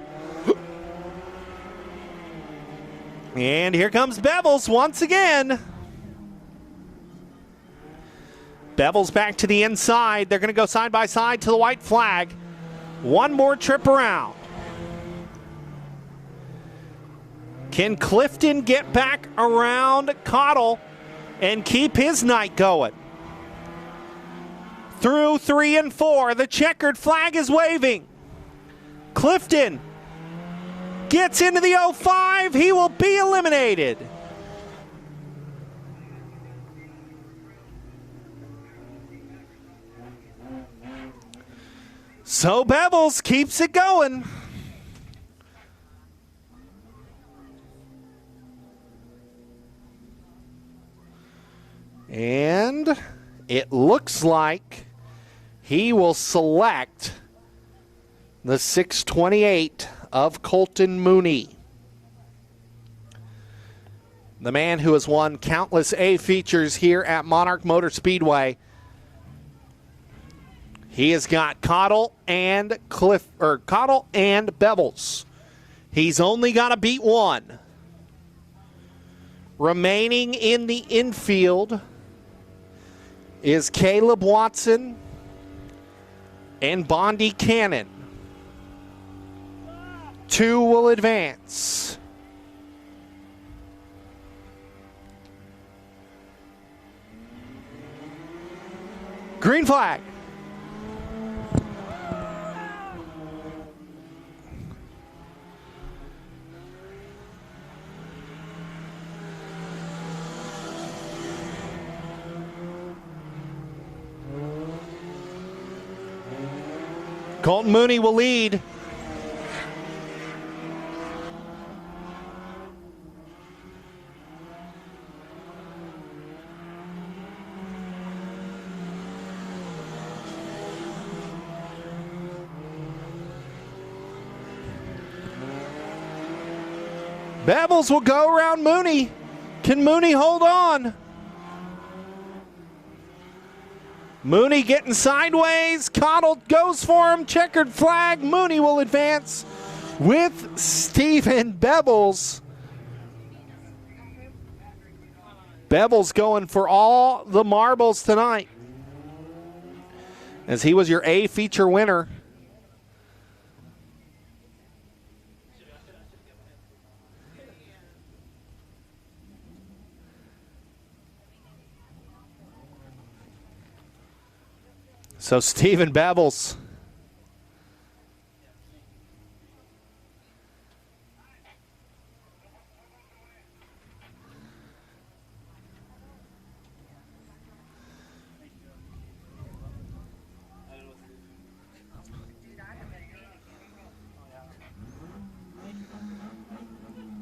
And here comes Bevels once again. Bevels back to the inside. They're going to go side by side to the white flag. One more trip around. Can Clifton get back around Cottle and keep his night going? Through 3 and 4, the checkered flag is waving. Clifton gets into the 05. He will be eliminated. So Bevels keeps it going. And it looks like he will select the 628 of Colton Mooney. The man who has won countless A features here at Monarch Motor Speedway. He has got Cottle and Cottle and Bevels. He's only got to beat one. Remaining in the infield is Caleb Watson and Bondi Cannon. 2 will advance. Green flag. Colton Mooney will lead. Bevels will go around Mooney. Can Mooney hold on? Mooney getting sideways. Cottle goes for him. Checkered flag. Mooney will advance with Stephen Bevels. Bevels going for all the marbles tonight, as he was your A feature winner. So Stephen Bevels.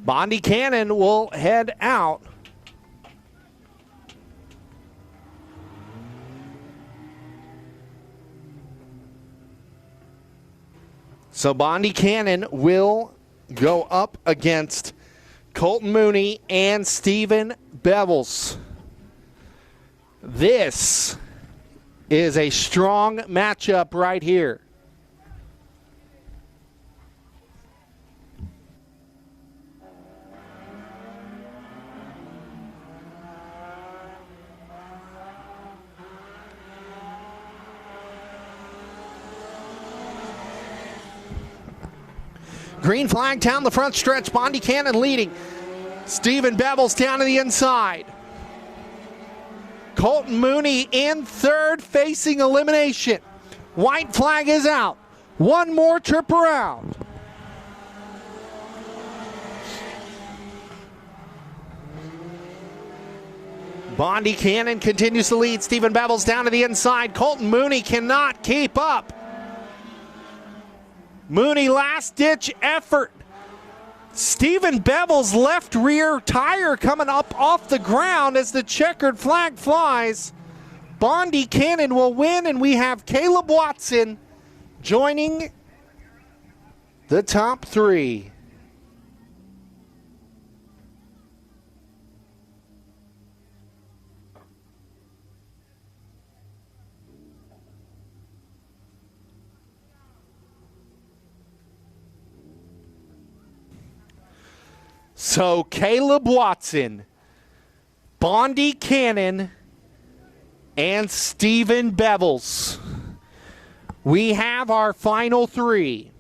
Bondi Cannon will head out. So Bondi Cannon will go up against Colton Mooney and Stephen Bevels. This is a strong matchup right here. Green flag down the front stretch. Bondi Cannon leading. Stephen Bevels down to the inside. Colton Mooney in third, facing elimination. White flag is out. One more trip around. Bondi Cannon continues to lead. Stephen Bevels down to the inside. Colton Mooney cannot keep up. Mooney last-ditch effort Stephen Bevel's left rear tire coming up off the ground as the checkered flag flies. Bondi Cannon will win, and we have Caleb Watson joining the top three. So Caleb Watson, Bondi Cannon, and Stephen Bevels. We have our final three.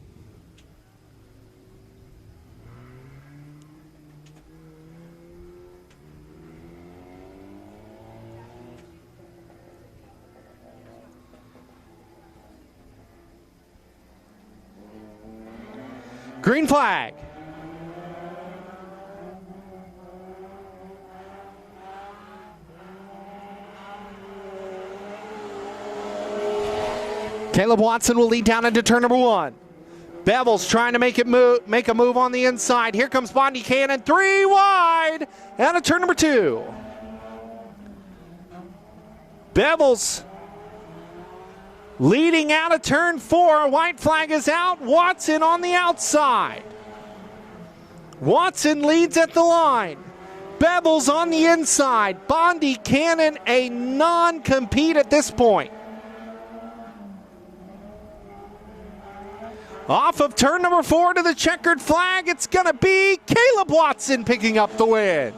Green flag. Caleb Watson will lead down into turn number one. Bevels trying to make a move on the inside. Here comes Bondi Cannon, 3 wide, out of turn number 2. Bevels leading out of turn 4. White flag is out. Watson on the outside. Watson leads at the line. Bevels on the inside. Bondi Cannon a non-compete at this point. Off of turn number 4 to the checkered flag, it's going to be Caleb Watson picking up the win.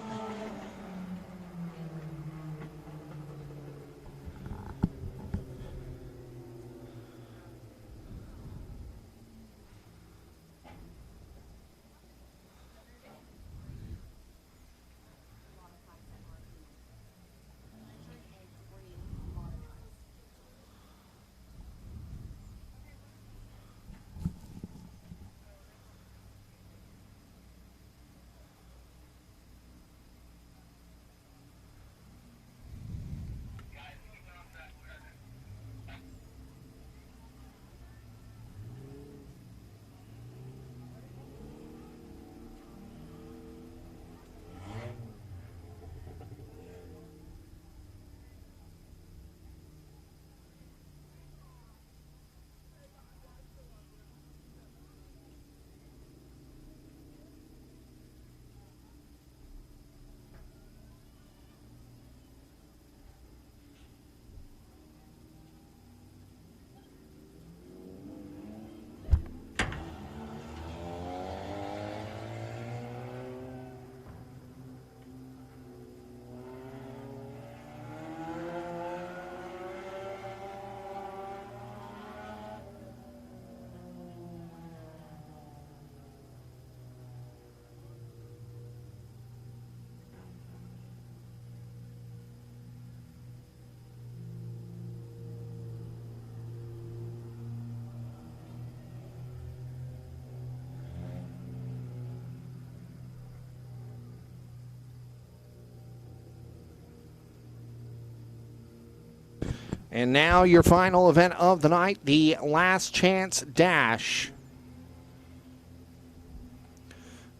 And now your final event of the night, the Last Chance Dash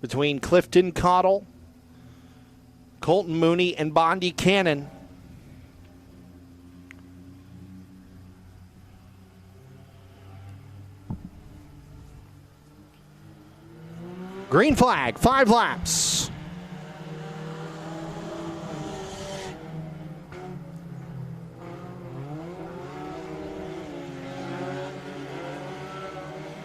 between Clifton Cottle, Colton Mooney, and Bondi Cannon. Green flag, 5 laps.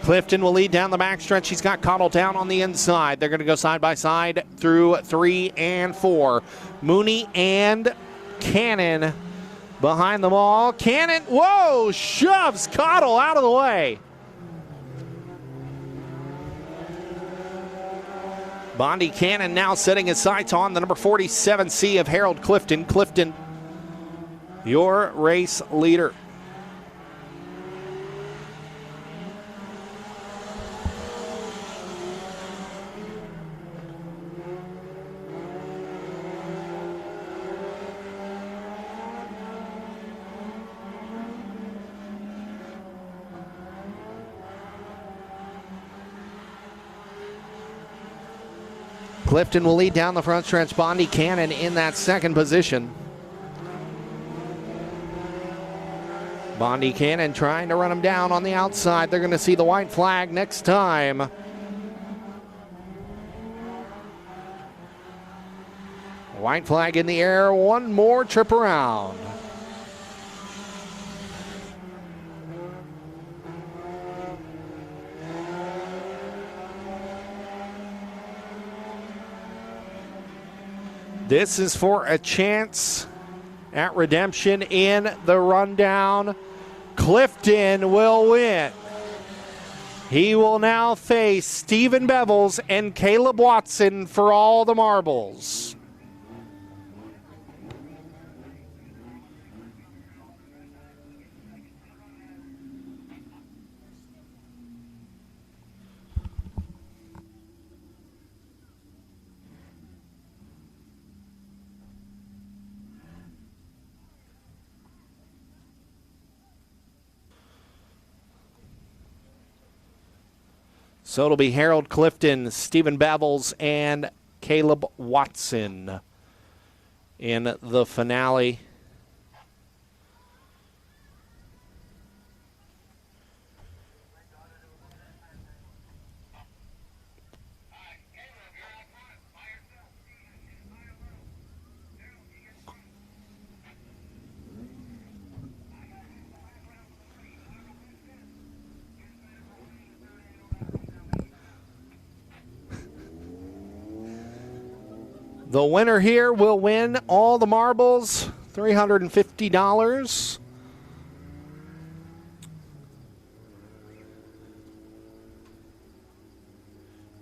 Clifton will lead down the backstretch. He's got Cottle down on the inside. They're going to go side by side through 3 and 4. Mooney and Cannon behind them all. Cannon, whoa, shoves Cottle out of the way. Bondi Cannon now setting his sights on the number 47C of Harold Clifton. Clifton, your race leader. Clifton will lead down the front stretch. Bondi Cannon in that second position. Bondi Cannon trying to run him down on the outside. They're going to see the white flag next time. White flag in the air. One more trip around. This is for a chance at redemption in the rundown. Clifton will win. He will now face Stephen Bevels and Caleb Watson for all the marbles. So it'll be Harold Clifton, Stephen Bevels, and Caleb Watson in the finale. The winner here will win all the marbles, $350.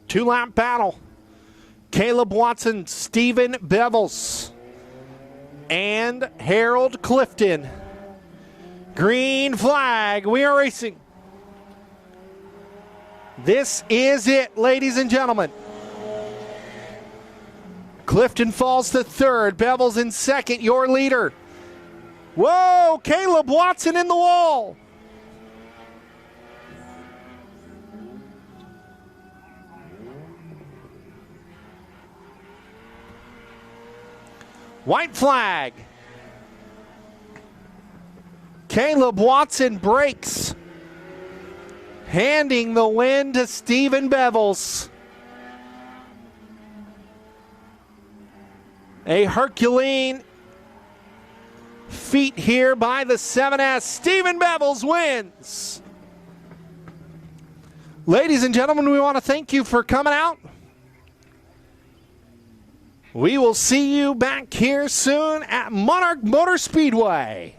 Two-lap battle. Caleb Watson, Stephen Bevels, and Harold Clifton. Green flag. We are racing. This is it, ladies and gentlemen. Clifton falls to third. Bevels in second, your leader. Whoa, Caleb Watson in the wall. White flag. Caleb Watson breaks, handing the win to Stephen Bevels. A Herculean feat here by the 7S. Stephen Bevels wins. Ladies and gentlemen, we want to thank you for coming out. We will see you back here soon at Monarch Motor Speedway.